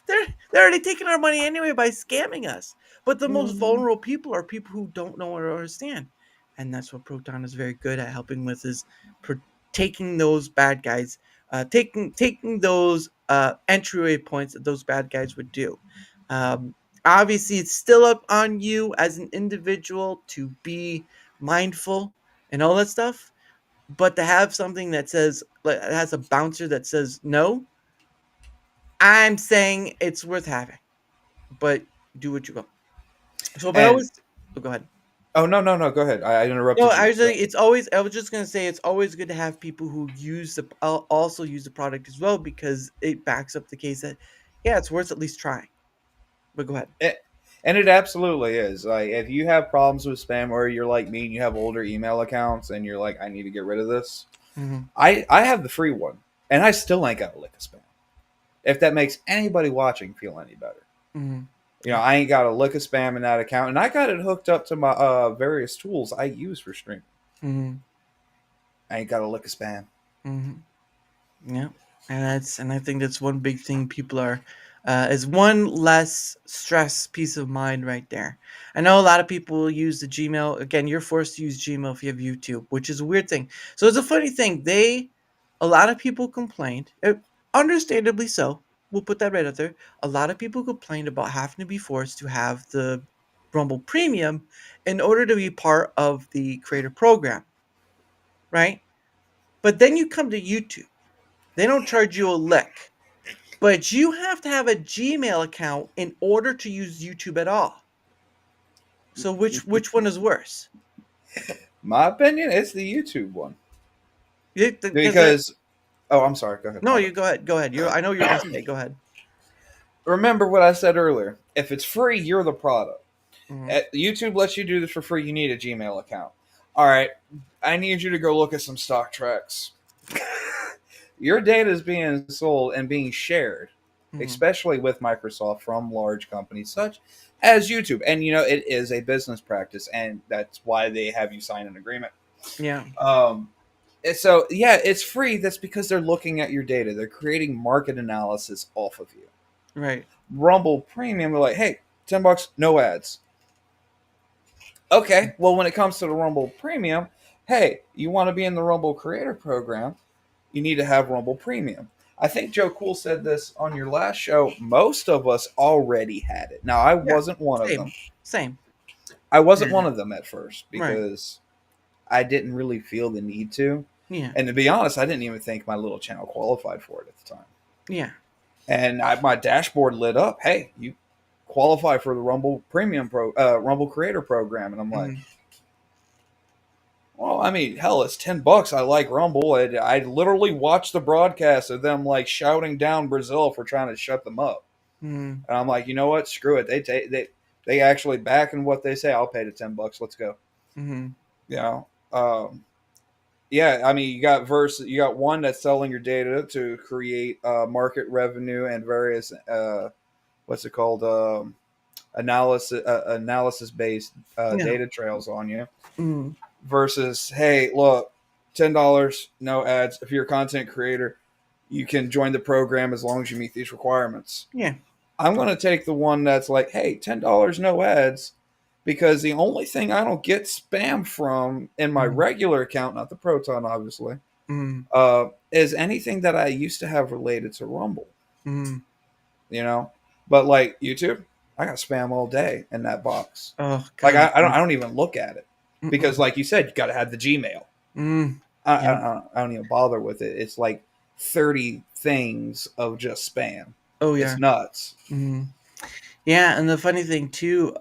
They're already taking our money anyway by scamming us. But the most vulnerable people are people who don't know or understand, and that's what Proton is very good at helping with is taking those bad guys, taking those entryway points that those bad guys would do. Um, Obviously, it's still up on you as an individual to be mindful and all that stuff, but to have something that says that has a bouncer that says no, I'm saying it's worth having, but do what you will. So, but And always go ahead. oh no, go ahead. I No, interrupted I you. was like, it's always. I was just gonna say it's always good to have people who also use the product as well because it backs up the case that yeah, it's worth at least trying. But go ahead. And it absolutely is. Like if you have problems with spam, or you're like me and you have older email accounts, and you're like, I need to get rid of this. Mm-hmm. I have the free one, and I still ain't got a lick of spam. If that makes anybody watching feel any better, Mm-hmm. I ain't got a lick of spam in that account, and I got it hooked up to my various tools I use for streaming. Mm-hmm. I ain't got a lick of spam. Mm-hmm. Yeah, and I think that's one big thing people are is one less stress, peace of mind right there. I know a lot of people will use the Gmail. Again, you're forced to use Gmail if you have YouTube, which is a weird thing. So it's a funny thing. A lot of people complained, understandably so. We'll put that right out there. A lot of people complained about having to be forced to have the Rumble Premium in order to be part of the creator program, right? But then you come to YouTube. They don't charge you a lick. But you have to have a Gmail account in order to use YouTube at all. So which one is worse? My opinion, it's the YouTube one. Because Because oh, I'm sorry. Go ahead. no, you go ahead. Go ahead. I know you're gonna say. Go ahead. Remember what I said earlier. If it's free, you're the product. Mhm. YouTube lets you do this for free. You need a Gmail account. All right, I need you to go look at some stock tracks. Your data is being sold and being shared, especially with Microsoft from large companies such as YouTube. And it is a business practice, and that's why they have you sign an agreement. Yeah. So yeah, it's free. That's because they're looking at your data. They're creating market analysis off of you. Right. Rumble Premium, they're like, hey, $10, no ads. Okay, well, when it comes to the Rumble Premium, hey, you want to be in the Rumble Creator Program, you need to have Rumble Premium. I think Joe Cool said this on your last show. Most of us already had it. Now, I wasn't one of them. Same. I wasn't one of them at first Right. because I didn't really feel the need to. Yeah. And to be honest, I didn't even think my little channel qualified for it at the time. Yeah. And my dashboard lit up. Hey, you qualify for the Rumble Premium Rumble Creator Program, and I'm like, well, I mean, hell, it's $10. I like Rumble. I literally watched the broadcast of them like shouting down Brazil for trying to shut them up, and I'm like, you know what? Screw it. They actually back in what they say. I'll pay the $10. Let's go. Yeah, I mean, you got one that's selling your data to create market revenue and various what's it called analysis based data trails on you. Versus, hey, look, $10, no ads. If you're a content creator, you can join the program as long as you meet these requirements. Yeah. I'm going to take the one that's like, hey, $10, no ads, because the only thing I don't get spam from in my regular account, not the Proton, obviously, Mm. is anything that I used to have related to Rumble. Mm. You know, but like YouTube, I got spam all day in that box. Oh Like God. I don't even look at it because, Mm-mm. like you said, you got to have the Gmail. Mm. I, Yep. I, I don't even bother with it. It's like 30 things of just spam. Oh It's yeah. nuts. Mm. Yeah, and the funny thing too,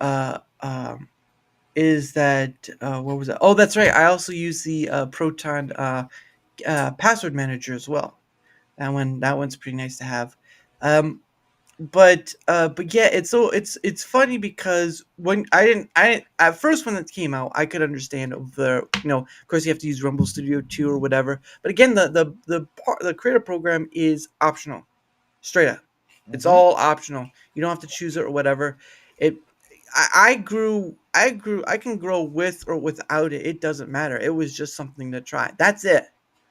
is that what was that? Oh, that's right. I also use the Proton password manager as well. That one's pretty nice to have. Um, but yeah, it's funny because when I at first when it came out, I could understand of the of course you have to use Rumble Studio 2 or whatever. But again, the creator program is optional, straight up. It's Mm-hmm. all optional. You don't have to choose it or whatever. It I can grow with or without it. It doesn't matter. It was just something to try. That's it.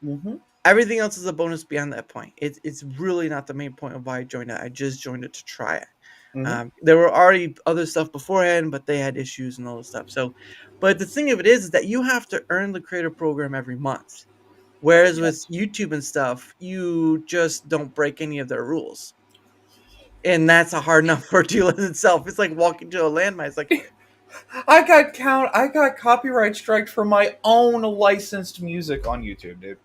Mm-hmm. Everything else is a bonus beyond that point. It's really not the main point of why I joined it. I just joined it to try it. Mm-hmm. There were already other stuff beforehand, but they had issues and all this stuff. So, but the thing of it is that you have to earn the creator program every month. Whereas with Yes. YouTube and stuff, you just don't break any of their rules. And that's a hard enough ordeal in itself. It's like walking to a landmine. It's like, I got copyright striked for my own licensed music on YouTube, dude.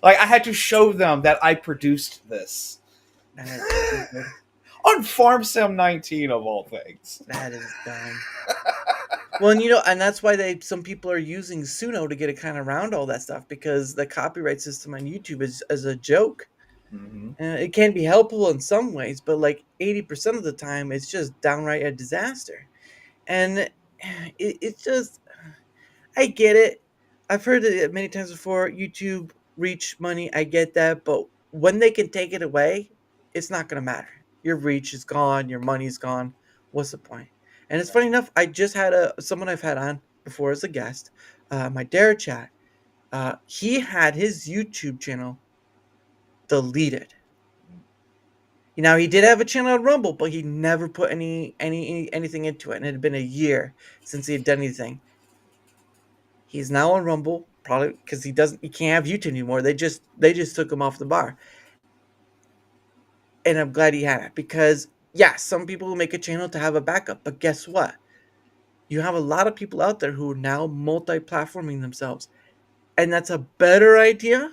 Like I had to show them that I produced this that's stupid. on Farm Sim 19 of all things. That is dumb. Well, and that's why some people are using Suno to get it kind of around all that stuff because the copyright system on YouTube is a joke. Mm-hmm. It can be helpful in some ways, but like 80% of the time, it's just downright a disaster. And it's just, I get it. I've heard it many times before. YouTube reach money, I get that, but when they can take it away, it's not going to matter. Your reach is gone, your money's gone. What's the point? And it's funny enough, I just had someone I've had on before as a guest, my Darachat. He had his YouTube channel deleted. Now he did have a channel on Rumble, but he never put anything into it, and it had been a year since he had done anything. He's now on Rumble, probably because he can't have YouTube anymore. They just took him off the bar, and I'm glad he had it because yeah, some people will make a channel to have a backup, but guess what? You have a lot of people out there who are now multi-platforming themselves, and that's a better idea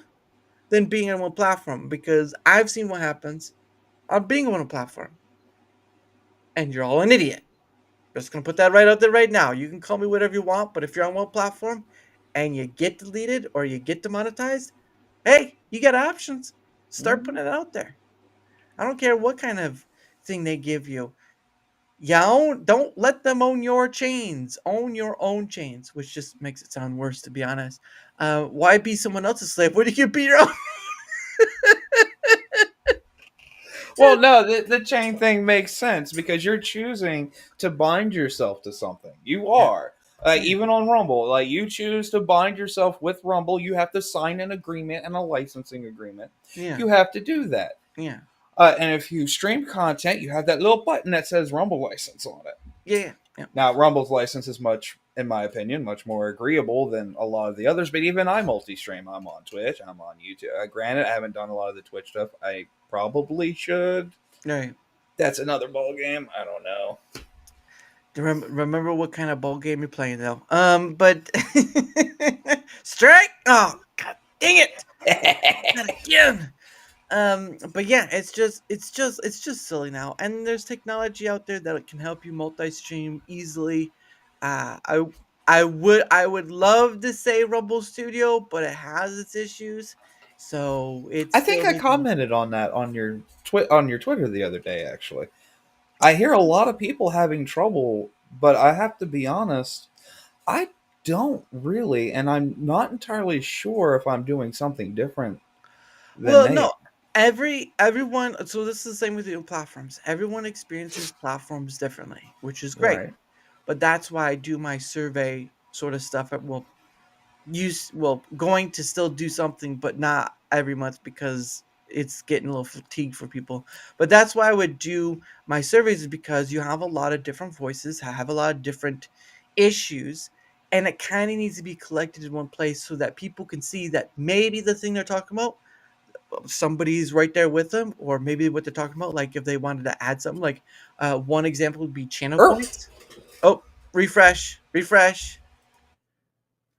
than being on one platform because I've seen what happens on being on a platform, and you're all an idiot. Just gonna put that right out there right now. You can call me whatever you want, but if you're on one platform and you get deleted or you get demonetized, hey, you got options. Start Mm-hmm. putting it out there. I don't care what kind of thing they give you. Don't let them own your chains. Own your own chains, which just makes it sound worse, to be honest. Why be someone else's slave? What do you be your own? Well, no, the chain thing makes sense because you're choosing to bind yourself to something. You Yeah, are. Even on Rumble, like you choose to bind yourself with Rumble, you have to sign an agreement and a licensing agreement. yeah, You have to do that. yeah, And if you stream content, you have that little button that says Rumble license on it. yeah, yeah. Now, Rumble's license is much, in my opinion, much more agreeable than a lot of the others. But even I multi-stream. I'm on Twitch. I'm on YouTube. Granted, I haven't done a lot of the Twitch stuff. I probably should. Right. That's another ball game. I don't know. Remember what kind of ball game you're playing, though. But strike. Oh, god dang it! Not again. But yeah, it's just silly now, and there's technology out there that can help you multi-stream easily. Uh, I I would love to say Rumble Studio, but it has its issues, so it I think still I needs more. commented on that on your on your Twitter the other day. Actually, I hear a lot of people having trouble, but I have to be honest. I don't really, and I'm not entirely sure if I'm doing something different than Well, they no, are. everyone. So this is the same with the platforms. Everyone experiences platforms differently, which is great. Right. But that's why I do my survey sort of stuff. Going to still do something, but not every month because it's getting a little fatigued for people. But that's why I would do my surveys is because you have a lot of different voices, have a lot of different issues, and it kind of needs to be collected in one place so that people can see that maybe the thing they're talking about, somebody's right there with them, or maybe what they're talking about, like if they wanted to add something, like one example would be channel points. Oh, refresh.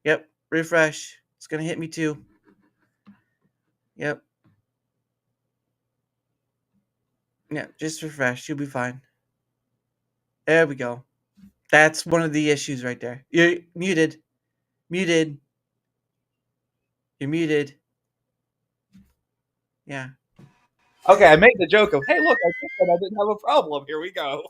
Yep, refresh. It's gonna hit me too. Yep. Yeah, just refresh. You'll be fine. There we go. That's one of the issues right there. You're muted. Muted. You're muted. Yeah. Okay, I made the joke of, hey, look, I said I didn't have a problem. Here we go.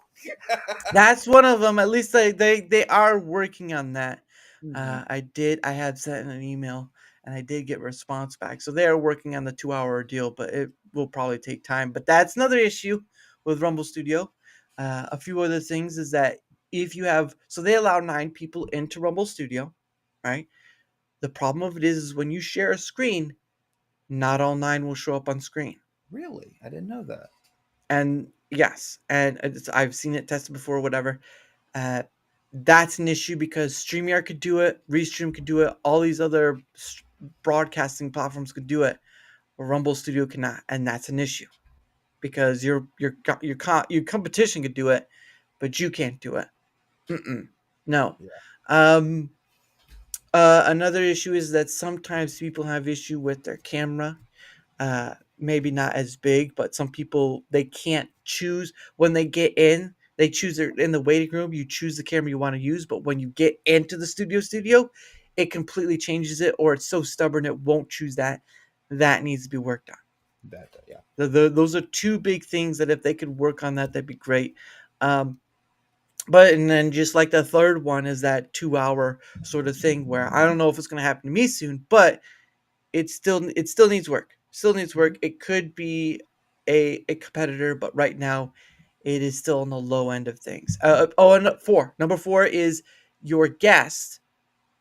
That's one of them. At least they are working on that. Mhm. I had sent an email and I did get a response back. So they are working on the 2 hour deal, but it will probably take time. But that's another issue with Rumble Studio. A few other things is that if you have, so they allow 9 people into Rumble Studio, right? The problem of it is when you share a screen, not all 9 will show up on screen. Really? I didn't know that. And yes, and I've seen it tested before, whatever. Uh, that's an issue because StreamYard could do it, Restream could do it, all these other broadcasting platforms could do it, but Rumble Studio cannot, and that's an issue because your competition could do it, but you can't do it. No. Um, Another issue is that sometimes people have issue with their camera. Maybe not as big, but some people they can't choose when they get in. They choose their in the waiting room. You choose the camera you want to use, but when you get into the studio, it completely changes it, or it's so stubborn it won't choose that. That needs to be worked on. Yeah. Those are two big things that if they could work on that, that'd be great. Um, but and then just like the third one is that 2 hour sort of thing where I don't know if it's going to happen to me soon, but it still needs work. Still needs work. It could be a competitor, but right now it is still on the low end of things. And number four is your guest.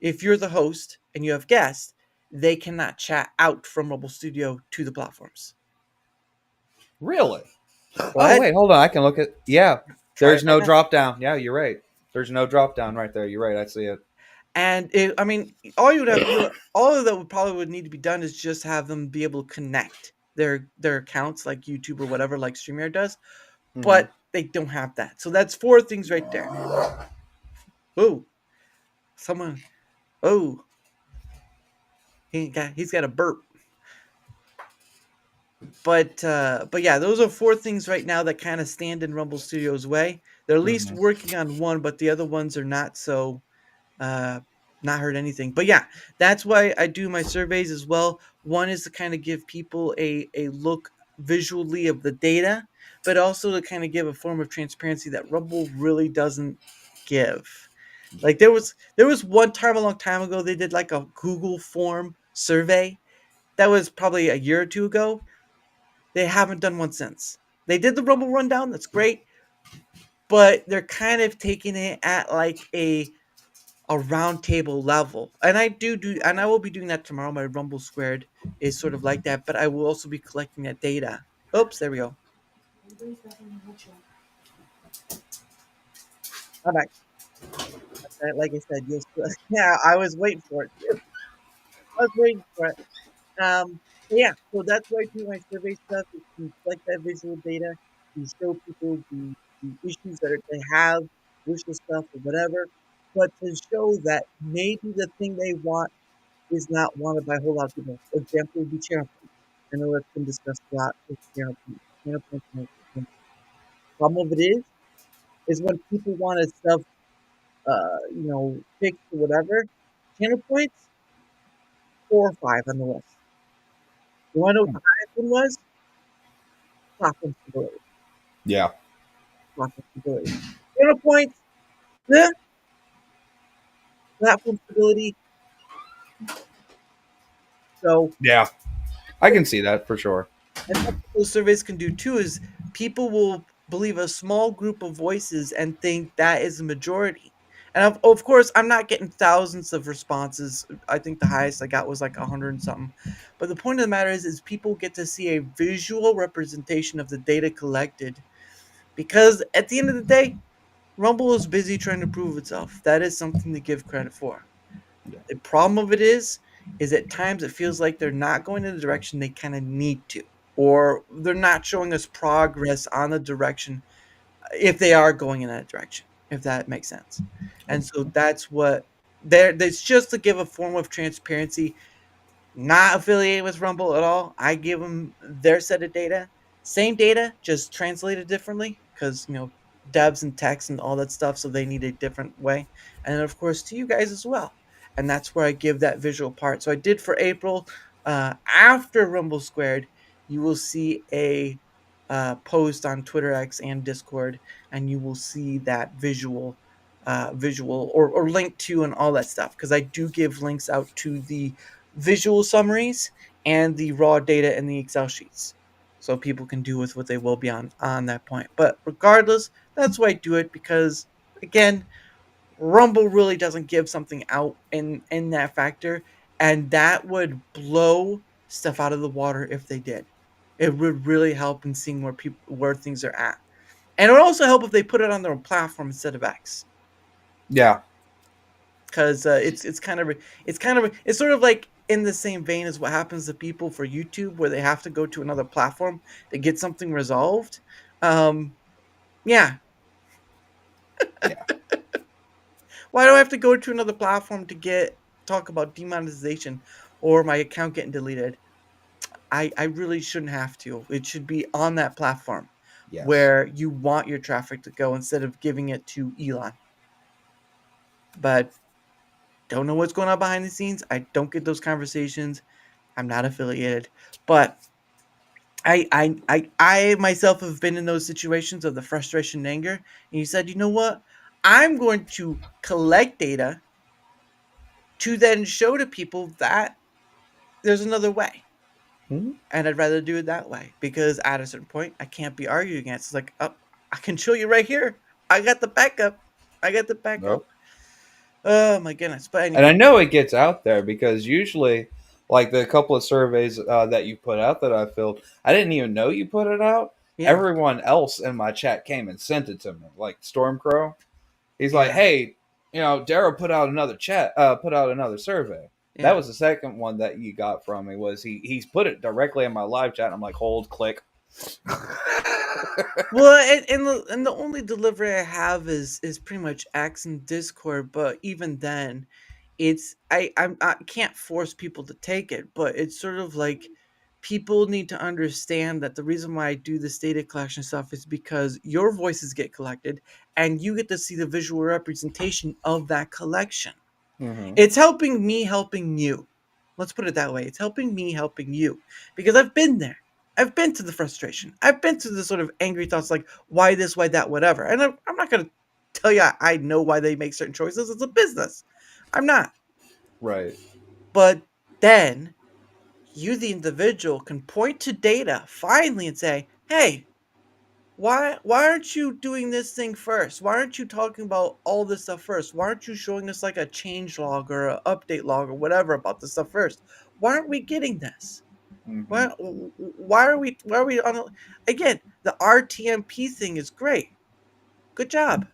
If you're the host and you have guests, they cannot chat out from Mobile Studio to the platforms. Really? What? Oh, wait, hold on. I can look at. Yeah, Try there's it no right now. drop down. Yeah, you're right. There's no drop down right there. You're right. I see it. And I mean, all you would have to do, all of that would probably need to be done is just have them be able to connect their accounts like YouTube or whatever, like StreamYard does. But they don't have that. So that's 4 things right there. Oh, someone. Oh, he's got a burp. But yeah, those are 4 things right now that kind of stand in Rumble Studios' way. They're at least working on one, but the other ones are not so not heard anything. But yeah, that's why I do my surveys as well. One is to kind of give people a look visually of the data, but also to kind of give a form of transparency that Rumble really doesn't give. Like there was one time a long time ago they did like a Google form survey. That was probably a year or two ago. They haven't done one since. They did the Rumble rundown, that's great, but they're kind of taking it at like a roundtable level. And I will be doing that tomorrow. My Rumble Squared is sort of like that, but I will also be collecting that data. Oops, there we go. I'm back. Like I said, yeah, I was waiting for it. I was waiting for it. Yeah, so that's why I do my survey stuff is to collect that visual data, to show people the issues that they have, wish the stuff or whatever, but to show that maybe the thing they want is not wanted by a whole lot of people. Example would be channel points. I know that's been discussed a lot with channel points. Channel points. Problem of it is when people want stuff, fixed or whatever, channel points, 4 or 5 on the list. You want to know what the highest one was? Platform stability. Yeah. Platform stability. Channel points, yeah. Platform stability. So Yeah, I can see that for sure. and that's what those surveys can do too is people will believe a small group of voices and think that is a majority. And of course, I'm not getting thousands of responses. I think the highest I got was like 100 and something. But the point of the matter is people get to see a visual representation of the data collected. Because at the end of the day, Rumble is busy trying to prove itself. That is something to give credit for. The problem of it is at times it feels like they're not going in the direction they kind of need to, or they're not showing us progress on the direction if they are going in that direction, if that makes sense. And so that's what there. That's just to give a form of transparency, not affiliated with Rumble at all. I give them their set of data, same data, just translated differently because devs and text and all that stuff, so they need a different way. And then of course to you guys as well, and that's where I give that visual part. So I did for April. After Rumble Squared, you will see a post on Twitter X and Discord, and you will see that visual or link to and all that stuff because I do give links out to the visual summaries and the raw data in the Excel sheets. So people can do with what they will be on that point. But regardless, that's why I do it because again, Rumble really doesn't give something out in that factor, and that would blow stuff out of the water if they did. It would really help in seeing where things are at. And it would also help if they put it on their own platform instead of X. Yeah. Because it's sort of like in the same vein as what happens to people for YouTube, where they have to go to another platform to get something resolved. Yeah. Yeah. Why do I have to go to another platform to talk about demonetization or my account getting deleted? I really shouldn't have to. It should be on that platform Yes. where you want your traffic to go instead of giving it to Elon. But don't know what's going on behind the scenes. I don't get those conversations. I'm not affiliated, but I myself have been in those situations of the frustration and anger. And you said, you know what? I'm going to collect data to then show to people that there's another way. Mhm. And I'd rather do it that way because at a certain point, I can't be arguing against. It's like, oh, I can show you right here. I got the backup. I got the backup. Nope. Oh my goodness! But And I anyway, know it gets out there because usually, like the couple of surveys that you put out that I filled, I didn't even know you put it out. yeah, Everyone else in my chat came and sent it to me. Like Stormcrow, he's like, yeah, "Hey, Dara put out another survey." That yeah. was the second one that you got from me. Was he's put it directly in my live chat. And I'm like, hold, click. Well, and the only delivery I have is pretty much X and Discord. But even then, I can't force people to take it. But it's sort of like people need to understand that the reason why I do this data collection stuff is because your voices get collected, and you get to see the visual representation of that collection. Mm-hmm. It's helping me helping you. Let's put it that way. It's helping me helping you because I've been there. I've been to the frustration. I've been to the sort of angry thoughts like, why this, why that, whatever. And I'm not going to tell you I know why they make certain choices. It's a business. I'm not. Right. But then you, the individual, can point to data finally and say, hey, why aren't you doing this thing first? Why aren't you talking about all this stuff first? Why aren't you showing us like a change log or an update log or whatever about this stuff first? Why aren't we getting this? Mm-hmm. Why are we on again, the RTMP thing is great. Good job.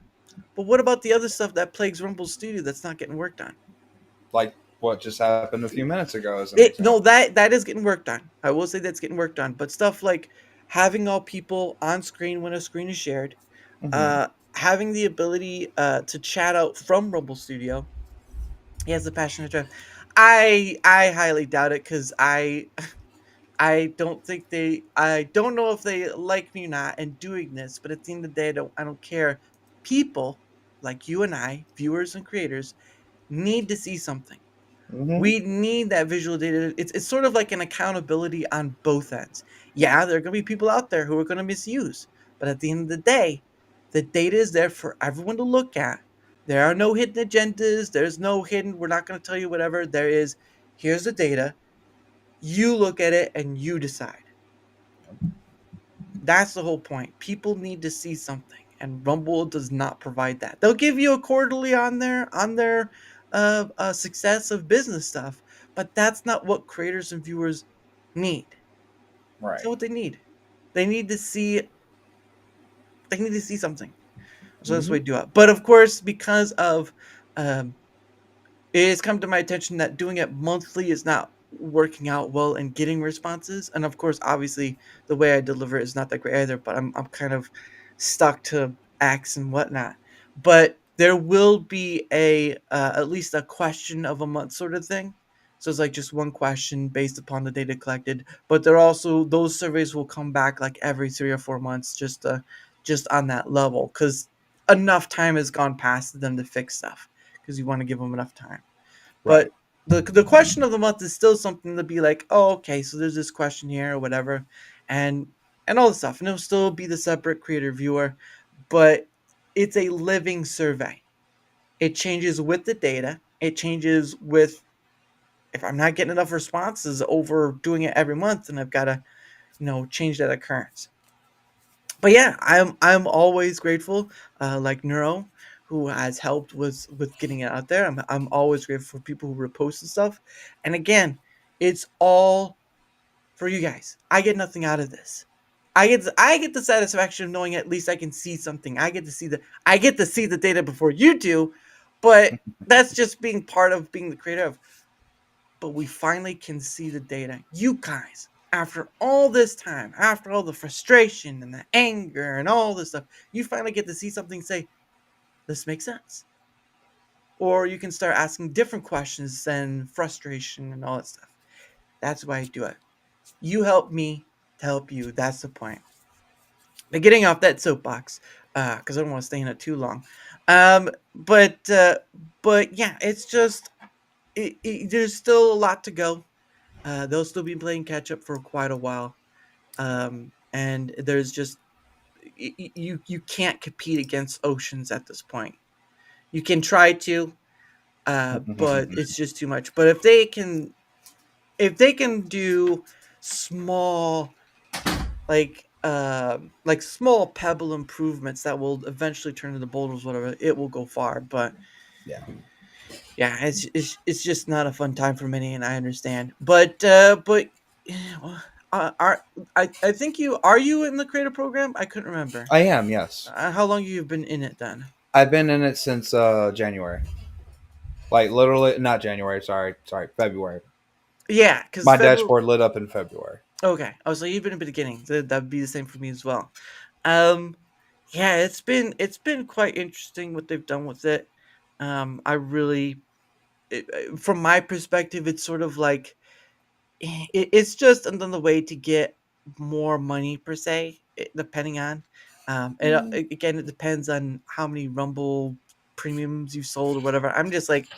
But what about the other stuff that plagues Rumble Studio that's not getting worked on? Like what just happened a few minutes ago, as an example. No, that is getting worked on. I will say that's getting worked on. But stuff like having all people on screen when a screen is shared, Mm-hmm. having the ability to chat out from Rumble Studio. He has the passion to drive. I highly doubt it because I don't think I don't know if they like me or not in doing this, but at the end of the day, I don't care. People like you and I, viewers and creators, need to see something. Mm-hmm. We need that visual data. It's sort of like an accountability on both ends. Yeah, there are going to be people out there who are going to misuse, but at the end of the day, the data is there for everyone to look at. There are no hidden agendas. There's no hidden. We're not going to tell you whatever. There is. Here's the data. You look at it and you decide. That's the whole point. People need to see something, and Rumble does not provide that. They'll give you a quarterly on their success of business stuff, but that's not what creators and viewers need. That's Right. not what they need. They need to see. They need to see something. So that's Mm-hmm. what we do it. But of course, because of um, it has come to my attention that doing it monthly is not working out well and getting responses. And of course, obviously, the way I deliver it is not that great either. But I'm kind of stuck to acts and whatnot. But there will be a at least a question of a month sort of thing. So it's like just one question based upon the data collected. But they're also those surveys will come back like every 3 or 4 months, just on that level, because enough time has gone past them to fix stuff. Because you want to give them enough time. Right. But the question of the month is still something to be like, oh, okay, so there's this question here or whatever, and all this stuff, and it'll still be the separate creator viewer, but it's a living survey. It changes with the data. It changes with if I'm not getting enough responses over doing it every month, and I've got to change that occurrence. But yeah, I'm always grateful, like Neuro, who has helped with getting it out there. I'm always grateful for people who repost and stuff. And again, it's all for you guys. I get nothing out of this. I get the satisfaction of knowing at least I can see something. I get to see the data before you do, but that's just being part of being the creator of. But we finally can see the data. You guys, after all this time, after all the frustration and the anger and all this stuff, you finally get to see something and say, this makes sense. Or you can start asking different questions than frustration and all that stuff. That's why I do it. You help me to help you. That's the point. But getting off that soapbox, because I don't want to stay in it too long. Um, but uh, but yeah, it's just there's still a lot to go. They'll still be playing catch up for quite a while, and there's just you can't compete against oceans at this point. You can try to, but it's just too much. But if they can do small like small pebble improvements that will eventually turn into boulders, whatever, it will go far. But Yeah. yeah, it's just not a fun time for many, and I understand. But are I think you in the creator program? I couldn't remember. I am, yes. How long you've been in it then? I've been in it since January. Like literally, not January. Sorry, February. Yeah, because My dashboard lit up in February. Okay, oh, so you've been in the beginning. That'd be the same for me as well. Um, yeah, it's been quite interesting what they've done with it. I really, from my perspective, it's sort of like it's just another way to get more money per se, depending on. Again, it depends on how many Rumble premiums you sold or whatever. I'm just like,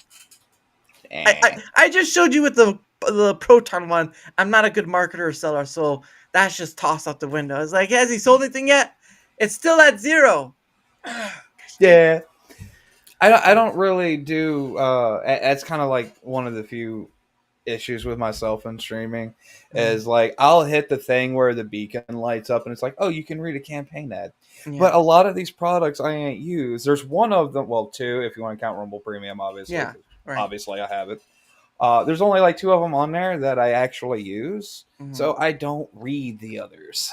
I just showed you with the Proton one. I'm not a good marketer or seller, so that's just tossed out the window. It's like, has he sold anything yet? It's still at zero. Yeah. I don't really do. That's kind of like one of the few issues with myself in streaming is like I'll hit the thing where the beacon lights up and it's like, oh, you can read a campaign ad. Yeah. But a lot of these products I ain't used. There's one of them, well, two if you want to count Rumble Premium, obviously. Yeah, right. Obviously, I have it. There's only like two of them on there that I actually use, so I don't read the others.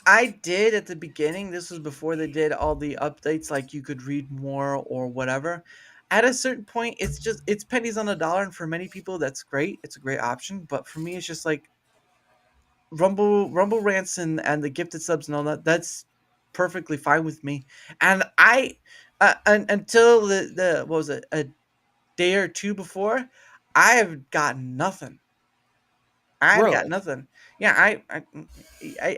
I did at the beginning. This was before they did all the updates, like you could read more or whatever. At a certain point, it's pennies on a dollar, and for many people, that's great. It's a great option, but for me, it's just like Rumble rants and the gifted subs and all that. That's perfectly fine with me. And until the what was it, a day or two before, I have gotten nothing. I've got Really? nothing. Yeah,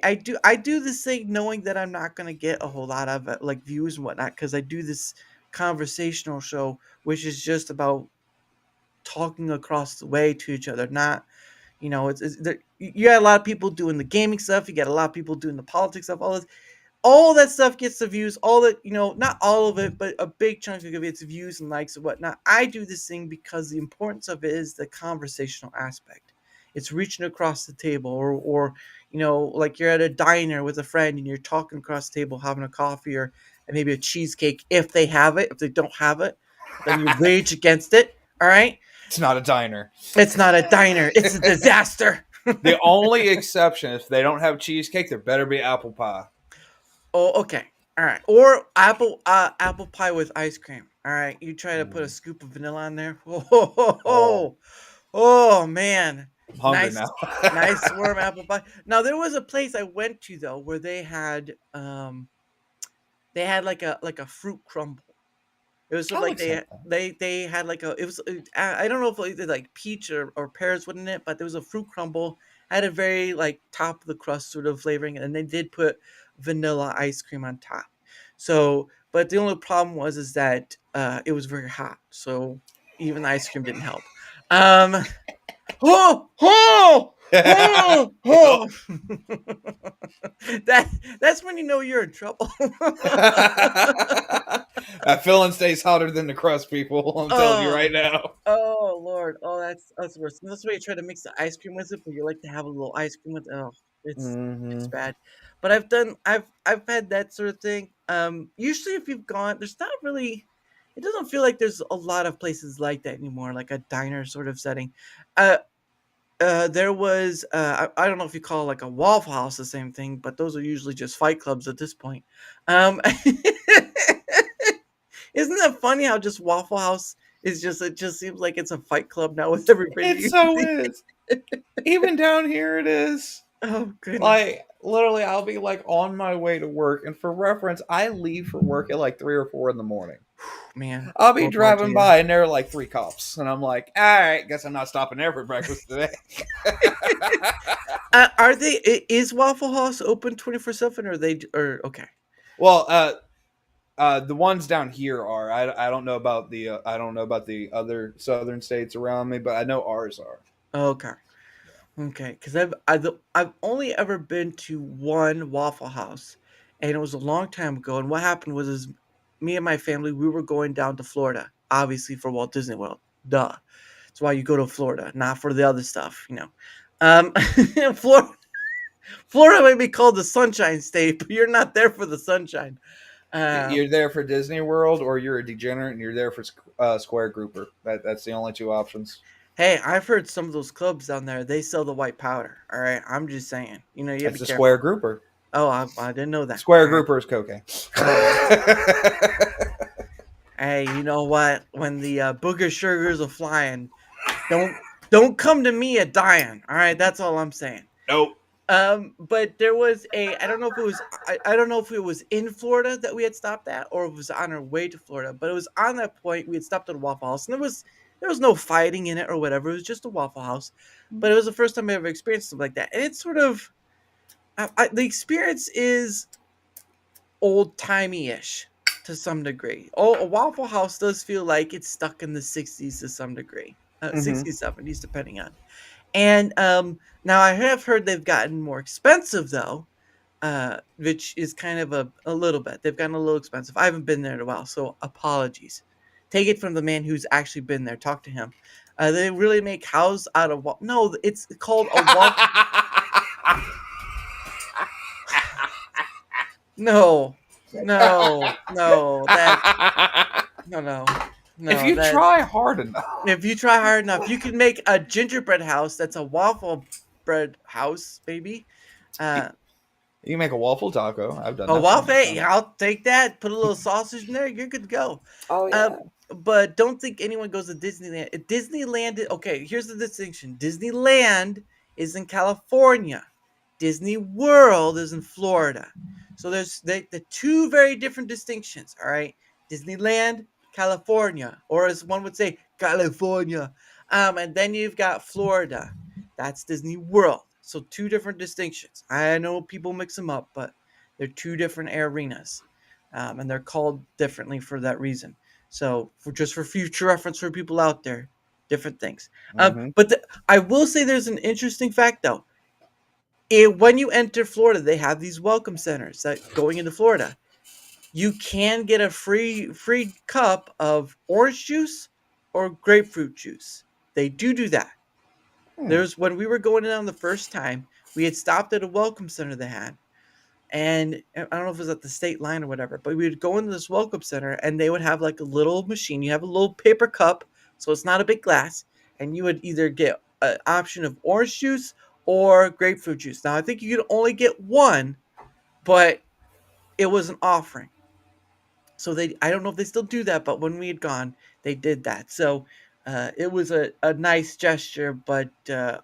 I do this thing knowing that I'm not gonna get a whole lot of like views and whatnot, because I do this conversational show, which is just about talking across the way to each other. Not, it's there, you got a lot of people doing the gaming stuff. You got a lot of people doing the politics stuff. All that stuff gets the views. All that, not all of it, but a big chunk of it's views and likes and whatnot. I do this thing because the importance of it is the conversational aspect. It's reaching across the table, or like you're at a diner with a friend and you're talking across the table, having a coffee or maybe a cheesecake if they have it. If they don't have it, then you rage against it. All right. It's not a diner. It's not a diner. It's a disaster. The only exception, if they don't have cheesecake, there better be apple pie. Oh, okay. All right. Or apple pie with ice cream. All right, you try to put a Mm. scoop of vanilla on there. Oh, Oh, oh man, I'm hungry nice, now. nice warm apple pie. Now there was a place I went to though where they had like a fruit crumble. It was sort I of like like some of that. they had like a it was I don't know if it was like peach or pears within it, but there was a fruit crumble. Had a very like top of the crust sort of flavoring, and they did put vanilla ice cream on top. So, but the only problem was is that it was very hot, so even the ice cream didn't help. Um, oh, oh, oh, oh. that that's when you know you're in trouble. That filling stays hotter than the crust, people. I'm telling you Oh, right now. oh Lord, oh that's worse. And that's why you try to mix the ice cream with it, but you like to have a little ice cream with it. Oh, it's Hmm. bad. But I've had that sort of thing. Usually if you've gone, there's not really. It doesn't feel like there's a lot of places like that anymore, like a diner sort of setting. Uh, there was I don't know if you call like a Waffle House the same thing, but those are usually just fight clubs at this point. Isn't that funny how just Waffle House is just it just seems like it's a fight club now with It everybody. so is. Even down here, it is. Oh goodness. Like, literally, I'll be like on my way to work, and for reference, I leave for work at like 3 or 4 in the morning. Man, I'll be more power to driving you. by, and there are like 3 cops, and I'm like, all right, guess I'm not stopping there for breakfast today. Are they? Is Waffle House open 24/7? Or are they? Or okay, Well, the ones down here are. I don't know about the other southern states around me, but I know ours are. okay, okay. Because I've only ever been to one Waffle House, and it was a long time ago. And what happened was, is me and my family we were going down to Florida, obviously for Walt Disney World. Duh. That's why you go to Florida, not for the other stuff, you know. Florida, Florida may be called the Sunshine State, but you're not there for the sunshine. You're there for Disney World, or you're a degenerate and you're there for Square Grouper. That's the only two options. Hey, I've heard some of those clubs down there. They sell the white powder. All right, I'm just saying. You know, you gotta It's be a careful. Square Grouper. Oh, I didn't know that. Square All right. Grouper is cocaine. Hey, you know what? When the booger sugars are flying, don't don't come to me a dying. All right, that's all I'm saying. Nope. But there was I don't know if it was I don't know if it was in Florida that we had stopped at or it was on our way to Florida, but it was on that point we had stopped at a Waffle House and there was no fighting in it or whatever. It was just a Waffle House, but it was the first time I ever experienced something like that, and it's sort of the experience is old timey ish to some degree. Oh, a Waffle House does feel like it's stuck in the '60s to some degree, Mhm. '60s '70s depending on. And now I have heard they've gotten more expensive though, which is kind of a little bit. They've gotten a little expensive. I haven't been there in a while, so apologies. Take it from the man who's actually been there. Talk to him. They really make house out of no. It's called a waffle. No, no, no. That no, no, If no. you That try hard enough. if you try hard enough, you can make a gingerbread house that's a waffle bread house, baby. Uh, You can make a waffle taco. I've done a that waffle, plenty of hey, times. I'll take that. Put a little sausage in there. You're good to go. Oh Um, yeah. but don't think anyone goes to Disneyland. Disneyland, okay, here's the distinction. Disneyland is in California. Disney World is in Florida. So there's the two very different distinctions, all right? Disneyland, California, or as one would say, California. And then you've got Florida. That's Disney World. So two different distinctions. I know people mix them up, but they're two different arenas. And they're called differently for that reason. So for just for future reference for people out there, different things. Mm-hmm. I will say there's an interesting fact though. When you enter Florida, they have these welcome centers that going into Florida. You can get a free cup of orange juice or grapefruit juice. They do that. There's when we were going down the first time, we had stopped at a welcome center they had, and I don't know if it was at the state line or whatever, but we would go into this welcome center and they would have like a little machine. You have a little paper cup, so it's not a big glass, and you would either get an option of orange juice or grapefruit juice. Now I think you could only get one, but it was an offering. So I don't know if they still do that, but when we had gone, they did that. So it was a nice gesture, but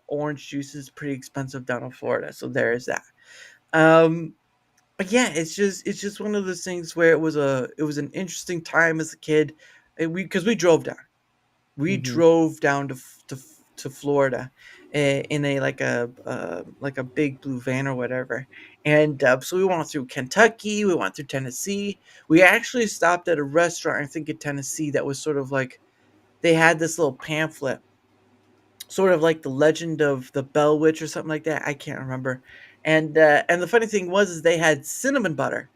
orange juice is pretty expensive down in Florida, so there is that. Um, but yeah, it's just one of those things where it was an interesting time as a kid. Because we drove down. We Mm-hmm. drove down to Florida in a like a big blue van or whatever, and so we went through Kentucky, we went through Tennessee. We actually stopped at a restaurant, I think, in Tennessee that was sort of like they had this little pamphlet, sort of like the Legend of the Bell Witch or something like that. I can't remember. And the funny thing was is they had cinnamon butter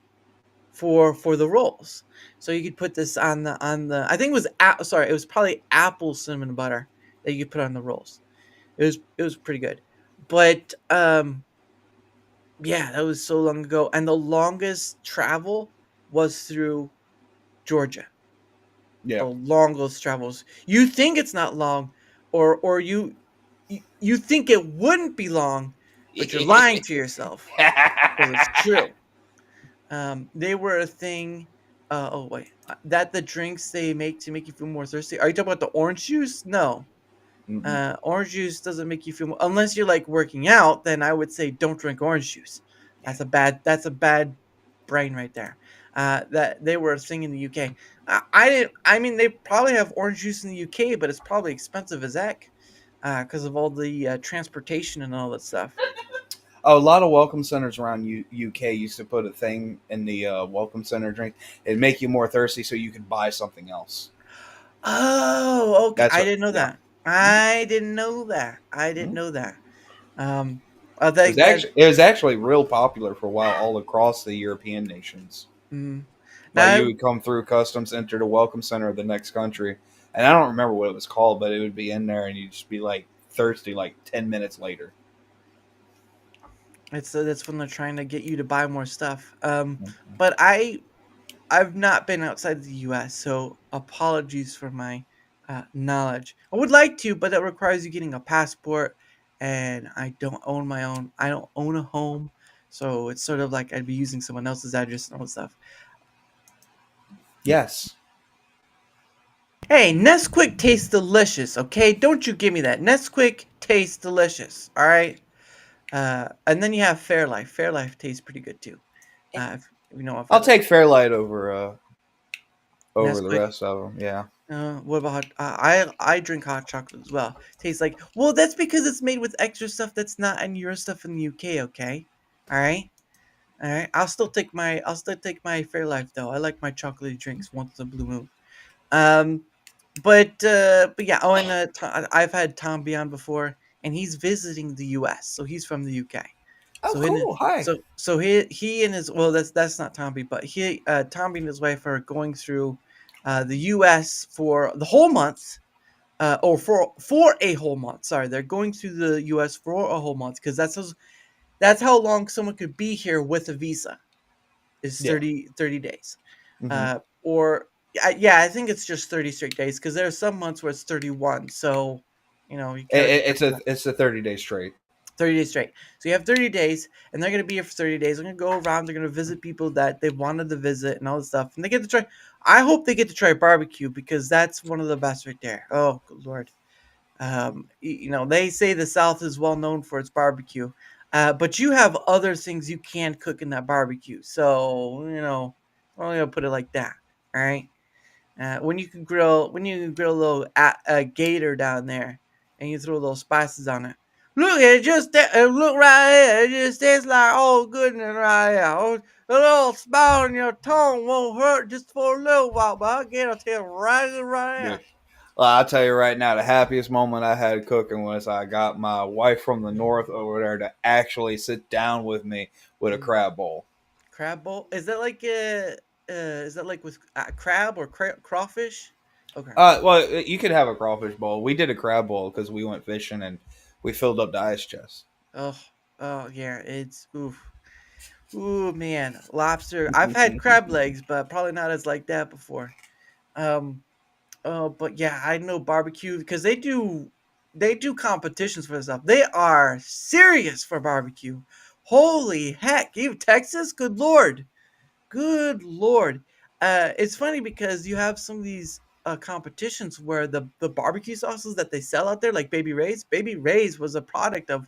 for the rolls. So you could put this on the I think it was sorry, it was probably apple cinnamon butter that you could put on the rolls. It was pretty good. But yeah, that was so long ago, and the longest travel was through Georgia. Yeah. The longest travels. You think it's not long, or you think it wouldn't be long, but you're lying to yourself because it's true. They were a thing. Oh wait, that the drinks they make to make you feel more thirsty. Are you talking about the orange juice? No, Mm-mm. orange juice doesn't make you feel unless you're like working out. Then I would say don't drink orange juice. That's a bad brain right there. That they were a thing in the UK. I didn't. I mean, they probably have orange juice in the UK, but it's probably expensive as heck because of all the transportation and all that stuff. Oh, a lot of welcome centers around UK used to put a thing in the welcome center drink. It'd make you more thirsty, so you could buy something else. Oh, okay. That's I what. didn't know Yeah. that. I didn't know that. I didn't Mhm. know that. Um, It was that. actually real popular for a while all across the European nations. Mm. Like Now, you would come through customs, enter the welcome center of the next country, and I don't remember what it was called, but it would be in there, and you'd just be like thirsty like 10 minutes later. it's that's when they're trying to get you to buy more stuff. But I've not been outside the U.S., so apologies for my knowledge. I would like to, but that requires you getting a passport, and I don't own my own. I don't own a home, so it's sort of like I'd be using someone else's address and all that stuff. Yes. Hey, Nesquik tastes delicious, okay? Don't you give me that. Nesquik tastes delicious, all right? And then you have Fairlife. Fairlife tastes pretty good too. If you know what I'll Fairlife. take Fairlight over the Nesquik. rest of them. Yeah. What about I drink hot chocolate as well. Tastes like well, that's because it's made with extra stuff that's not in your stuff in the UK. Okay, all right, all right. I'll still take my Fairlife though. I like my chocolatey drinks once in a blue moon. Um, but yeah. Oh, and I've had Tom Beyond before, and he's visiting the U.S. So he's from the UK. Oh, So in cool. Hi. so he and his well that's not Tomby, but Tomby and his wife are going through the U.S. for the whole month, or for a whole month. Sorry, they're going through the U.S. for a whole month because that's how long someone could be here with a visa is Yeah. 30 days, Hmm. or yeah, I think it's just 30 straight days because there are some months where it's 31. So you gotta be It's careful. a 30 day straight. 30 days straight. So you have 30 days, and they're going to be here for 30 days. They're going to go around. They're going to visit people that they wanted to visit and all this stuff. And they get to try. I hope they get to try barbecue because that's one of the best right there. Oh, good Lord. They say the South is well known for its barbecue, but you have other things you can cook in that barbecue. So, I'm going to put it like that. All right. When you can grill a little gator down there, and you throw little spices on it. Look at it, look right here. It just tastes like oh goodness right here. Oh, a little smile on your tongue won't hurt just for a little while, but I'll get it right Yeah. here. Well, I'll tell you right now, the happiest moment I had cooking was I got my wife from the north over there to actually sit down with me with a crab bowl. Crab bowl? Is that like with crab or crawfish? Okay. Well, you could have a crawfish bowl. We did a crab bowl because we went fishing and we filled up the ice chest. Oh, oh yeah. It's oof. Ooh man, lobster. I've had crab legs, but probably not as like that before. Um, but yeah, I know barbecue because they do competitions for this stuff. They are serious for barbecue. Holy heck, even Texas, good lord, good lord. it's funny because you have some of these competitions where the barbecue sauces that they sell out there, like Baby Ray's was a product of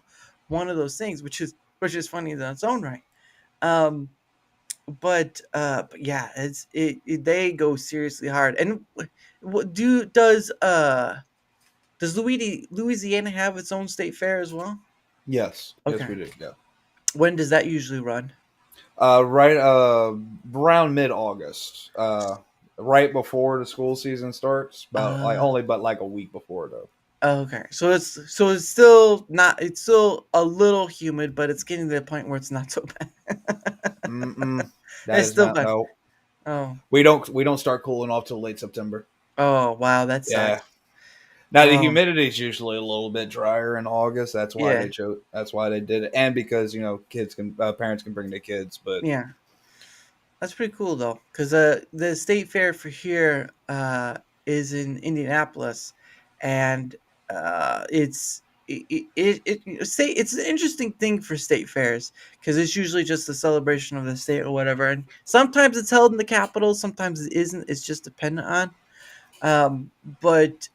one of those things, which is funny in its own right. Um, but yeah, they go seriously hard. And what do does Louisiana have its own state fair as well? Yes, yes, Okay. we did. Yeah. When does that usually run? Right around mid August. Right before the school season starts. About like Uh, only but like a week before though. okay. So it's still not, it's still a little humid, but it's getting to the point where it's not so bad. Mm-mm. That It's is still not bad. no. Oh. We don't start cooling off till late September. Oh, wow, that Yeah. sucks. Now the Oh, humidity is usually a little bit drier in August. That's why yeah. they chose. That's why they did it, and because parents can bring their kids. But Yeah. That's pretty cool though, because the state fair for here is in Indianapolis, and it's an interesting thing for state fairs because it's usually just a celebration of the state or whatever, and sometimes it's held in the capital, sometimes it isn't. It's just dependent on. But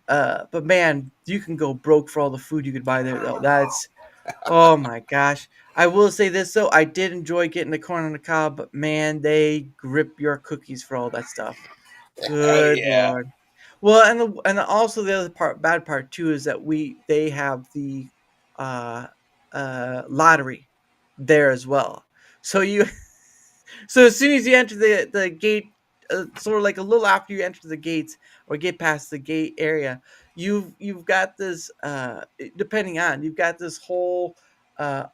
man, you can go broke for all the food you could buy there though. That's Oh my gosh. I will say this though, I did enjoy getting the corn on the cob, but man, they grip your cookies for all that stuff. oh Good yeah, lord. Well, and also the other bad part too is that they have the uh lottery there as well. So you so as soon as you enter the gate, sort of like a little after you enter the gates or get past the gate area, you've got this depending on, you've got this whole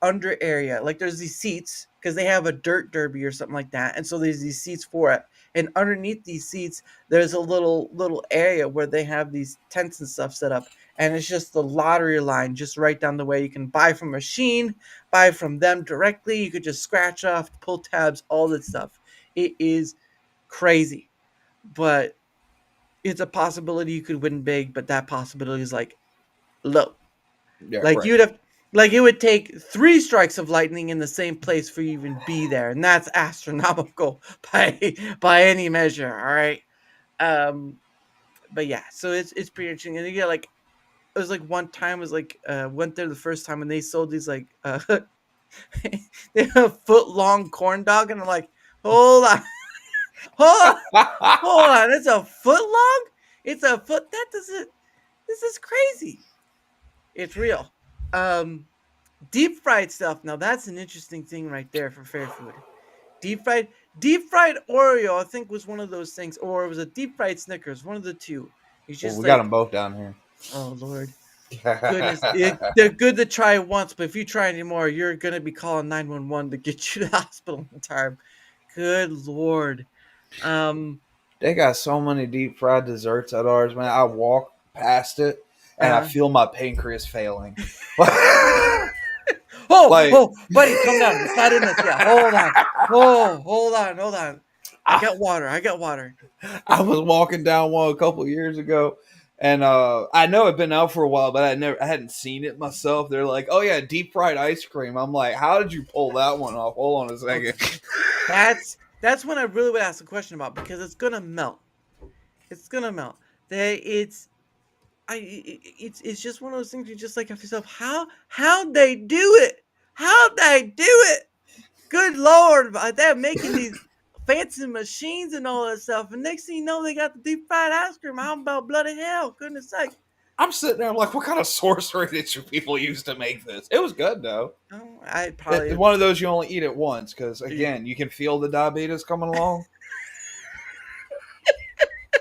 under area. Like there's these seats because they have a dirt derby or something like that, and so there's these seats for it. And underneath these seats, there's a little area where they have these tents and stuff set up, and it's just the lottery line just right down the way. You can buy from a machine, buy from them directly. You could just scratch off, pull tabs, all that stuff. It is crazy, but it's a possibility you could win big, but that possibility is like low. yeah, Like right. you'd have, like it would take three strikes of lightning in the same place for you to even be there, and that's astronomical by any measure. All right, um, but yeah, so it's pretty interesting, and you get like it was like one time was like went there the first time and they sold these like they have a foot long corn dog, and I'm like, hold on, hold, hold on, it's a foot long? It's a foot that doesn't this is crazy. It's real. Um Deep fried stuff. Now that's an interesting thing right there for fair food. Deep fried deep fried Oreo, I think was one of those things, or it was a deep fried Snickers, one of the two. It's Well, just we got them like, both down here. oh Lord. Goodness, they're good to try once, but if you try anymore, you're gonna be calling 911 to get you to the hospital in time. Good Lord. Um, They got so many deep fried desserts at ours, man. I walk past it and I uh, feel my pancreas failing. oh, like oh, buddy, calm down. It's not in this yet. Hold on. Oh, hold on. I got water. I got water. I was walking down one a couple years ago, and I know it'd been out for a while, but I hadn't seen it myself. They're like, "Oh yeah, deep fried ice cream." I'm like, "How did you pull that one off?" Hold on a second. Okay. That's when I really would ask a question about, because it's gonna melt. It's gonna melt. It's just one of those things you just like have yourself. How they do it? How they do it? Good Lord, they're making these fancy machines and all that stuff, and next thing you know, they got the deep fried ice cream. How about bloody hell? Goodness sake! I'm sitting there, I'm like, "What kind of sorcery did you people use to make this?" It was good though. Oh, I probably It's one of those you only eat it once because yeah. again, you can feel the diabetes coming along.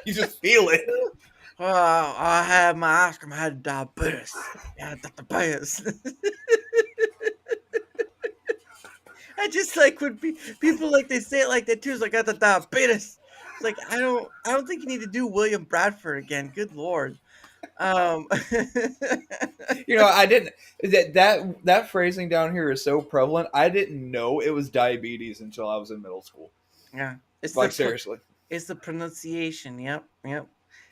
You just feel it. Well, I had my ice cream. I had diabetes. Yeah, diabetes. I just like when people like they say it like that too. It's like I got the diabetes. It's like I don't think you need to do William Bradford again. Good Lord. Um, I didn't that phrasing down here is so prevalent. I didn't know it was diabetes until I was in middle school. yeah, it's Like seriously. it's the pronunciation. Yep, yep.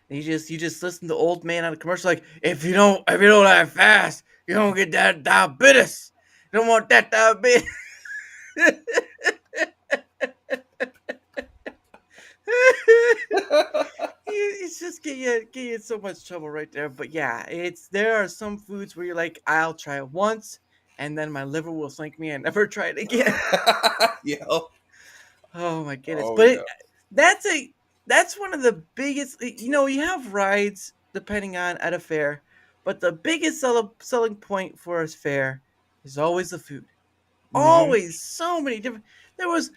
And you just listen to old man on a commercial like, if you don't act fast, you don't get that diabetes. You don't want that diabetes. It's just get you in so much trouble right there. But yeah, there are some foods where you're like, I'll try it once, and then my liver will thank me and never try it again. Yeah. Oh my goodness! Oh But yeah. that's a that's one of the biggest. You have rides depending on at a fair, but the biggest selling point for a fair is always the food. Mm-hmm. Always so many different. There was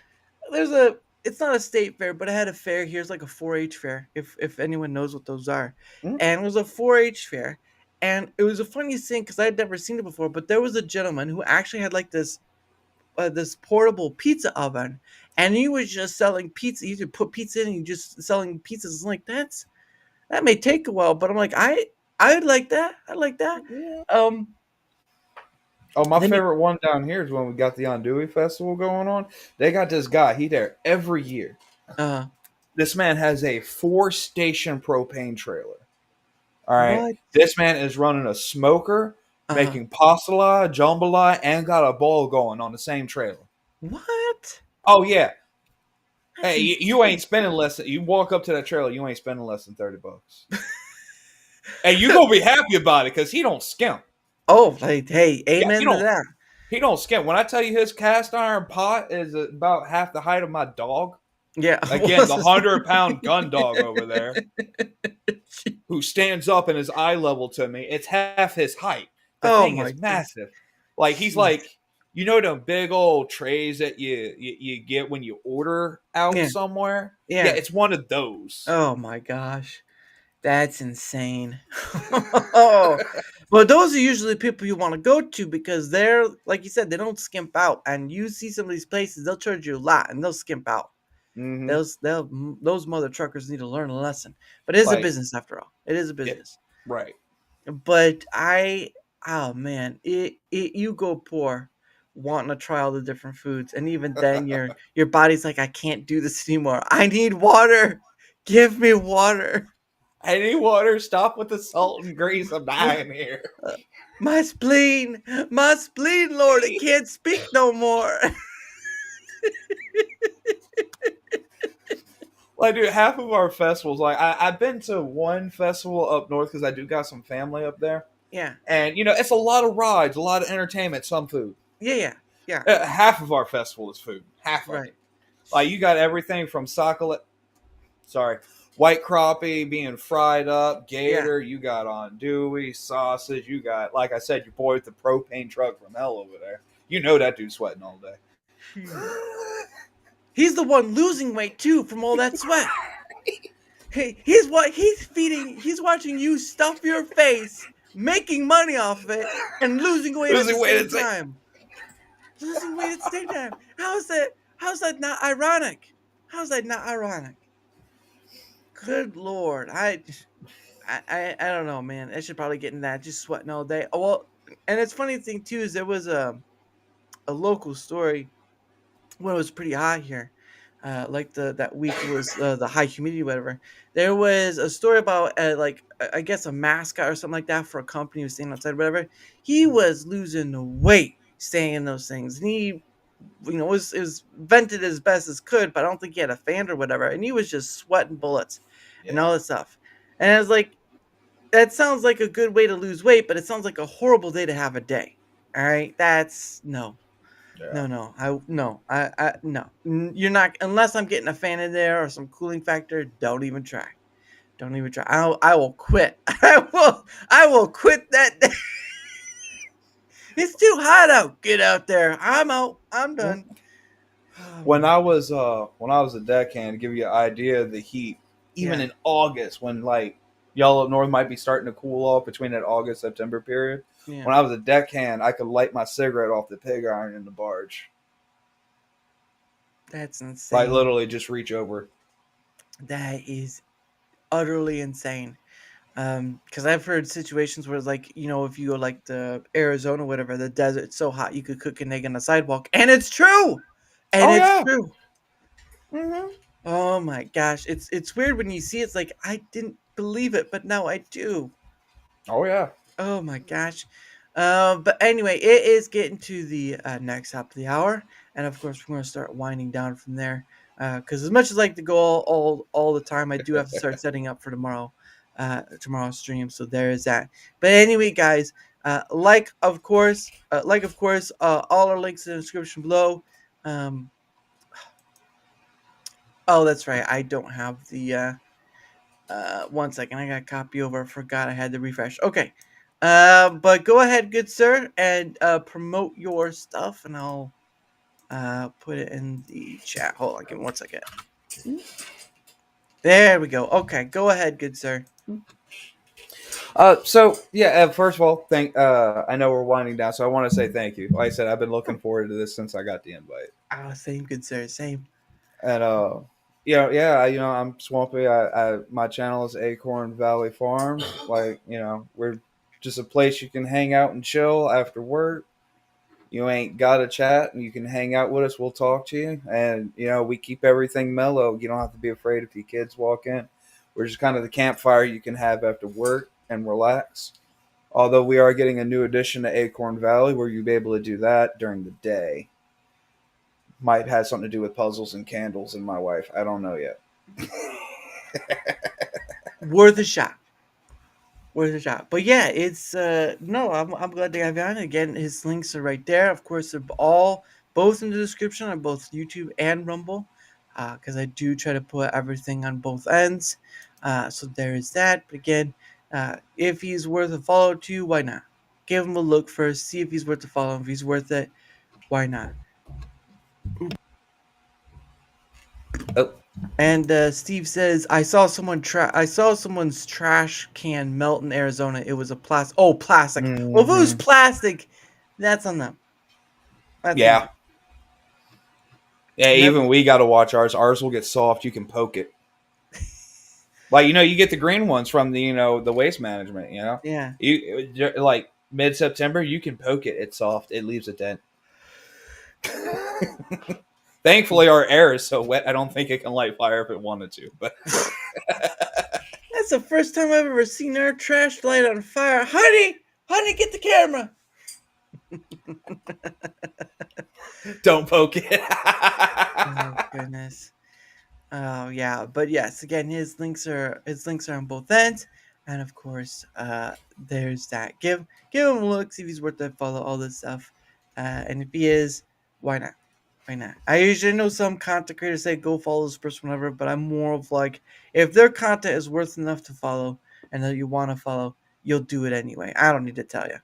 there's a it's not a state fair, but I had a fair. Here's like a 4-H fair, if anyone knows what those are. And it was a 4-H fair, and it was a funny thing because I had never seen it before. But there was a gentleman who actually had like this portable pizza oven, and he was just selling pizza. You could put pizza in, and you just selling pizzas. I'm like, that may take a while, but I'm like, I'd like that. I like that. Um, Oh, my then you, favorite one down here is when we got the Andouille Festival going on. They got this guy. He there every year. uh, This man has a 4-station propane trailer. All right. what? This man is running a smoker, Uh, making pastala, jambalaya, and got a bowl going on the same trailer. what? Oh yeah. That's Hey, you ain't spending less than you walk up to that trailer, you ain't spending less than $30. And you gonna be happy about it because he don't skimp. Oh, like, hey, Yeah, amen to that. he don't skimp. When I tell you his cast iron pot is about half the height of my dog. Yeah. Again, the 100-pound gun dog over there who stands up and is eye level to me. It's half his height. The Oh thing my is goodness. massive. Like he's Jeez. like, them big old trays that you get when you order out Yeah. somewhere. Yeah. It's one of those. Oh my gosh. That's insane. Oh, but those are usually people you want to go to because they're, like you said, they don't skimp out. And you see some of these places, they'll charge you a lot and they'll skimp out. Mm-hmm. Those mother truckers need to learn a lesson. But it is a Like, business after all. It is a yeah, business. right. But oh man, you go poor wanting to try all the different foods, and even then your body's like, I can't do this anymore. I need water. Give me water. I need water. Stop with the salt and grease. I'm dying here. My spleen, Lord, it can't speak no more. Like, dude, half of our festivals, like, I've been to one festival up north because I do got some family up there. Yeah, And, it's a lot of rides, a lot of entertainment, some food. yeah. Half of our festival is food. Half of Right. it. Like, you got everything from white crappie being fried up, gator, you got andouille, sausage, you got, like I said, your boy with the propane truck from hell over there. You know that dude's sweating all day. He's the one losing weight too from all that sweat. He's watching you stuff your face, making money off of it, and losing weight at the same time. Losing weight at the same time. How's that not ironic? How's that not ironic? Good Lord. I don't know, man. I should probably get in that, just sweating all day. Oh, well, and it's funny thing too is there was a local story when it was pretty hot here. Like that week it was the high humidity, whatever. There was a story about like I guess a mascot or something like that for a company who was staying outside, whatever. He was losing weight staying in those things, and he, was vented as best as could, but I don't think he had a fan or whatever, and he was just sweating bullets and all this stuff. And I was like, that sounds like a good way to lose weight, but it sounds like a horrible day to have a day. All right, that's no. Yeah. No. You're not, unless I'm getting a fan in there or some cooling factor. Don't even try. Don't even try. I will quit. I will quit that day. It's too hot out. Get out there. I'm out. I'm done. When I was a deckhand, to give you an idea of the heat, even in August, when like y'all up north might be starting to cool off between that August September period. Yeah. When I was a deckhand, I could light my cigarette off the pig iron in the barge. That's insane. Like literally, just reach over. That is utterly insane. Because I've heard situations where, like, if you go like to Arizona, whatever, the desert, it's so hot you could cook an egg on the sidewalk, and it's true. True. Mm-hmm. Oh my gosh, it's weird when you see it, it's like I didn't believe it, but now I do. Oh yeah. Oh my gosh. But anyway, it is getting to the next half of the hour, and of course we're going to start winding down from there. Because as much as I like to go all the time, I do have to start setting up for tomorrow's stream. So there is that. But anyway, guys, all our links in the description below. Um, oh, that's right. I don't have the. 1 second. I got a copy over. I forgot I had to refresh. Okay. But go ahead, good sir, and promote your stuff, and I'll put it in the chat. Hold on, give me 1 second. There we go. Okay, go ahead, good sir. So yeah, first of all, I know we're winding down, so I want to say thank you. Like I said, I've been looking forward to this since I got the invite. Oh, same, good sir, same. And I'm Swampy. My channel is Acorn Valley Farms. Like, we're just a place you can hang out and chill after work. You ain't got to chat, and you can hang out with us. We'll talk to you, and we keep everything mellow. You don't have to be afraid if your kids walk in. We're just kind of the campfire you can have after work and relax. Although we are getting a new addition to Acorn Valley where you'll be able to do that during the day. Might have something to do with puzzles and candles and my wife. I don't know yet. Worth a shot. But yeah, it's no, I'm glad to have you on again. His links are right there. Of course, they're both in the description on both YouTube and Rumble, because I do try to put everything on both ends. So there is that. But again, if he's worth a follow to, why not? Give him a look first. See if he's worth a follow. If he's worth it, why not? Oh. And Steve says, I saw someone's trash can melt in Arizona. It was a plastic. Oh, plastic. Mm-hmm. Well, if it was plastic, that's on them. Yeah. On them. Yeah, even we got to watch ours. Ours will get soft. You can poke it. Like, you get the green ones from the waste management, Yeah. You like mid-September, you can poke it. It's soft. It leaves a dent. Thankfully, our air is so wet, I don't think it can light fire if it wanted to. But that's the first time I've ever seen our trash light on fire. Honey, get the camera. Don't poke it. Oh goodness. Oh yeah, but yes, again, his links are on both ends, and of course, there's that. Give him a look, see if he's worth that follow, all this stuff, and if he is, why not? Why not? I usually know some content creators say go follow this person, whatever, but I'm more of like, if their content is worth enough to follow and that you want to follow, you'll do it anyway. I don't need to tell you.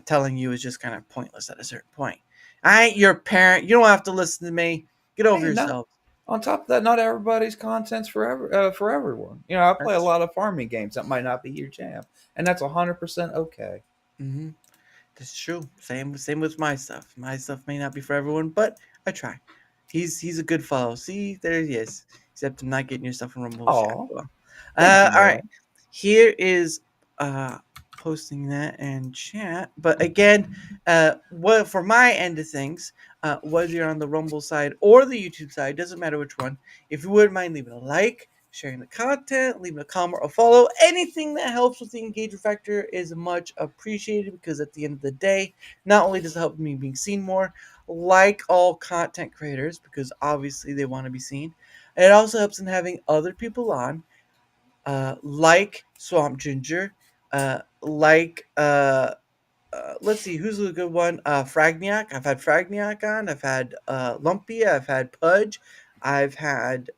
Telling you is just kind of pointless at a certain point. I ain't your parent. You don't have to listen to me. Get over yourself. On top of that, not everybody's content's for everyone. I play a lot of farming games that might not be your jam, and that's 100% okay. Mm-hmm. That's true. Same with my stuff. My stuff may not be for everyone, but I try. He's a good follow. See, there he is. Except I'm not getting your stuff from Rumble. Well, all right. Here is posting that in chat. But again, what for my end of things, whether you're on the Rumble side or the YouTube side, doesn't matter which one. If you wouldn't mind leaving a like, sharing the content, leaving a comment or follow, anything that helps with the engagement factor is much appreciated, because at the end of the day, not only does it help me being seen more, like all content creators, because obviously they want to be seen, it also helps in having other people on, like Swamp Ginger, let's see, who's a good one? Fragniac. I've had Fragniac on. I've had Lumpy. I've had Pudge. I've had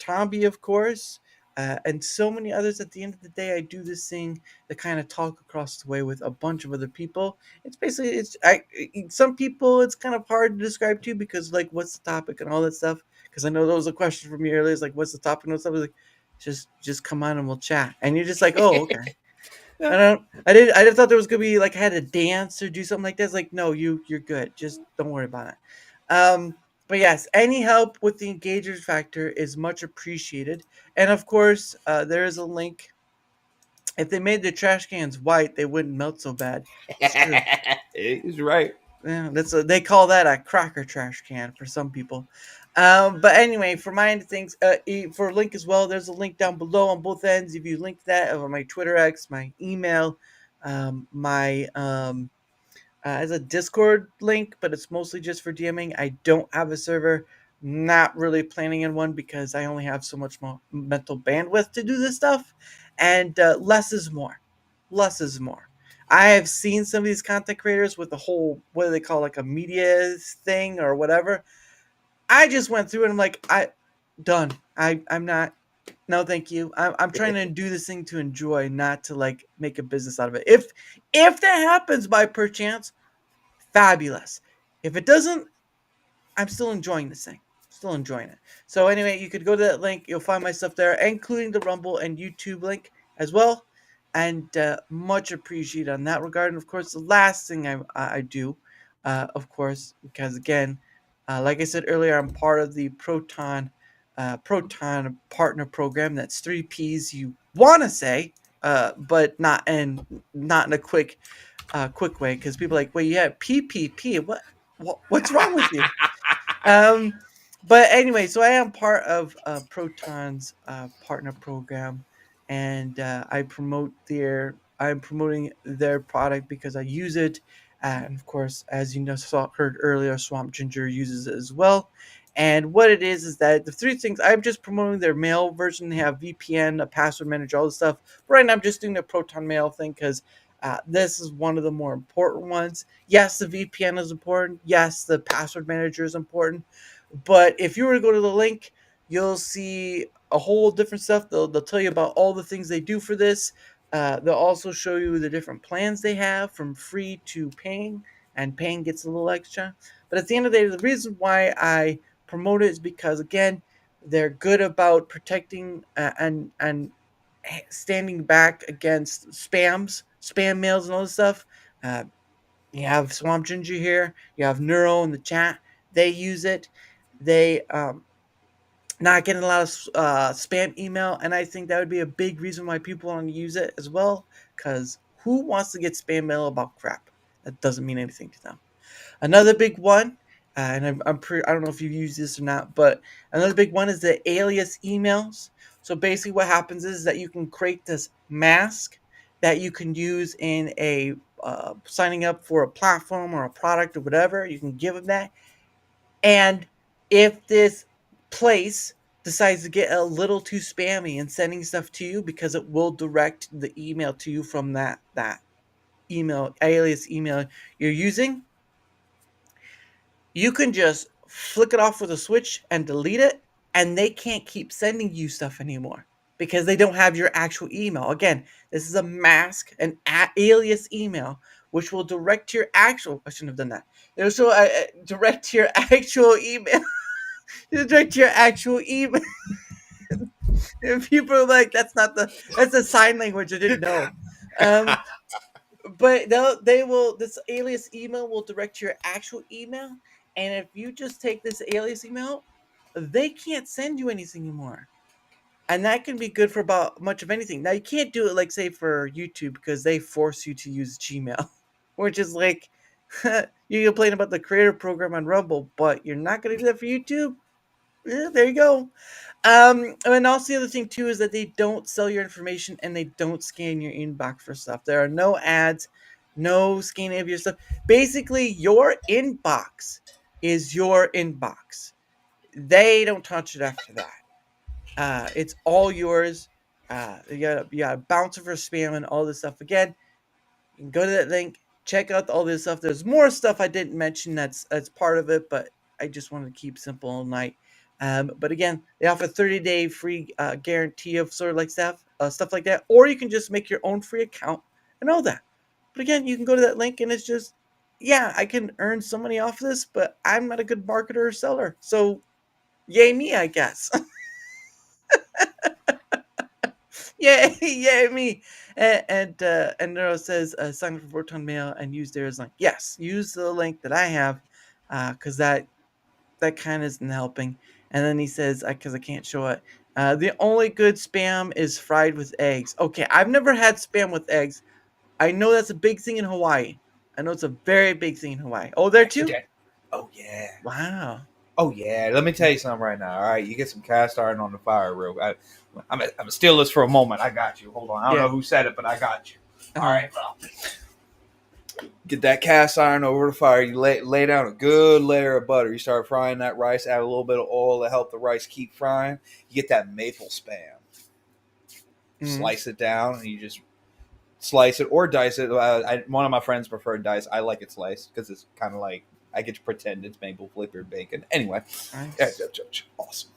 Tomby, of course, and so many others. At the end of the day, I do this thing to kind of talk across the way with a bunch of other people. It's basically some people it's kind of hard to describe to, because like what's the topic and all that stuff. Because I know there was a question from me earlier. It's like, what's the topic and all that stuff? I was like, just come on and we'll chat. And you're just like, oh, okay. I thought there was gonna be like I had to dance or do something like that. It's like, no, you're good. Just don't worry about it. But yes, any help with the engagement factor is much appreciated. And of course, there is a link. If they made the trash cans white, they wouldn't melt so bad. He's right. Yeah, they call that a cracker trash can for some people. But anyway, for my end of things, for a link as well, there's a link down below on both ends. If you link that over my Twitter X, my email, my as a Discord link, but it's mostly just for DMing. I don't have a server not really planning on one because I only have so much more mental bandwidth to do this stuff, and less is more. Less is more. I have seen some of these content creators with the whole, what do they call, like a media thing or whatever. I just went through it and I'm like, done. I'm not. No, thank you. I'm trying to do this thing to enjoy, not to like make a business out of it. If that happens by perchance, fabulous. If it doesn't, I'm still enjoying this thing. Still enjoying it. So anyway, you could go to that link. You'll find my stuff there, including the Rumble and YouTube link as well. And much appreciated on that regard. And of course, the last thing I do, of course, because again, like I said earlier, I'm part of the Proton Partner Program. That's three P's you want to say, but not in a quick way, because people are like, wait, you have PPP? What's wrong with you? Um, but anyway, so I am part of Proton's partner program, and I'm promoting their product because I use it, and of course, as you know, heard earlier, Swamp Ginger uses it as well. And what it is that the three things I'm just promoting their mail version. They have VPN, a password manager, all this stuff. Right now, I'm just doing the Proton Mail thing because this is one of the more important ones. Yes, the VPN is important. Yes, the password manager is important. But if you were to go to the link, you'll see a whole different stuff. They'll tell you about all the things they do for this. They'll also show you the different plans they have from free to paying, and paying gets a little extra. But at the end of the day, the reason why I promote it is because, again, they're good about protecting and standing back against spam mails, and all this stuff. Uh, you have Swamp Ginger here. You have Neuro in the chat. They use it. They not getting a lot of spam email, and I think that would be a big reason why people want to use it as well. Because who wants to get spam mail about crap that doesn't mean anything to them? Another big one, and I don't know if you've used this or not, but another big one is the alias emails. So basically, what happens is that you can create this mask that you can use in a signing up for a platform or a product or whatever. You can give them that, and if this place decides to get a little too spammy and sending stuff to you, because it will direct the email to you from that email alias email you're using, you can just flick it off with a switch and delete it, and they can't keep sending you stuff anymore because they don't have your actual email. Again, this is a mask, an alias email, which will direct to your actual. I shouldn't have done that. It'll show direct to your actual email. It'll direct to your actual email. And people are like, that's a sign language I didn't know. But this alias email will direct to your actual email, and if you just take this alias email, they can't send you anything anymore. And that can be good for about much of anything. Now you can't do it like, say, for YouTube, because they force you to use Gmail, which is like you complain about the creator program on Rumble, but you're not going to do that for YouTube. Yeah, there you go. And also the other thing too is that they don't sell your information, and they don't scan your inbox for stuff. There are no ads, no scanning of your stuff. Basically, your inbox is your inbox. They don't touch it after that. It's all yours. You gotta bounce it for spam and all this stuff. Again, you can go to that link, check out all this stuff. There's more stuff I didn't mention that's part of it, but I just wanted to keep simple all night. But again, they offer 30-day free guarantee of sort of like stuff like that, or you can just make your own free account and all that. But again, you can go to that link, and it's just, yeah, I can earn some money off this, but I'm not a good marketer or seller, so yay me, I guess. Yay me. And Neuro says sign up for Proton Mail and use theirs. Like, yes, use the link that I have, because that kind of isn't helping. And then he says, because I can't show it, the only good spam is fried with eggs. Okay, I've never had spam with eggs. I know that's a big thing in Hawaii. I know it's a very big thing in Hawaii. Oh, there too? Oh, yeah. Wow. Oh, yeah. Let me tell you something right now. All right, you get some cast iron on the fire, real. I'm gonna steal this for a moment. I got you. Hold on. I don't know who said it, but I got you. All right, bro. Get that cast iron over the fire. You lay down a good layer of butter. You start frying that rice. Add a little bit of oil to help the rice keep frying. You get that maple spam. Slice it down, and you just slice it or dice it. One of my friends preferred dice. I like it sliced because it's kind of like I get to pretend it's maple flavored bacon. Anyway, Nice. awesome.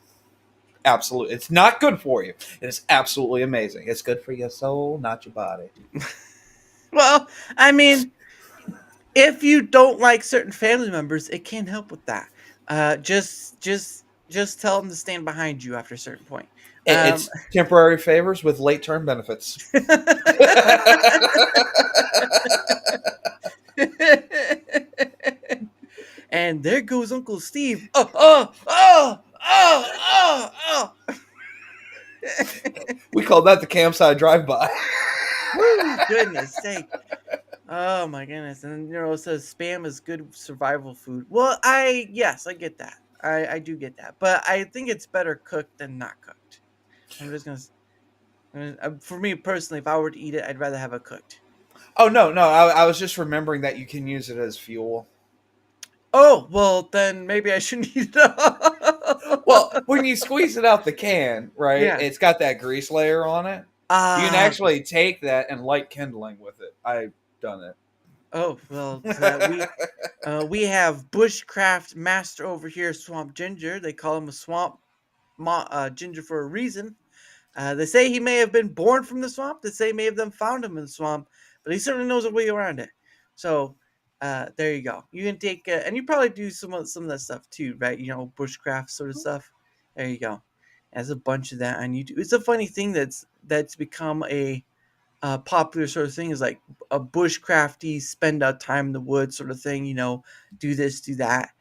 Absolutely, it's not good for you. It's absolutely amazing. It's good for your soul, not your body. Well, I mean, if you don't like certain family members, it can't help with that. Just tell them to stand behind you after a certain point. It's temporary favors with late term benefits. And there goes Uncle Steve. Oh. We call that the campsite drive-by. Woo, goodness sake. Oh my goodness. And it says spam is good survival food. Well, yes, I get that. I do get that. But I think it's better cooked than not cooked. I'm just gonna for me personally, if I were to eat it, I'd rather have it cooked. Oh no. I was just remembering that you can use it as fuel. Oh, well then maybe I shouldn't eat it. Well, when you squeeze it out the can, right? Yeah. It's got that grease layer on it. You can actually take that and light kindling with it. I've done it. Oh well, we have bushcraft master over here, Swamp Ginger. They call him a swamp ginger for a reason. They say he may have been born from the swamp. They say may have them found him in the swamp, but he certainly knows a way around it. So there you go. You can take and you probably do some of that stuff too, right? Bushcraft sort of stuff. There you go. There's a bunch of that on YouTube. It's a funny thing that's become a popular sort of thing, is like a bushcrafty, spend out time in the woods sort of thing. Do this, do that,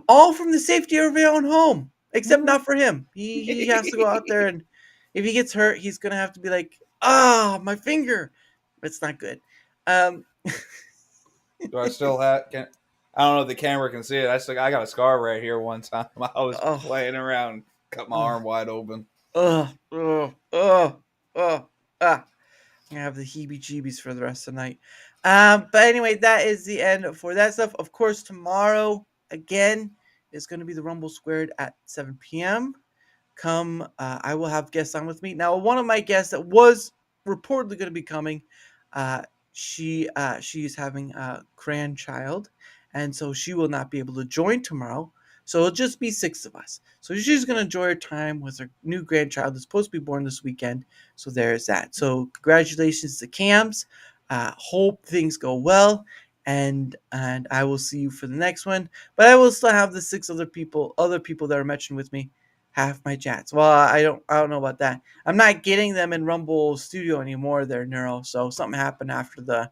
all from the safety of your own home. Except not for him. He has to go out there, and if he gets hurt, he's gonna have to be like, my finger. It's not good. Do I still have? I don't know if the camera can see it. I got a scar right here. One time I was playing around, cut my arm wide open. I have the heebie-jeebies for the rest of the night. But anyway, that is the end for that stuff. Of course, tomorrow again is going to be the Rumble Squared at 7 p.m. I will have guests on with me. Now, one of my guests that was reportedly going to be coming, she is having a grandchild, and so she will not be able to join tomorrow. So it'll just be 6 of us. So she's going to enjoy her time with her new grandchild that's supposed to be born this weekend. So there's that. So congratulations to Cams. Hope things go well. And I will see you for the next one. But I will still have the 6 other people that are mentioned with me, half my chats. Well, I don't know about that. I'm not getting them in Rumble Studio anymore. They're Neuro. So something happened after the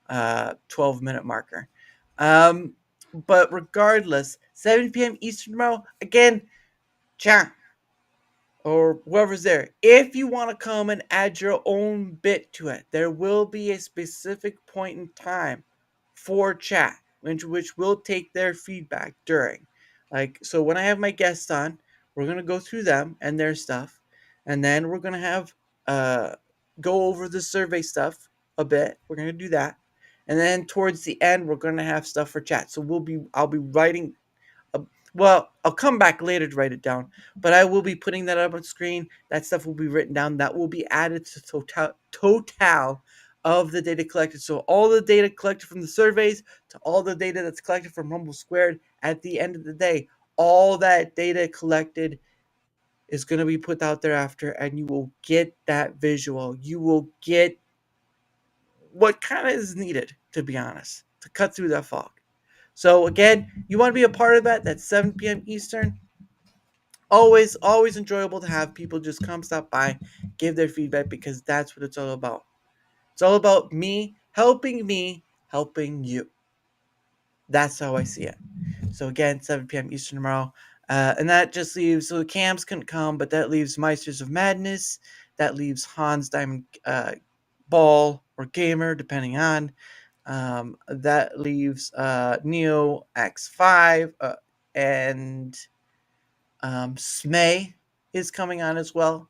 12-minute marker. But regardless, 7 p.m. Eastern tomorrow, again, chat, or whoever's there. If you want to come and add your own bit to it, there will be a specific point in time for chat, which will take their feedback during. So when I have my guests on, we're going to go through them and their stuff, and then we're going to have go over the survey stuff a bit. We're going to do that. And then towards the end, we're going to have stuff for chat. So I'll be writing. I'll come back later to write it down, but I will be putting that up on screen. That stuff will be written down. That will be added to total of the data collected. So all the data collected from the surveys to all the data that's collected from Rumble Squared, at the end of the day, all that data collected is going to be put out there after, and you will get that visual. You will get what kind of is needed, to be honest, to cut through that fog. So again, you want to be a part of that? That's 7 p.m. Eastern. Always enjoyable to have people just come stop by, give their feedback, because that's what it's all about. It's all about me helping you. That's how I see it. So again, 7 p.m. Eastern tomorrow. And that just leaves, so the Cams couldn't come, but that leaves Meisters of Madness. That leaves Hans Diamond Ball or Gamer, depending on. That leaves Neo X5 and Smay is coming on as well.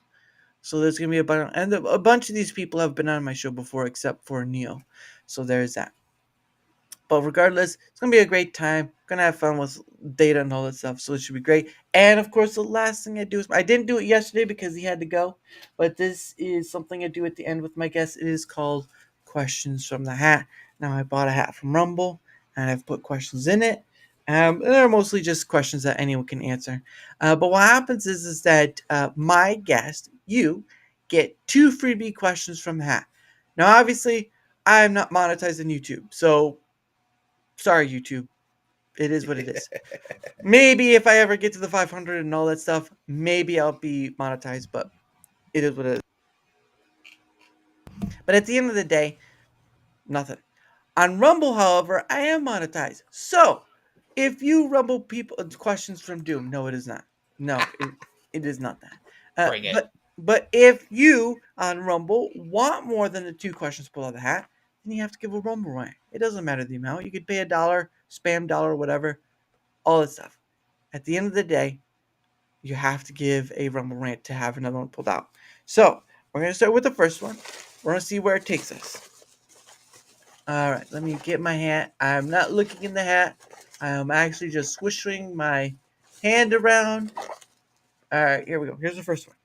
So there's going to be a bunch of these people have been on my show before, except for Neo. So there's that. But regardless, it's gonna be a great time. Gonna have fun with data and all that stuff, so it should be great. And of course, the last thing I do is I didn't do it yesterday because he had to go, but this is something I do at the end with my guests. It is called questions from the hat. Now I bought a hat from Rumble, and I've put questions in it. And they're mostly just questions that anyone can answer. But what happens is that my guest, you, get 2 freebie questions from the hat. Now, obviously, I'm not monetized on YouTube, so sorry, YouTube. It is what it is. Maybe if I ever get to the 500 and all that stuff, maybe I'll be monetized, but it is what it is. But at the end of the day, nothing. On Rumble, however, I am monetized. So, if you Rumble people questions from Doom, no, it is not. No, it is not that. Bring it. But if you on Rumble want more than the 2 questions pull out of the hat, then you have to give a Rumble rant. It doesn't matter the amount. You could pay $1, spam dollar, whatever, all that stuff. At the end of the day, you have to give a Rumble rant to have another one pulled out. So, we're going to start with the first one. We're going to see where it takes us. All right, let me get my hat. I'm not looking in the hat. I'm actually just swishing my hand around. All right, here we go. Here's the first one.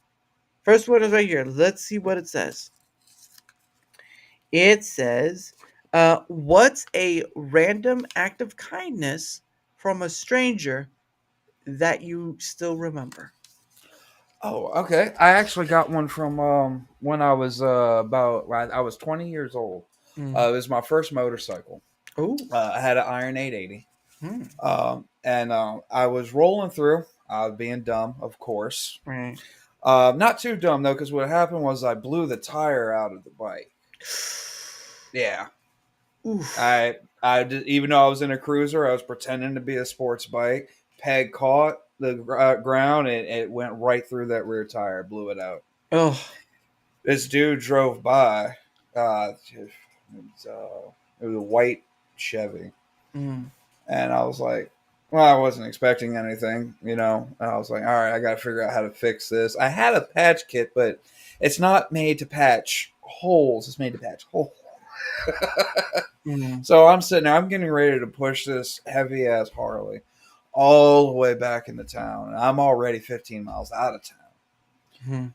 First one is right here. Let's see what it says. It says, what's a random act of kindness from a stranger that you still remember? Oh, okay. I actually got one from when I was I was 20 years old. It was my first motorcycle. Oh. I had an Iron 880. And I was rolling through. I was being dumb, of course. Right. Not too dumb, though, because what happened was I blew the tire out of the bike. Yeah. Oof. I did, even though I was in a cruiser, I was pretending to be a sports bike. Peg caught the ground, and it went right through that rear tire, blew it out. Oh. This dude drove by. It was a white Chevy. And I was like, well, I wasn't expecting anything, And I was like, all right, I got to figure out how to fix this. I had a patch kit, but it's not made to patch holes. It's made to patch holes. So I'm sitting there. I'm getting ready to push this heavy-ass Harley all the way back into town. And I'm already 15 miles out of town.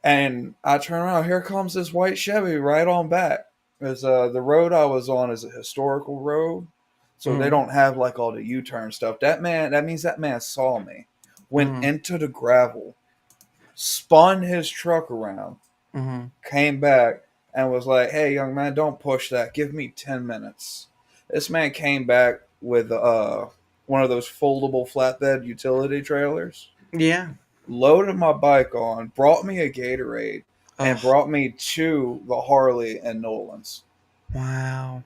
And I turn around. Here comes this white Chevy right on back. Because the road I was on is a historical road. So they don't have like all the U-turn stuff. That means that man saw me, went into the gravel, spun his truck around, came back, and was like, hey, young man, don't push that. Give me 10 minutes. This man came back with one of those foldable flatbed utility trailers. Yeah. Loaded my bike on, brought me a Gatorade, and brought me to the Harley and Nolan's. Wow.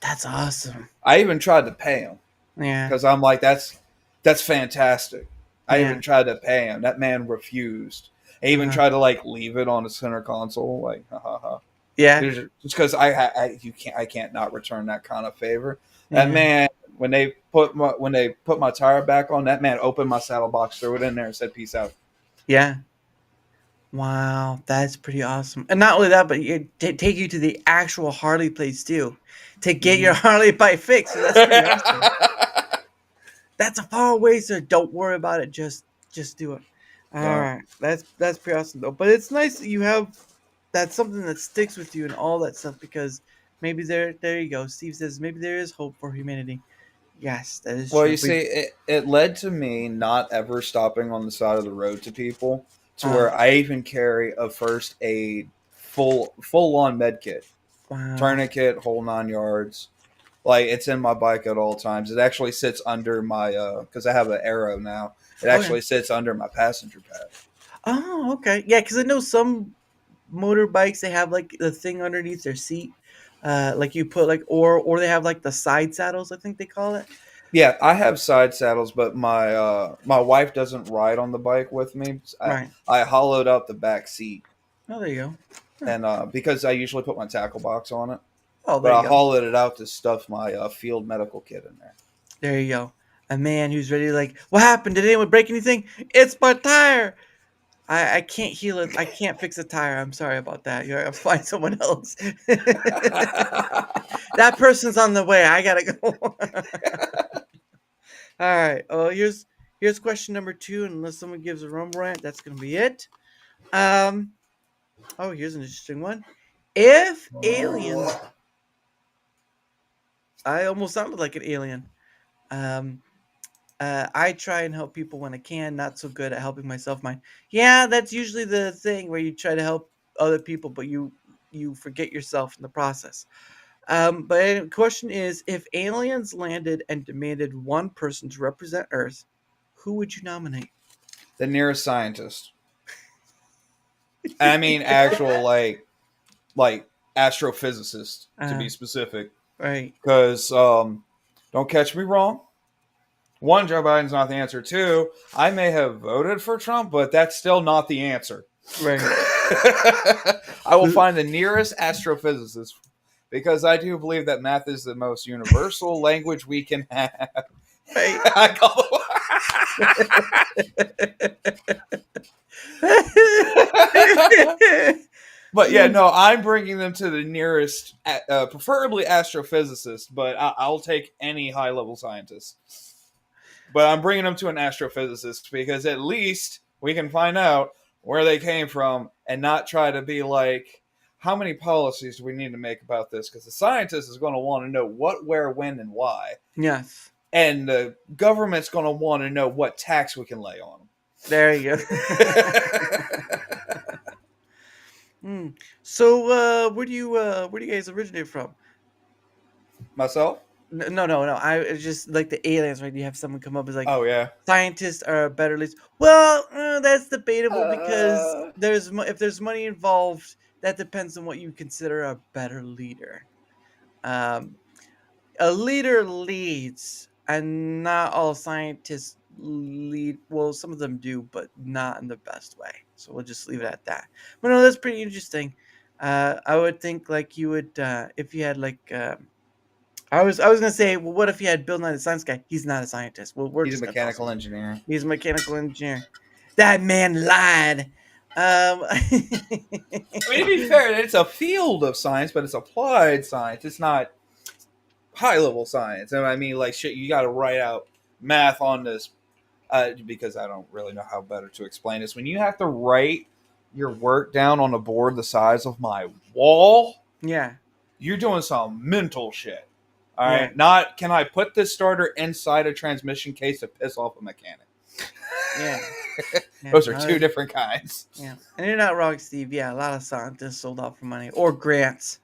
That's awesome. I even tried to pay him. Yeah. Because I'm like, that's fantastic. I even tried to pay him. That man refused. I even tried to like leave it on the center console, like, ha ha ha. Yeah. Just because I can't not return that kind of favor. That man, when they put my tire back on, that man opened my saddle box, threw it in there, and said, "Peace out." Yeah. Wow, that's pretty awesome. And not only that, but it take you to the actual Harley place too, to get your Harley bike fixed. So that's pretty awesome. That's a far away, so don't worry about it. Just do it. All right, that's pretty awesome though. But it's nice that you have that's something that sticks with you and all that stuff, because maybe there you go. Steve says maybe there is hope for humanity. Yes, that is well, true. you see, it led to me not ever stopping on the side of the road to people, to where I even carry a first aid full on med kit, tourniquet, whole 9 yards. Like, it's in my bike at all times. It actually sits under my because I have an Arrow now. It actually sits under my passenger pad. Oh, okay. Yeah, because I know some motorbikes, they have like the thing underneath their seat, like you put like or they have like the side saddles, I think they call it. Yeah, I have side saddles, but my wife doesn't ride on the bike with me. I hollowed out the back seat. Oh, there you go. And because I usually put my tackle box on it. Oh, there but you go. I hollowed it out to stuff my field medical kit in there. There you go. A man who's ready to like, what happened? Did anyone break anything? It's my tire. I can't heal it. I can't fix a tire. I'm sorry about that. I'll find someone else. That person's on the way. I gotta go. All right. Oh, here's question number 2. Unless someone gives a rumble rant, that's gonna be it. Oh, here's an interesting one. If aliens, I almost sounded like an alien. Um, I try and help people when I can. Not so good at helping myself. Yeah, that's usually the thing where you try to help other people, but you forget yourself in the process. But the question is, if aliens landed and demanded one person to represent Earth, who would you nominate? The nearest scientist. I mean, actual like astrophysicist to be specific. Right. Because don't catch me wrong. 1, Joe Biden's not the answer. 2, I may have voted for Trump, but that's still not the answer. Right. I will find the nearest astrophysicist because I do believe that math is the most universal language we can have. Right. But yeah, no, I'm bringing them to the nearest, preferably astrophysicist, but I'll take any high-level scientist. But I'm bringing them to an astrophysicist because at least we can find out where they came from and not try to be like, how many policies do we need to make about this? Because the scientist is going to want to know what, where, when, and why. Yes. And the government's going to want to know what tax we can lay on them. There you go. So, where do you guys originate from? Myself? No. It's just like the aliens, right? You have someone come up as like, oh yeah, scientists are better leads. Well, that's debatable because if there's money involved, that depends on what you consider a better leader. A leader leads, and not all scientists lead. Well, some of them do, but not in the best way. So we'll just leave it at that. But no, that's pretty interesting. I would think like you would if you had like. I was gonna say, well, what if you had Bill Nye the Science Guy? He's not a scientist. Well, he's a mechanical engineer. He's a mechanical engineer. That man lied. I mean, to be fair, it's a field of science, but it's applied science. It's not high-level science. And I mean, like, shit, you got to write out math on this because I don't really know how better to explain this. When you have to write your work down on a board the size of my wall, yeah, you're doing some mental shit. All right, not can I put this starter inside a transmission case to piss off a mechanic? Yeah. Those are two different kinds. Yeah, and you're not wrong, Steve. Yeah, a lot of scientists sold out for money or grants.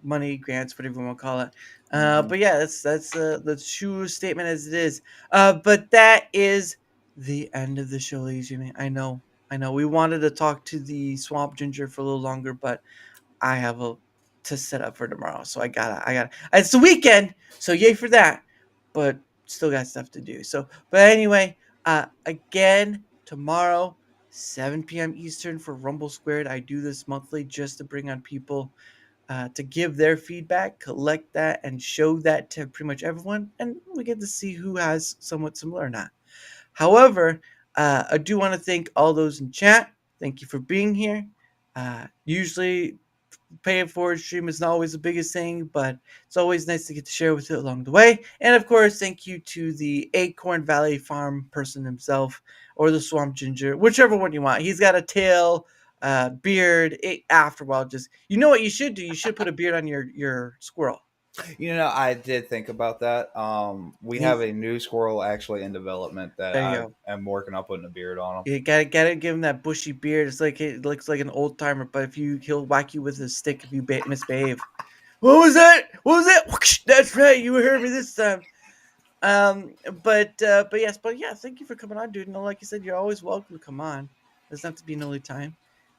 Money, grants, whatever you want to call it. But yeah, that's the true statement as it is. But that is the end of the show, ladies and gentlemen. I know. We wanted to talk to the Swamp Ginger for a little longer, but I have to set up for tomorrow, so I gotta. It's the weekend, so yay for that. But still got stuff to do. So, but anyway, again tomorrow, 7 p.m. Eastern for Rumble Squared. I do this monthly just to bring on people to give their feedback, collect that, and show that to pretty much everyone, and we get to see who has somewhat similar or not. However, I do want to thank all those in chat. Thank you for being here. Usually, pay it forward stream is not always the biggest thing, but it's always nice to get to share with it along the way. And of course, thank you to the Acorn Valley Farm person himself, or the Swamp Ginger, whichever one you want. He's got a tail, beard. After a while, just what you should do. You should put a beard on your squirrel. I did think about that. We have a new squirrel actually in development that I'm working on putting a beard on him. You gotta give him that bushy beard. It's like it looks like an old timer, but he'll whack you with a stick if you misbehave. What was that? Whoosh, that's right. You heard me this time. But yeah. Thank you for coming on, dude. Like you said, you're always welcome to come on. It doesn't have to be an early time.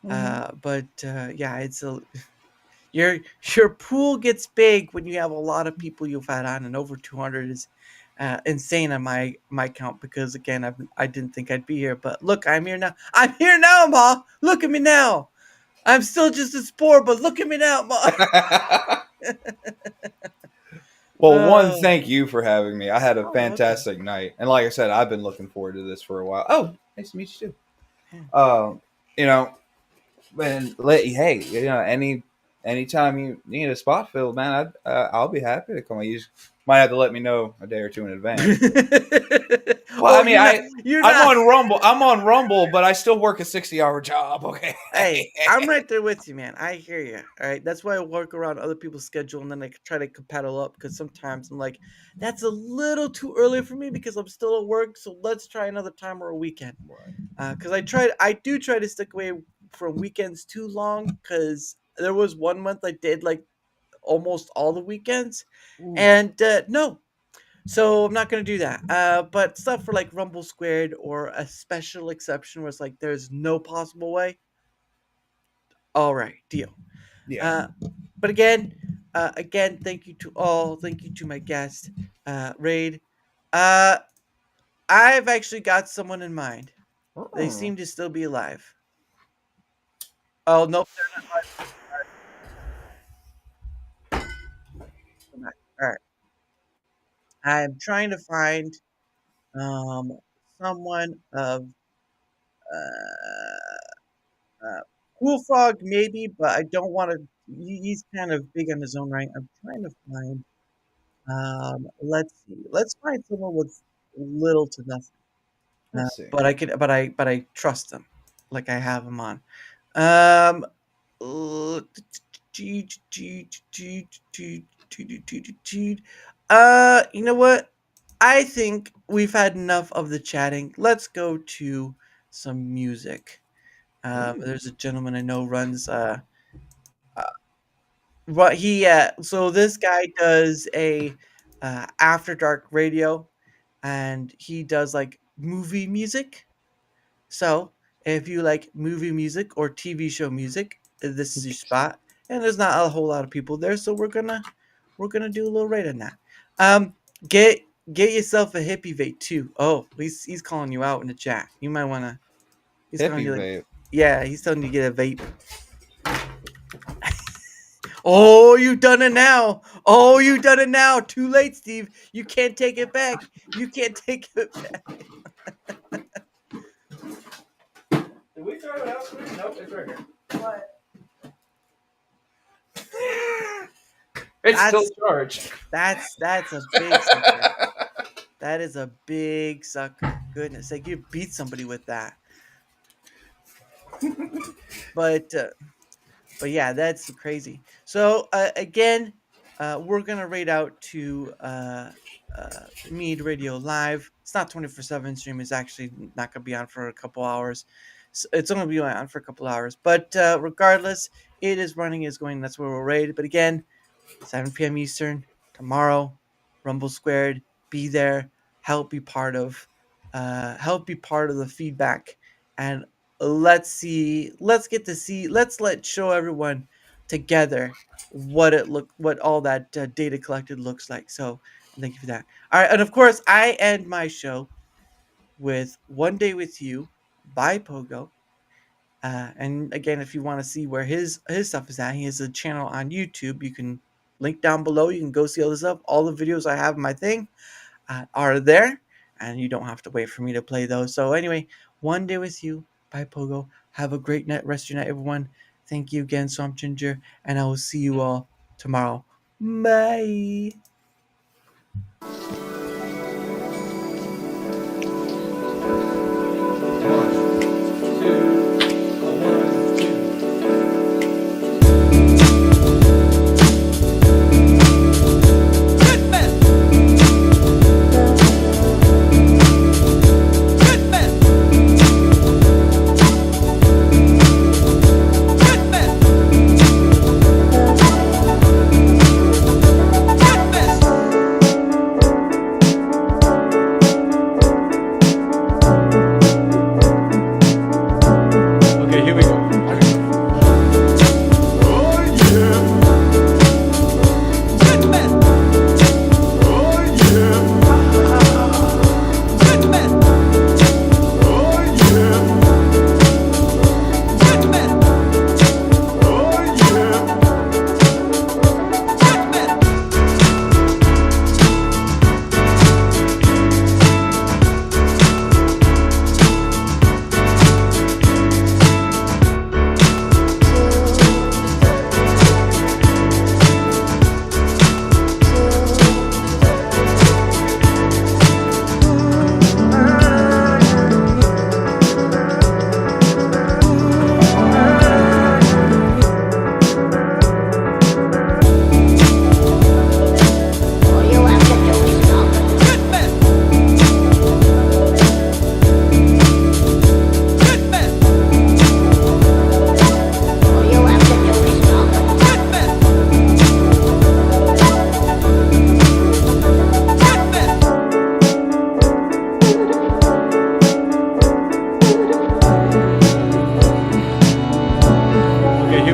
It's a. Your pool gets big when you have a lot of people you've had on, and over 200 is insane on my count because again I didn't think I'd be here, but look, I'm here now. I'm here now, Ma. Look at me now. I'm still just a spore, but look at me now, Ma. Well, thank you for having me. I had a fantastic night, and like I said, I've been looking forward to this for a while. Oh, nice to meet you too. And anytime you need a spot filled, man, I'll be happy to come. You just might have to let me know a day or two in advance. Well, Oh, I mean, you're I'm not. on Rumble. I'm on Rumble, but I still work a 60-hour job. Okay. Hey, I'm right there with you, man. I hear you. All right, that's why I work around other people's schedule, and then I try to compatible up because sometimes I'm like, that's a little too early for me because I'm still at work. So let's try another time or a weekend. Because I do try to stick away from weekends too long. Because there was one month I did like almost all the weekends, and no. So I'm not gonna do that. But stuff for like Rumble Squared or a special exception where it's like there's no possible way. All right, deal. Yeah. But again, thank you to all. Thank you to my guest, Raid. Uh, I've actually got someone in mind. They seem to still be alive. Oh nope, they're not alive. All right. I'm trying to find someone of Cool Frog maybe, but I don't want to. He's kind of big on his own right. I'm trying to find. Let's see. Let's find someone with little to nothing. Let's see. But I could, but I trust them, like I have them on. Um, you know what? I think we've had enough of the chatting. Let's go to some music. There's a gentleman I know runs what he so this guy does a after dark radio, and he does like movie music. So if you like movie music or TV show music, this is your spot. And there's not a whole lot of people there, so we're gonna do a little raid on that. Um, get yourself a hippie vape too. Oh, he's calling you out in the chat. You might wanna. He's calling you Hippie vape. Yeah, he's telling you to get a vape. Oh, you've done it now. Oh, you've done it now. Too late, Steve. You can't take it back. You can't take it back. Did we throw it out? Nope, it's right here. What? It's still charged. That's a big sucker. That is a big sucker. Goodness sake, you beat somebody with that. But yeah, that's crazy. So again, we're gonna raid out to Mead Radio Live. It's not 24/7 stream. It's actually not gonna be on for a couple hours. So it's only be on for a couple hours. But regardless, it is running. Is going. That's where we'll raid. But again, 7 p.m. Eastern tomorrow. Rumble Squared. Be there. Help be part of. Help be part of the feedback, and let's show everyone together what all that data collected looks like. So thank you for that. All right, and of course I end my show with One Day With You by Pogo. And again, if you want to see where his stuff is at, he has a channel on YouTube. You can link down below. You can go see all this stuff. All the videos I have in my thing are there, and you don't have to wait for me to play those. So anyway, One Day With You by Pogo. Have a great night, rest of your night, everyone. Thank you again, Swamp Ginger, and I will see you all tomorrow. Bye.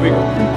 we go.